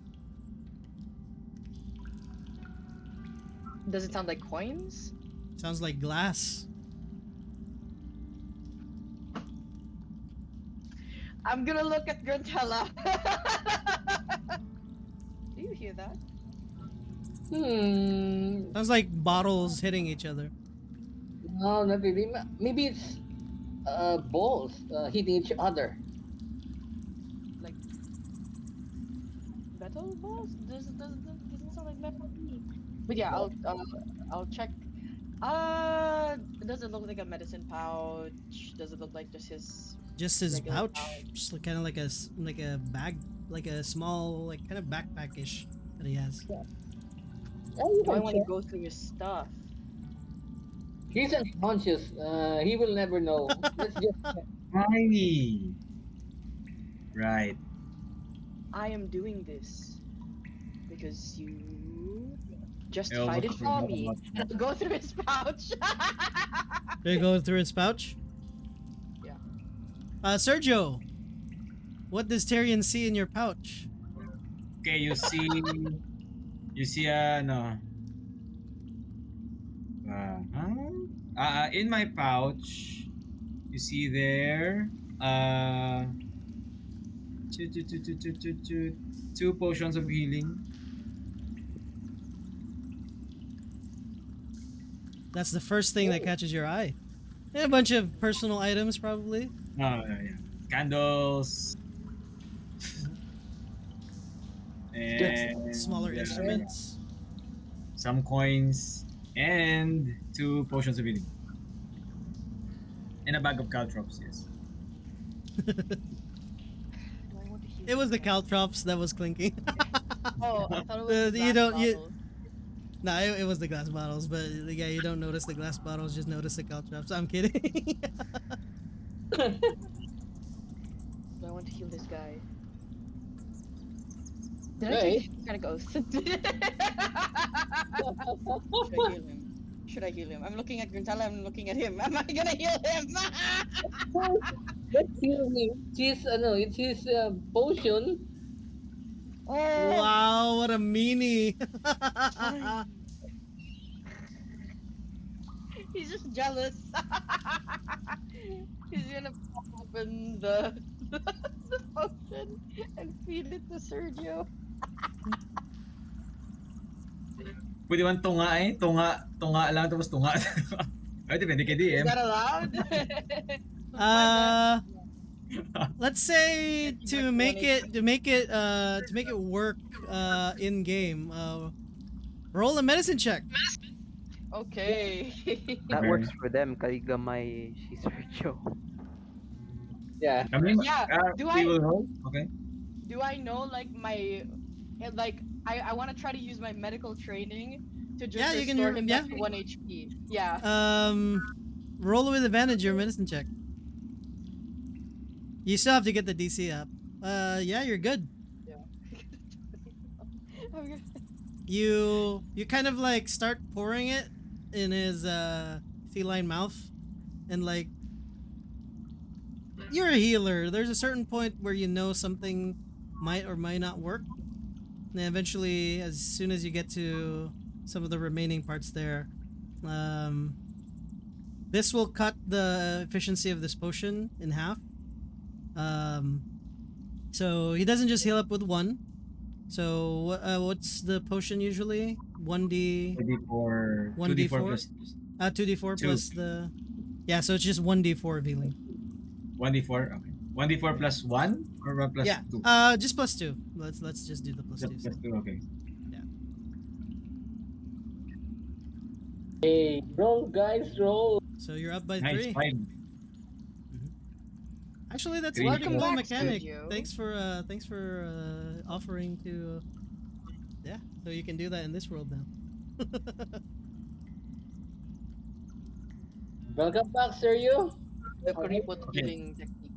Does it sound like coins? Sounds like glass. I'm gonna look at Grantella. Do you hear that? Sounds like bottles hitting each other. No, not really. Maybe it's balls hitting each other. Like metal balls? Doesn't sound like metal to me. But yeah, I'll check. Does it look like a medicine pouch? Does it look like just his regular pouch, just kind of like a bag, like a small kind of backpack-ish that he has. Yeah, Do I want to go through his stuff? He's unconscious. He will never know. Let's just check. Right. I am doing this because you justified it for me. And I'll go through his pouch. They go through his pouch. Yeah. Sergio, what does Tyrion see in your pouch? Okay, you see no. In my pouch, you see there two potions of healing. That's the first thing that catches your eye. And a bunch of personal items, probably. Yeah. Candles. And smaller instruments. Some coins and two potions of healing. And a bag of caltrops, yes. It was the caltrops that was clinking. Oh, I thought it was the glass bottles. No, it was the glass bottles, but yeah, you don't notice the glass bottles, just notice the caltrops. I'm kidding. Do I want to heal this guy? Did I take kind of ghost? Should I heal him? I'm looking at Grantella, I'm looking at him. Am I gonna heal him? Let's heal him. It's his potion. Oh. Wow, what a meanie. He's just jealous. He's gonna pop open the potion and feed it to Sergio. Pwede man tunga lang tapos tunga. Ay, depende kay DM. Is that allowed? Let's say to make it work in game, roll a medicine check. Okay. That works for them. Kaligamay si Sergio. Yeah. I mean, Yeah. we will roll. Okay. Do I know like I want to try to use my medical training to just restore him back to 1 HP. Yeah. Roll with advantage your medicine check. You still have to get the DC up. Yeah, you're good. Yeah. You kind of like start pouring it in his feline mouth, and like you're a healer. There's a certain point where you know something might or might not work. And then eventually, as soon as you get to some of the remaining parts there, this will cut the efficiency of this potion in half. So he doesn't just heal up with one. So what's the potion usually? 2d4 plus 2d4 plus the... Yeah, so it's just 1d4 of healing. 1d4? Okay. 1d4 plus 1 or plus 2? Just plus 2. Let's just do the plus 2. Plus 2, okay. Yeah. Hey, roll, guys, roll. So you're up by Nice, 3. 5. Actually, that's a Three pretty Welcome cool back, mechanic. Sergio. Thanks for offering to. Yeah, so you can do that in this world now. Welcome back, Sergio. The Alright. Kuripot Okay. healing technique.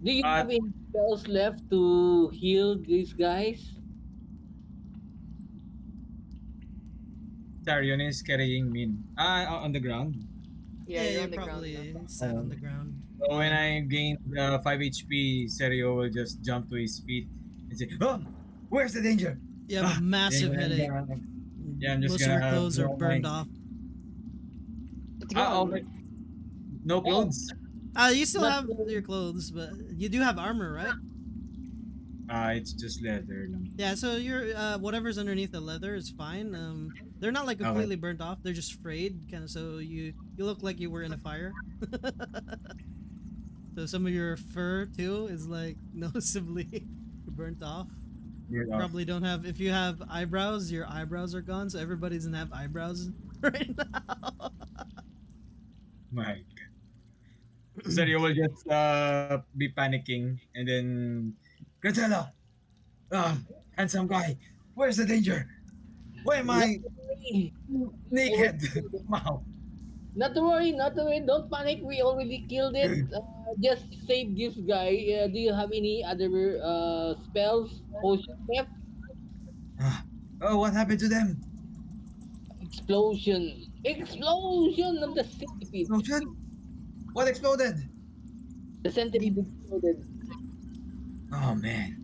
Do you have any spells left to heal these guys? Tarion is carrying Min. On the ground. Yeah, Yeah, you're you're on the ground now. probably sat on the ground. So when I gain 5 HP, Serio will just jump to his feet and say, "Oh, where's the danger?" You have a massive Then headache. yeah, I'm just Most of your gonna clothes are draw my. burned off. It's Oh, gone. no clothes. You still Not have your clothes, but you do have armor, right? It's just leather. Lang. Yeah, so your whatever's underneath the leather is fine. They're not like completely burnt off. They're just frayed, kind of. So you look like you were in a fire. So some of your fur too is like noticeably burnt off. Probably don't have. If you have eyebrows, your eyebrows are gone. So everybody doesn't have eyebrows right now. My God. So Serio will just be panicking and then Grazella, handsome guy, where's the danger? Why am Not I to worry. naked? Wow. Not to worry, not to worry. Don't panic. We already killed it. Just save this guy. Do you have any other spells, potions left? Oh, what happened to them? Explosion! Explosion of the centipede. Explosion? What exploded? The centipede exploded. Oh man,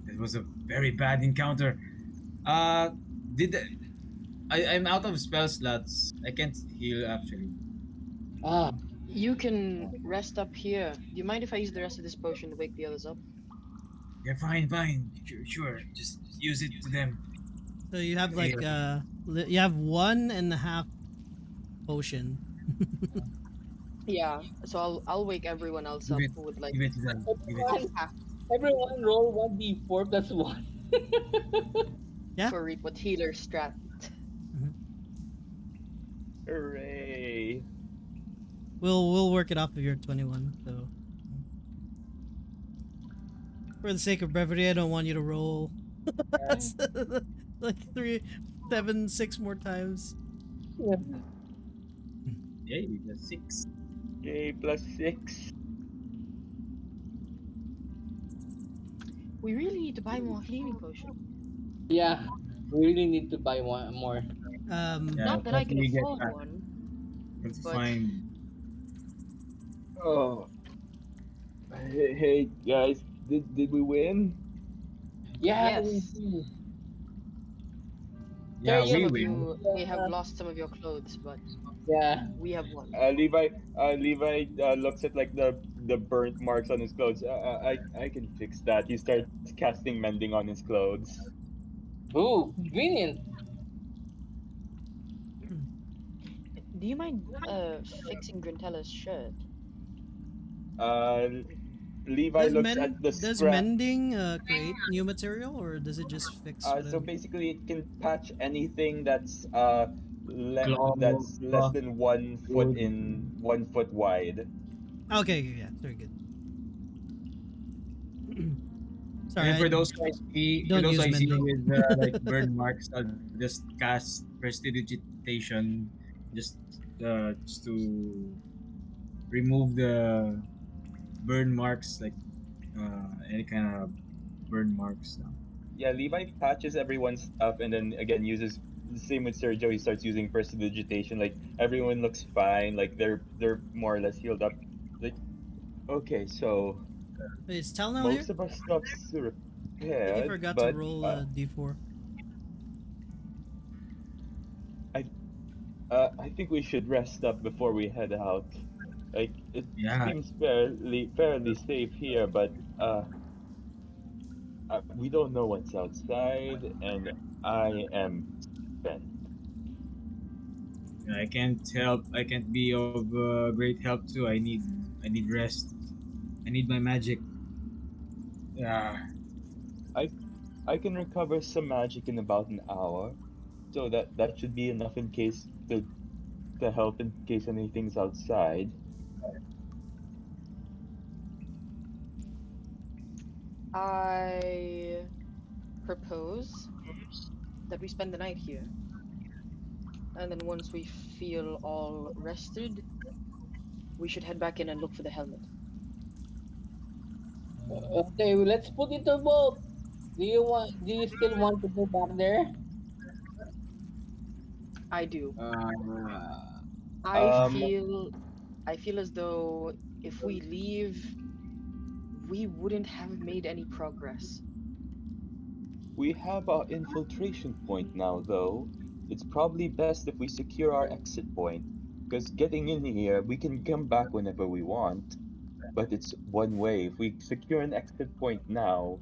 it was a very bad encounter. Uh, did the, I'm out of spell slots. I can't heal actually. Ah, You can rest up here. Do you mind if I use the rest of this potion to wake the others up? Yeah, fine. Sure. Just use it to them. So you have like you have 1.5 potion. Yeah. So I'll wake everyone else up with like Give it to them. Give it. everyone, half everyone roll 1d4 plus 1. Yeah. for Reapwood healer strat. Hooray! We'll work it off of your 21. So for the sake of brevity, I don't want you to roll like 3, 7, 6 more times. Yay, that's 6. Yay, +6. We really need to buy more healing potion. Yeah, we really need to buy one more. Not that I can afford one. Let's but- find. Oh. Hey guys, did we win? Yeah, Yes. Yeah, Some we of win. you may have lost some of your clothes, but yeah. we have won. Levi looks at like the burnt marks on his clothes. I can fix that. He starts casting mending on his clothes. Ooh, convenient. Do you mind fixing Grintella's shirt? Levi looks at the does scrap. mending create new material, or does it just fix? So whatever? basically, it can patch anything that's Claw, that's less than 1 foot in 1 foot wide. Okay, yeah, very good. Sorry, And for I those guys, don't for those use I see mending. with like burn marks, I'll just cast prestidigitation, just to remove the burn marks, like any kind of burn marks. Yeah, Levi patches everyone's stuff and then again uses the same with Sergio. He starts using prestidigitation. Like everyone looks fine. Like they're more or less healed up. Like okay, so Wait, is Tal now here? most of our stuff's I think repaired. he forgot but to roll D4. I think we should rest up before we head out. Like it Yeah. seems fairly safe here, but we don't know what's outside, and I am spent. I can't help. I can't be of great help too. I need rest. I need my magic. Yeah. I can recover some magic in about an hour, so that should be enough in case to help in case anything's outside. I propose that we spend the night here, and then once we feel all rested, we should head back in and look for the helmet. Okay, well, let's put it to vote. Do you want? Do you still want to go back there? I do. Uh, I Um, feel I feel as though if we leave, we wouldn't have made any progress. we have our infiltration point now, though. It's probably best if we secure our exit point, because getting in here, we can come back whenever we want, but it's one way. If we secure an exit point now,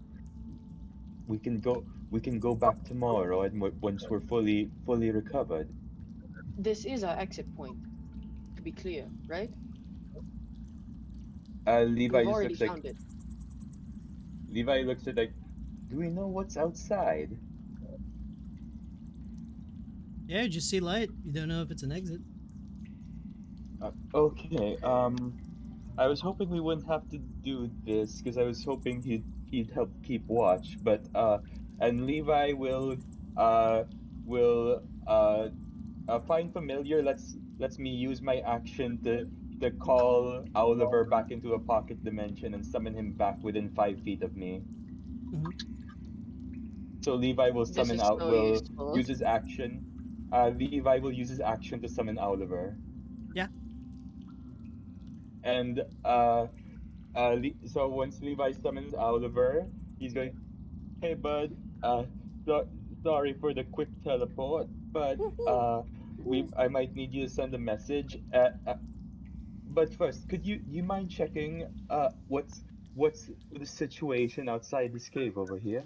we can go back tomorrow, and once we're fully recovered. This is our exit point, to be clear, right? Levi We've just already looks like found it. Levi looks at like, do we know what's outside? Yeah, you just see light. You don't know if it's an exit. Okay. I was hoping we wouldn't have to do this because I was hoping he'd help keep watch, but and Levi uh will find familiar. Let's me use my action to call Oliver back into a pocket dimension and summon him back within 5 feet of me. Hmm. So Levi will This summon is out so will useful. use his action. Levi will use his action to summon Oliver. Yeah. And so once Levi summons Oliver, he's going, "Hey, bud. So, sorry for the quick teleport, but I might need you to send a message. But first, you mind checking what's the situation outside this cave over here?"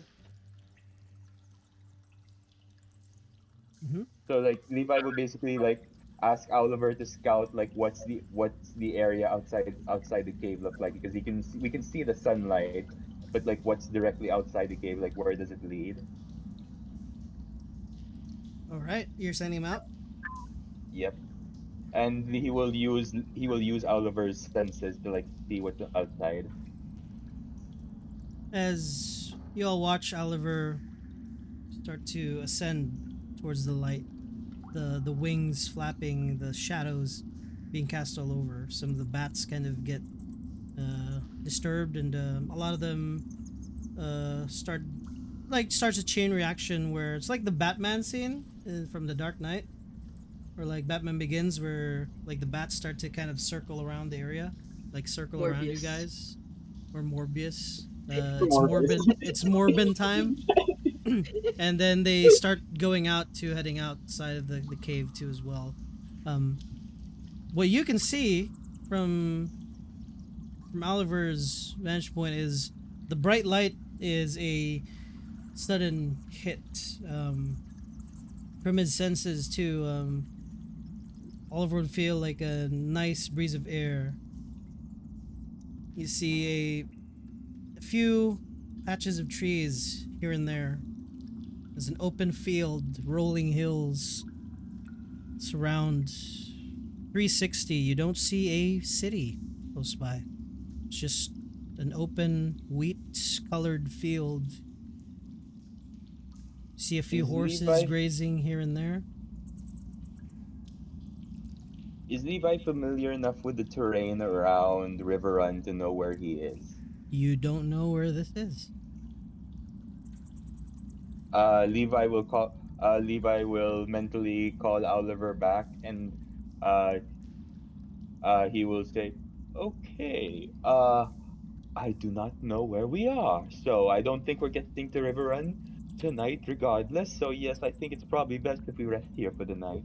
Hmm. So like Levi will basically like ask Oliver to scout like what's the area outside the cave look like, because we can see the sunlight, but like what's directly outside the cave, like where does it lead? All right, you're sending him out. Yep. And he will use Oliver's senses to like see what's outside. As you all watch Oliver start to ascend towards the light, the wings flapping, the shadows being cast all over. Some of the bats kind of get disturbed, and a lot of them starts a chain reaction where it's like the Batman scene from The Dark Knight, where like Batman Begins, where like the bats start to kind of circle around the area, like circle around you Morbius. guys, or Morbius. It's Morbius. Morbin. It's Morbin time. And then they start heading outside of the cave too as well. Um, what you can see from from Oliver's vantage point is the bright light is a sudden hit from his senses too. Oliver would feel like a nice breeze of air. You see a few patches of trees here and there. There's an open field, rolling hills surround 360. You don't see a city close by. It's just an open, wheat-colored field. See a few Is horses Levi grazing here and there. is Levi familiar enough with the terrain around River Run to know where he is? You don't know where this is. Levi will mentally call Oliver back, and uh he will say, "Okay, I do not know where we are, so I don't think we're getting to River Run tonight regardless. So yes, I think it's probably best if we rest here for the night."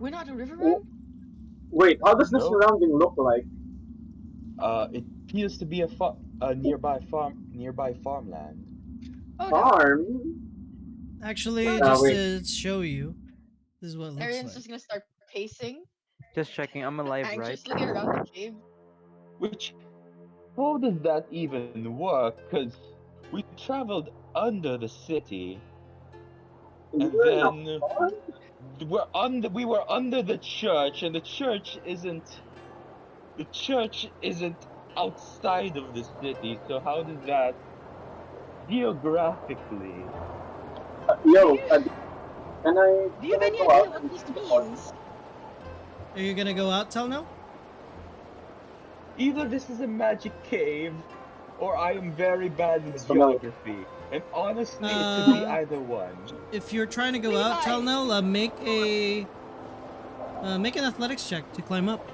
We're not in River Run? W- Wait, how does the No, surrounding look like? it appears to be a nearby farmland. Oh no. Farm? Actually, Well, just Wait. to show you, this is what it looks Arian's like. just gonna start pacing Just checking. I'm alive, right? anxiously around the cave. Which, how does that even work? Because we traveled under the city, and You're in a then farm? we were under the church, and the church isn't. The church isn't outside of the city, so how does that geographically? Do Yo, you can I do you have any go idea out what and this report? means? Are you gonna go out, Tell now? Either this is a magic cave, or I am very bad with Familiar. geography. And honestly, it could be Uh, either one. if you're trying to go out, Levi! Telnel, make an athletics check to climb up.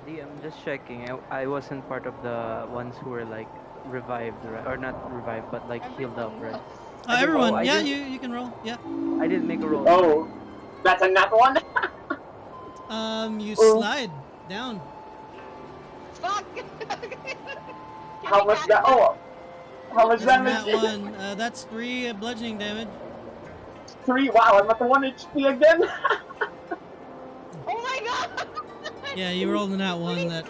I'm just checking. I wasn't part of the ones who were like revived, right? Or not revived, but like healed up, Everyone right? was. Everyone, I yeah, didn't. you can roll. Yeah. I didn't make a roll. Sorry. Oh, that's a nat one. You Oh. slide down. Fuck! Can How we much catch that? Oh, how much That's a damage? nat one. That's 3 bludgeoning damage. 3. Wow, I'm at the 1 HP again. Oh my god! Yeah, you rolled a nat one. That.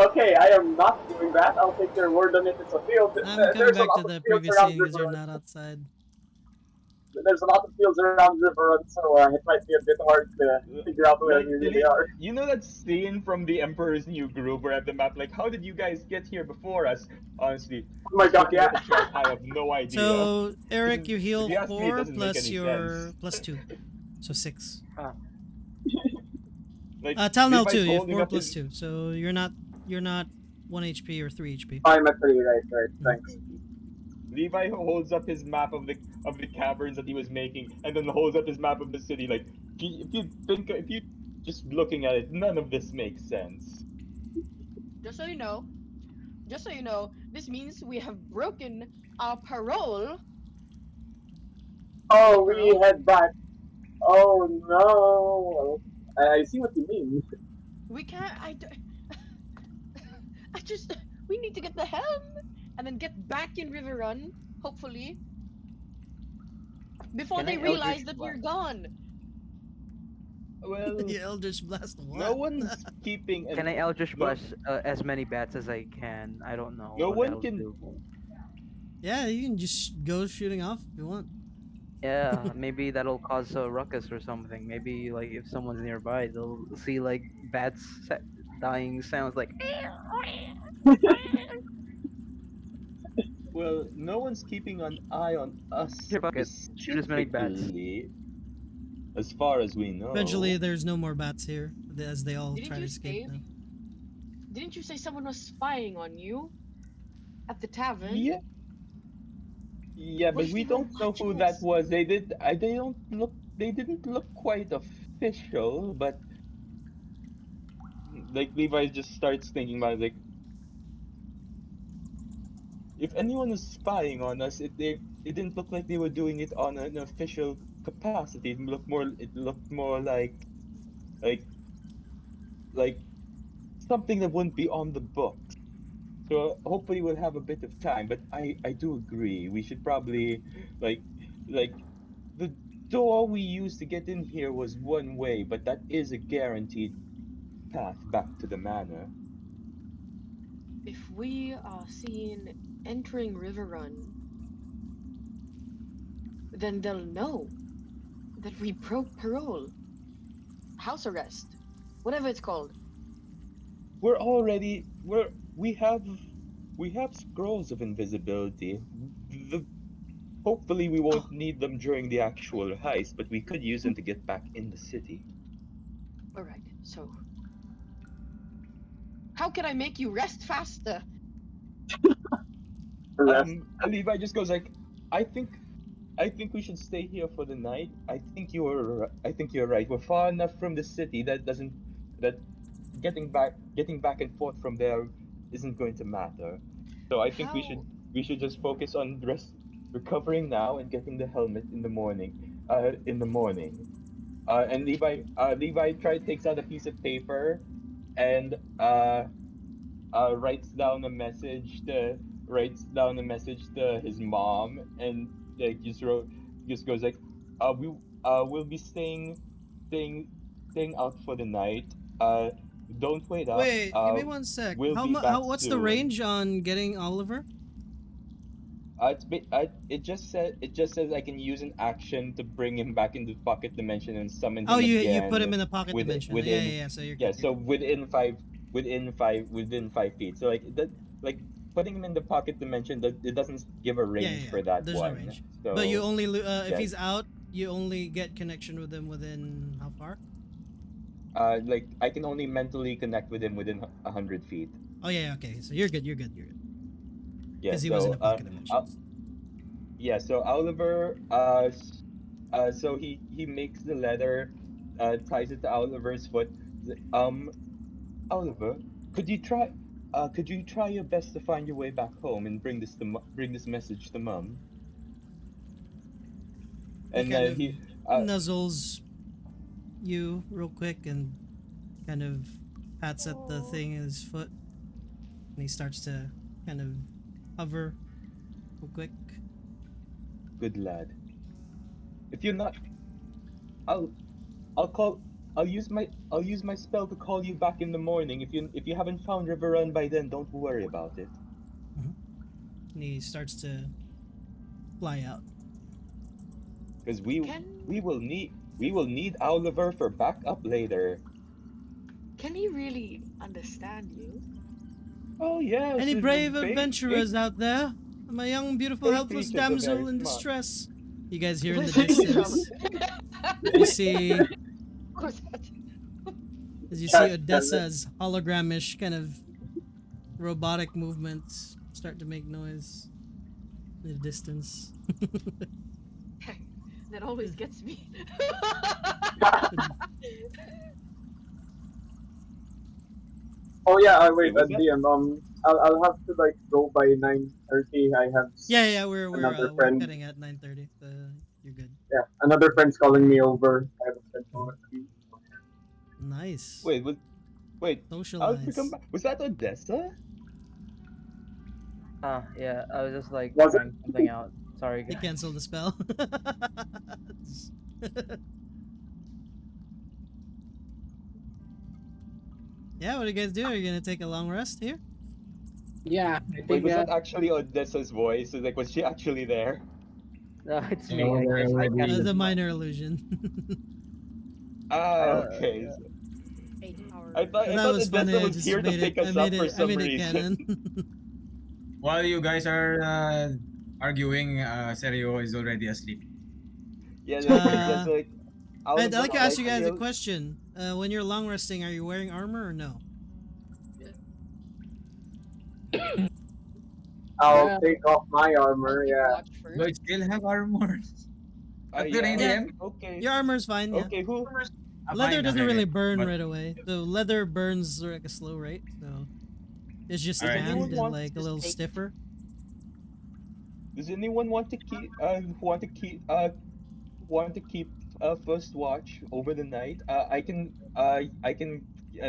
Okay, I am not doing that. I'll take your word on it. It's a field. I'm coming There's a back lot to of the fields previous around scene because you're Riverrun. not outside. There's a lot of fields around Riverrun, so it might be a bit hard to figure out where Like, we really are. you know that scene from the Emperor's New Groove where at the map, like, how did you guys get here before us? Honestly, Oh my just god, looking yeah. at the chart, I have no idea. So Eric, you If heal you ask me, it 4 doesn't make plus any your sense. +2, so 6. Like, Talnell too. Levi's You have holding 4 up plus his 2, so you're not 1 HP or 3 HP. I'm at 3, right, thanks. Levi holds up his map of the caverns that he was making, and then holds up his map of the city. Like, if you just looking at it, none of this makes sense. Just so you know, this means we have broken our parole. Oh, we head back. Oh no. I see what you mean. We can't. I just. We need to get the helm and then get back in Riverrun, hopefully, before Can they I realize Eldritch that Blast? we're gone. Well, The Eldritch Blast what? no one's keeping Can I Eldritch no, Blast as many bats as I can? I don't know no what one that'll can. do. Yeah, you can just go shooting off if you want. Yeah, maybe that'll cause a ruckus or something. Maybe like if someone's nearby, they'll see like bats dying sounds like. Well, no one's keeping an eye on us Your bucket. Shoot as many bats. specifically, as far as we know. Eventually, there's no more bats here, as they all Didn't try to you escape say? now. Didn't you say someone was spying on you at the tavern? Yeah, yeah, What but if we they were don't know who watching that us? was. They don't look. They didn't look quite official, but like Levi just starts thinking about it, like, if anyone was spying on us, it didn't look like they were doing it on an official capacity. It looked more like like something that wouldn't be on the books. So hopefully we'll have a bit of time. But I do agree. We should probably like like the door we used to get in here was one way, but that is a guaranteed path back to the manor. If we are seen entering Riverrun, then they'll know that we broke parole, house arrest, whatever it's called. We're already we have we have scrolls of invisibility. The, hopefully we won't need them during the actual heist, but we could use them to get back in the city. All right. So, how can I make you rest faster? Levi just goes like, I think we should stay here for the night. I think you're right. We're far enough from the city that getting back and forth from there isn't going to matter. So I think we should just focus on recovering now and getting the helmet in the morning. And Levi takes out a piece of paper and writes down a message to his mom, and like just goes like, we'll be staying out for the night. Don't wait up. Wait, give me one sec. We'll be back What's the soon. range on getting Oliver? it just says I can use an action to bring him back into the pocket dimension and summon Oh, him you put him again in the pocket dimension. Yeah, yeah, within yeah. So you're yeah, good. so You're good. within 5 feet. So like that, like putting him in the pocket dimension, that it doesn't give a Yeah, yeah, range yeah. for that There's no one. range. But you So only if yeah, he's out, you only get connection with him within how far? like I can only mentally connect with him within 100 feet. Oh yeah, yeah, okay. So you're good. You're good. You're good. Yeah, Because he was in so a pocket dimension. yeah, so Oliver, so he makes the letter, ties it to Oliver's foot. Oliver, could you try, could you try your best to find your way back home and bring this message to Mum? He And kind of he, nuzzles you real quick and kind of pats at the thing in his foot, and he starts to kind of hover real quick. good lad. If you're not, I'll, I'll call. I'll use my spell to call you back in the morning. If you haven't found River Run by then, don't worry about it. Mhm. And he starts to fly out. Because Can we will need Oliver for backup later. can he really understand you? Oh yes, Any brave fake adventurers out there? I'm a young, beautiful, fake helpless creatures are very damsel in smart. distress. You guys hear in the Listen to him. distance. You see What's that? as you see Can- can- Odessa's hologramish kind of robotic movements start to make noise in the distance. That always gets me. Oh yeah, Wait, wait, was that? DM. I'll have to like go by 9:30. I have Yeah, we're another we're friend. cutting at 9:30. You're good. Yeah, another friend's calling me over. I have a friend calling me. Nice. Wait, wait. How did we come Socialize. back? Was that Odessa? Yeah, I was just like Was it? trying something out. Sorry, They guys. canceled the spell. Yeah, what do you guys do? Are you gonna take a long rest here? Yeah, I Wait, think was that actually Odessa's voice? Like, was she actually there? No, it's Yeah, me. well, I they're just I already. casted The my. minor illusion. Ah, okay. Yeah. I I thought it thought was funny. Odessa I was just here to made it. pick us up for I some made it reason. canon. While you guys are arguing, Serio is already asleep. Yeah, uh, so like I'd Oliver, like to ask like you guys a he'll question. When you're long resting, are you wearing armor or no? I'll yeah, take off my armor. I'll keep Yeah. watch Do first. I still have armor? At the 9 yeah, Yeah, a.m.? okay. your armor's fine. Yeah, Okay, who? leather Fine, doesn't okay, really okay. burn But, right away. So leather burns like a slow rate. So it's just Does alright. anyone tanned and want like a Just little take stiffer. does anyone want to keep first watch over the night? I can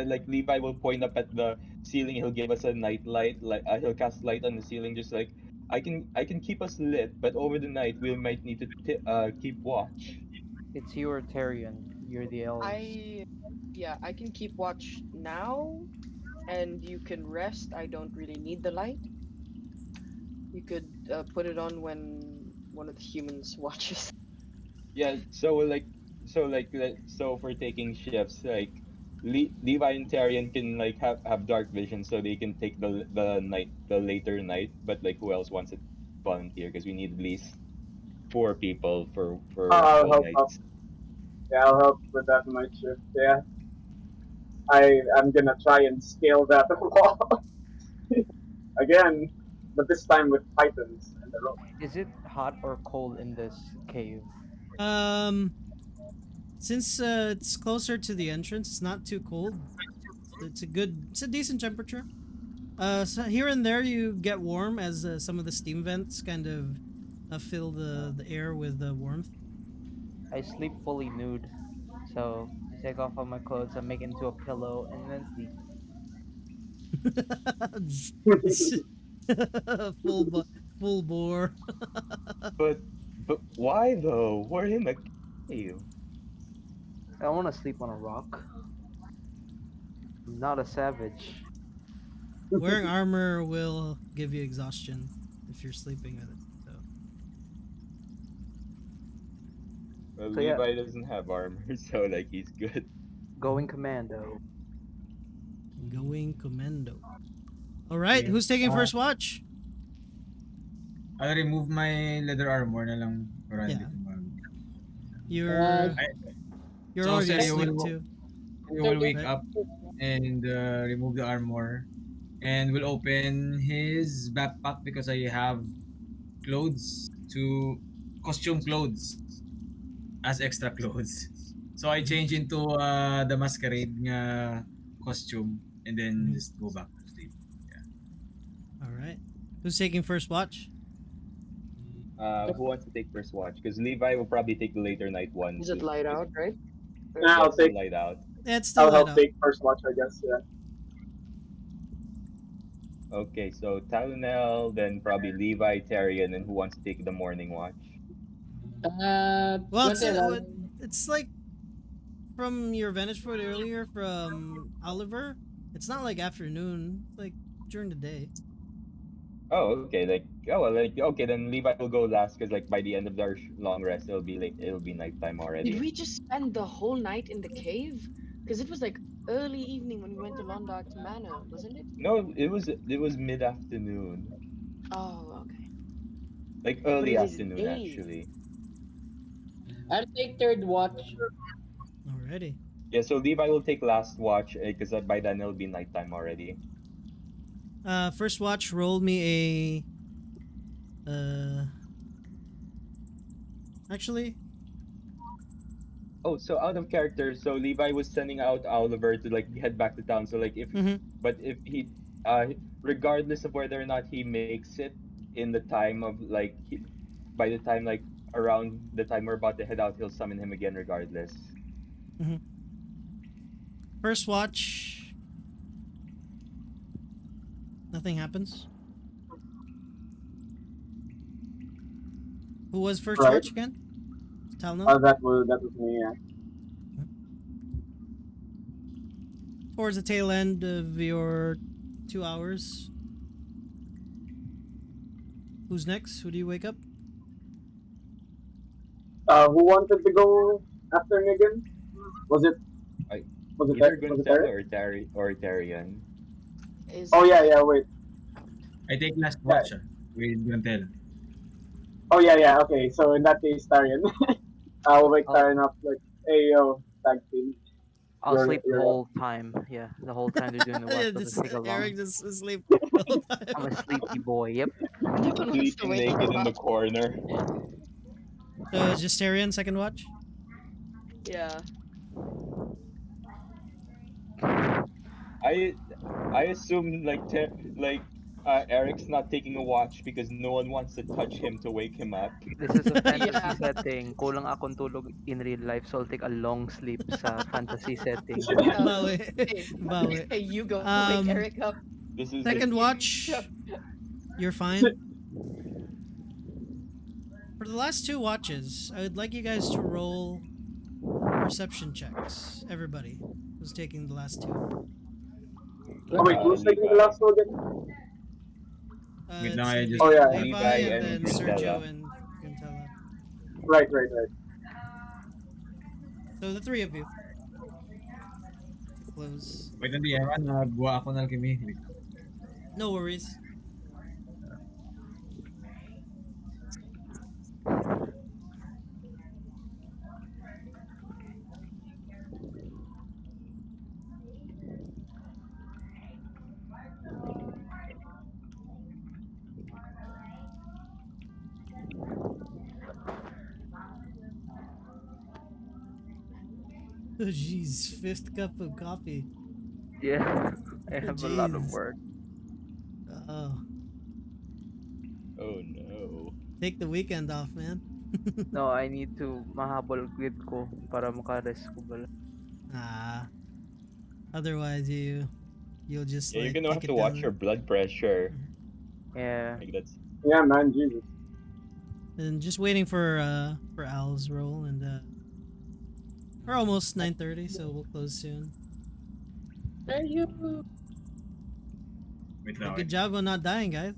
like Levi will point up at the ceiling. He'll give us a night light. Like he'll cast light on the ceiling. Just like I can keep us lit, but over the night we might need to keep watch. It's you or Tyrion. You're the elves. I can keep watch now, and you can rest. I don't really need the light. You could put it on when one of the humans watches. Yeah. So for taking shifts, like Levi and Tyrion can like have dark vision, so they can take the later night. But like, who else wants to volunteer? Because we need at least 4 people for I'll full help out. nights. Yeah, I'll help with that night shift. Yeah. I'm gonna try and scale that wall again, but this time with pythons and the rope. Is it hot or cold in this cave? Um, since it's closer to the entrance, it's not too cold. It's a decent temperature. So here and there you get warm as some of the steam vents kind of fill the air with warmth. I sleep fully nude, so I take off all my clothes, I make it into a pillow, and then sleep. full bu- full bore. But why though? We're in a cave. I want to sleep on a rock. I'm not a savage. Wearing armor will give you exhaustion if you're sleeping with it. So So yeah, Levi doesn't have armor, so like he's good. going commando. Going commando. All right, Okay. who's taking first watch? I'll remove my leather armor na lang para hindi Yeah. ko mag... You're I- you're So already Sergio asleep will, too. wake Right. up and remove the armor and will open his backpack because I have clothes to costume clothes as extra clothes. So I change into the masquerade nga costume and then Mhm. just go back to sleep. All right. Who's taking first watch? Who wants to take first watch? Because Levi will probably take the later night one Is it too. light out, right? Yeah, Yeah, I'll it's still take. light out. Yeah, it's still I'll light help out. take first watch, I guess. Yeah. Okay, so Talonel, then probably Levi, Terry, and then who wants to take the morning watch? Well, Grantella, it's like from your vantage point earlier from Oliver. It's not like afternoon, like during the day. Oh, okay. Like, oh, well, like, okay, then Levi will go last because, like, by the end of their long rest, it'll be like it'll be nighttime Did already. we just spend the whole night in the cave? Because it was like early evening when we went to Londak's Manor, wasn't it? No, it was mid afternoon, Oh, okay. like But early it is afternoon day. actually. I'll take third watch. Already. Yeah, so Levi will take last watch because by then it'll be nighttime already. First watch rolled me a. Actually, Oh, so out of character, so Levi was sending out Oliver to like head back to town. So like Mhm. but if he, regardless of whether or not he makes it in the time of like by the time like around the time we're about to head out, he'll summon him again regardless. first watch. Nothing happens. Who was first Right. watch again? Talon. That was me. Yeah. Towards the tail end of your 2 hours. Who's next? Who do you wake up? Who wanted to go after me again? Was it I, was it either was it Guntella Terry? or Tarian. Is Oh yeah. Wait. I take last Yeah. watch with Grantel. Oh yeah. Okay. So in that case, Tarian. I'll wake I'll, Tarian up like, hey yo, tag team. I'll You're sleep the you're up. whole time. Yeah, the whole time they're doing the watch. Yeah, I'll just just take Eric along. just asleep the whole I'm a time. sleepy boy. Yep. no one wants to Sleeping wake naked you in the up? corner. So it's just Tyrion second watch. Yeah. I I assume like Eric's not taking a watch because no one wants to touch him to wake him up. This is a fantasy Yeah. setting. Kulang akong tulog in real life, so I'll take a long sleep sa fantasy setting. Bawi. Hey, Bawi. hey, you go wake Um, Eric up. This is the second watch. You're fine. For the last two watches, I would like you guys to roll perception checks. Everybody who's taking the last two. Oh wait, who's taking the Levi. last one again? Wait It's lang, I gonna just... be Oh, yeah. Levi, Levi and and then Grantella. Sergio and Gantella. Right. So the three of you. Close. Wait, hindi Evan, nagbuha ako ng alchemy. No worries. Oh jeez, fifth cup of coffee. Yeah, I have a lot of Jeez. work. Oh, Oh no. take the weekend off, man. No, I need to mahabol grid ko para makarest ko bala. Ah. Otherwise, you'll just Yeah, you're like gonna take have it to watch down. your blood pressure. Yeah. Like that's Yeah, man, Jesus. And just waiting for Al's roll, and we're almost 9:30, so we'll close soon. There you. Wait But lang. good job on not dying, guys.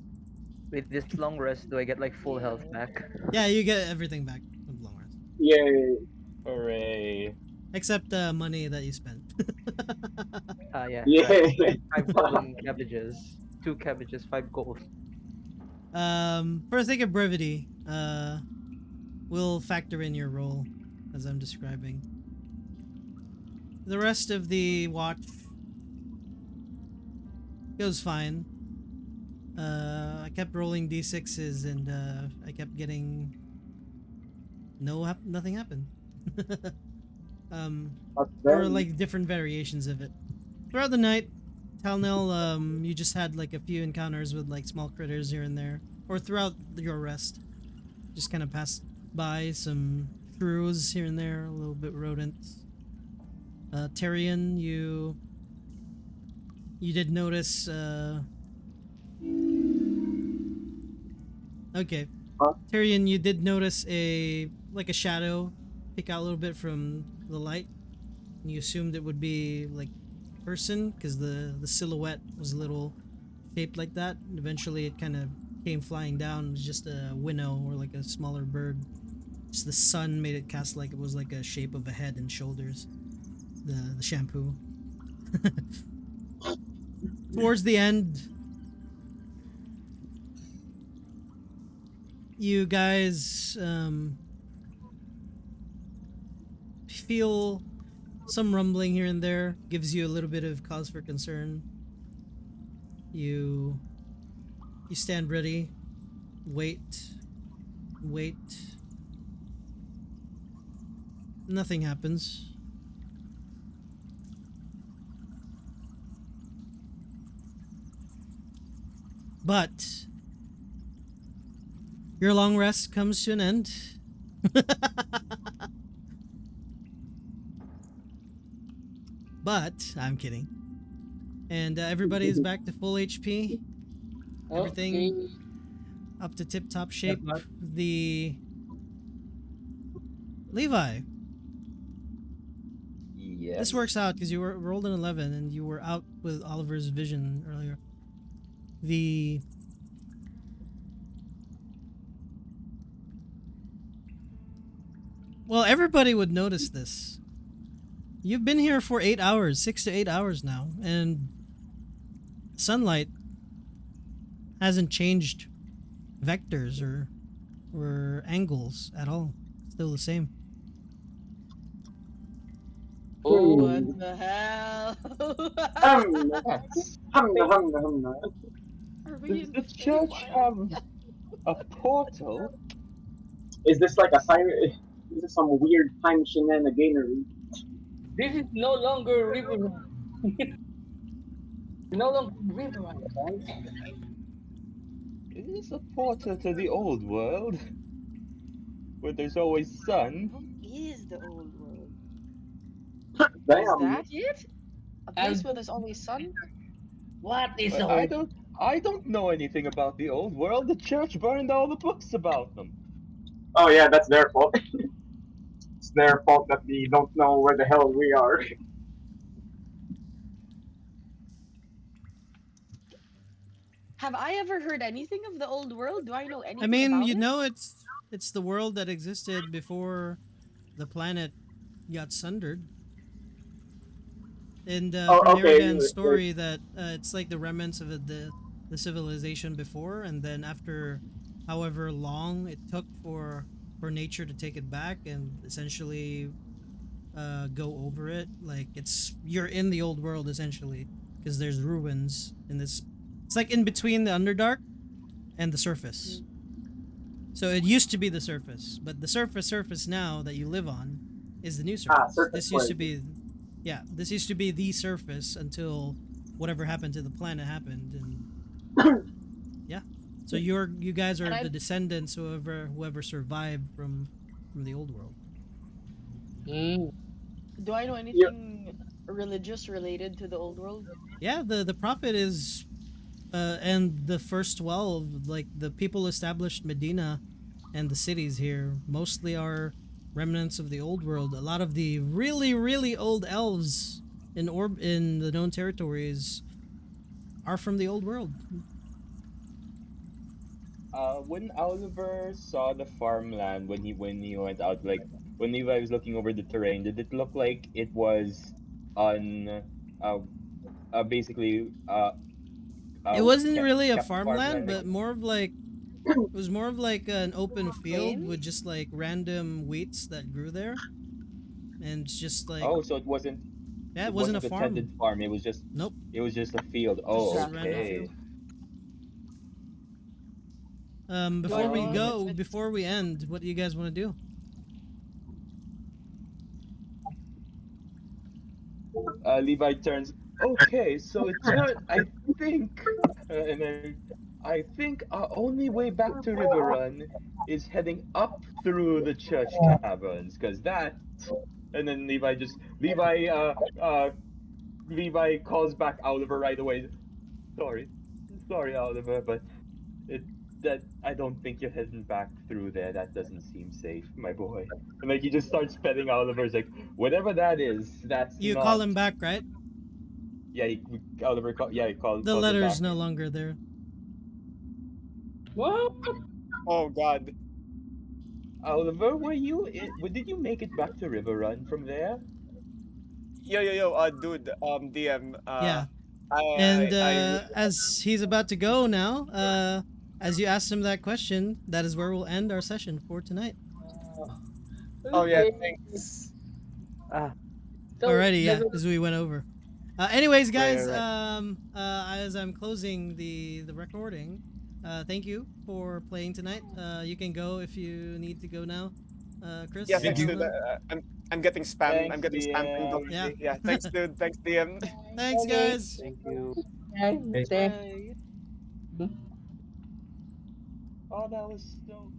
With this long rest, do I get like full health back? Yeah, you get everything back with long rest. Yay. Hooray. Except the money that you spent. Yeah, Yeah. five golden cabbages, 2 cabbages, 5 gold. For the sake of brevity, we'll factor in your role as I'm describing. The rest of the watch goes fine. I kept rolling d6s and I kept getting nothing happened. But Or then, like different variations of it. Throughout the night, Talnell, you just had like a few encounters with like small critters here and there, or throughout your rest, just kind of passed by some shrews here and there, a little bit rodents. Tyrion, you did notice. Okay, huh? Tyrion, you did notice a like a shadow pick out a little bit from the light, and you assumed it would be like a person because the silhouette was a little shaped like that. And eventually, it kind of came flying down. It was just a winnow or like a smaller bird. Just the sun made it cast like it was like a shape of a head and shoulders. The shampoo. Towards the end, you guys feel some rumbling here and there. Gives you a little bit of cause for concern. You stand ready. Wait. Nothing happens. But your long rest comes to an end. But I'm kidding. And everybody is back to full HP. Everything Okay. up to tip-top shape. But The Levi, Yes. this works out because you were rolled an 11 and you were out with Oliver's vision earlier. Well, everybody would notice this. You've been here for 8 hours, 6 to 8 hours now, and sunlight hasn't changed vectors or angles at all. Still the same. Oh, What the hell? That's, Are we does in the church Feywild? have a portal? is this like a siren? Is this some weird time shenaniganery? this is no longer river. No longer river, guys. Is this a portal to the old world? Where there's always sun? What is the old world? Is Damn. that it? A place I- where there's always sun? What is But the I don't know anything about the old world. The church burned all the books about them. Oh yeah, that's their fault. It's their fault that we don't know where the hell we are. Have I ever heard anything of the old world? Do I know anything I mean, about you it? know it's the world that existed before the planet got sundered. And Oh, from okay, Aragan's wait. story that it's like the remnants of the civilization before, and then after however long it took for nature to take it back and essentially go over it, like you're in the old world essentially because there's ruins in this. It's like in between the Underdark and the surface. So it used to be the surface, but the surface now that you live on is the new surface. surface This used to plane. be, yeah, this used to be the surface until whatever happened to the planet happened, and yeah. So you guys are And the descendants, whoever survived from the old world. Mm. Do I know anything religious related to the old world? Yeah, the prophet is, and the first 12, like the people established Medina and the cities here, mostly are remnants of the old world. A lot of the really, really old elves in the known territories are from the old world. When Oliver saw the farmland when he went out, like when Levi was looking over the terrain, did it look like it was on uh, basically It wasn't kept really a kept farmland, farmland? but more of like it was more of like an open field Plain? with just like random wheats that grew there, and it's just like Oh, so it wasn't yeah, it it wasn't a wasn't a farm. tended farm. Nope, It was just a field. just Oh, a Random random farm. field. okay. Before we Well, Um, go, before we end, what do you guys want to do? Levi turns. Okay, so it turned. Think, and then I think our only way back to River Run is heading up through the church caverns, cause that. And then Levi calls back Oliver right away. Sorry, sorry, Oliver, but it that I don't think you're heading back through there. That doesn't seem safe, my boy. And like he just starts petting Oliver's like, whatever that is, that's You call not. him back, right? Yeah, he The calls him letter's back. no longer there. What? Oh God. Oliver, did you make it back to River Run from there? Yo. Dude. DM. Yeah, and I. as he's about to go now, as you asked him that question, that is where we'll end our session for tonight. Oh yeah. Okay. Thanks. Ah, So Alrighty, yeah, never. as we went over. Anyways, guys, right. as I'm closing the recording, thank you for playing tonight. You can go if you need to go now. Yeah. Chris, Thank Thanks, you. dude. Luna? I'm getting spam. I'm Thanks, getting spam pinged DM. Yeah. already. Yeah. Thanks, dude. Thanks, DM. Thanks, Okay. guys. Thank you. Bye. Hey. Thanks. Bye. Oh, that was so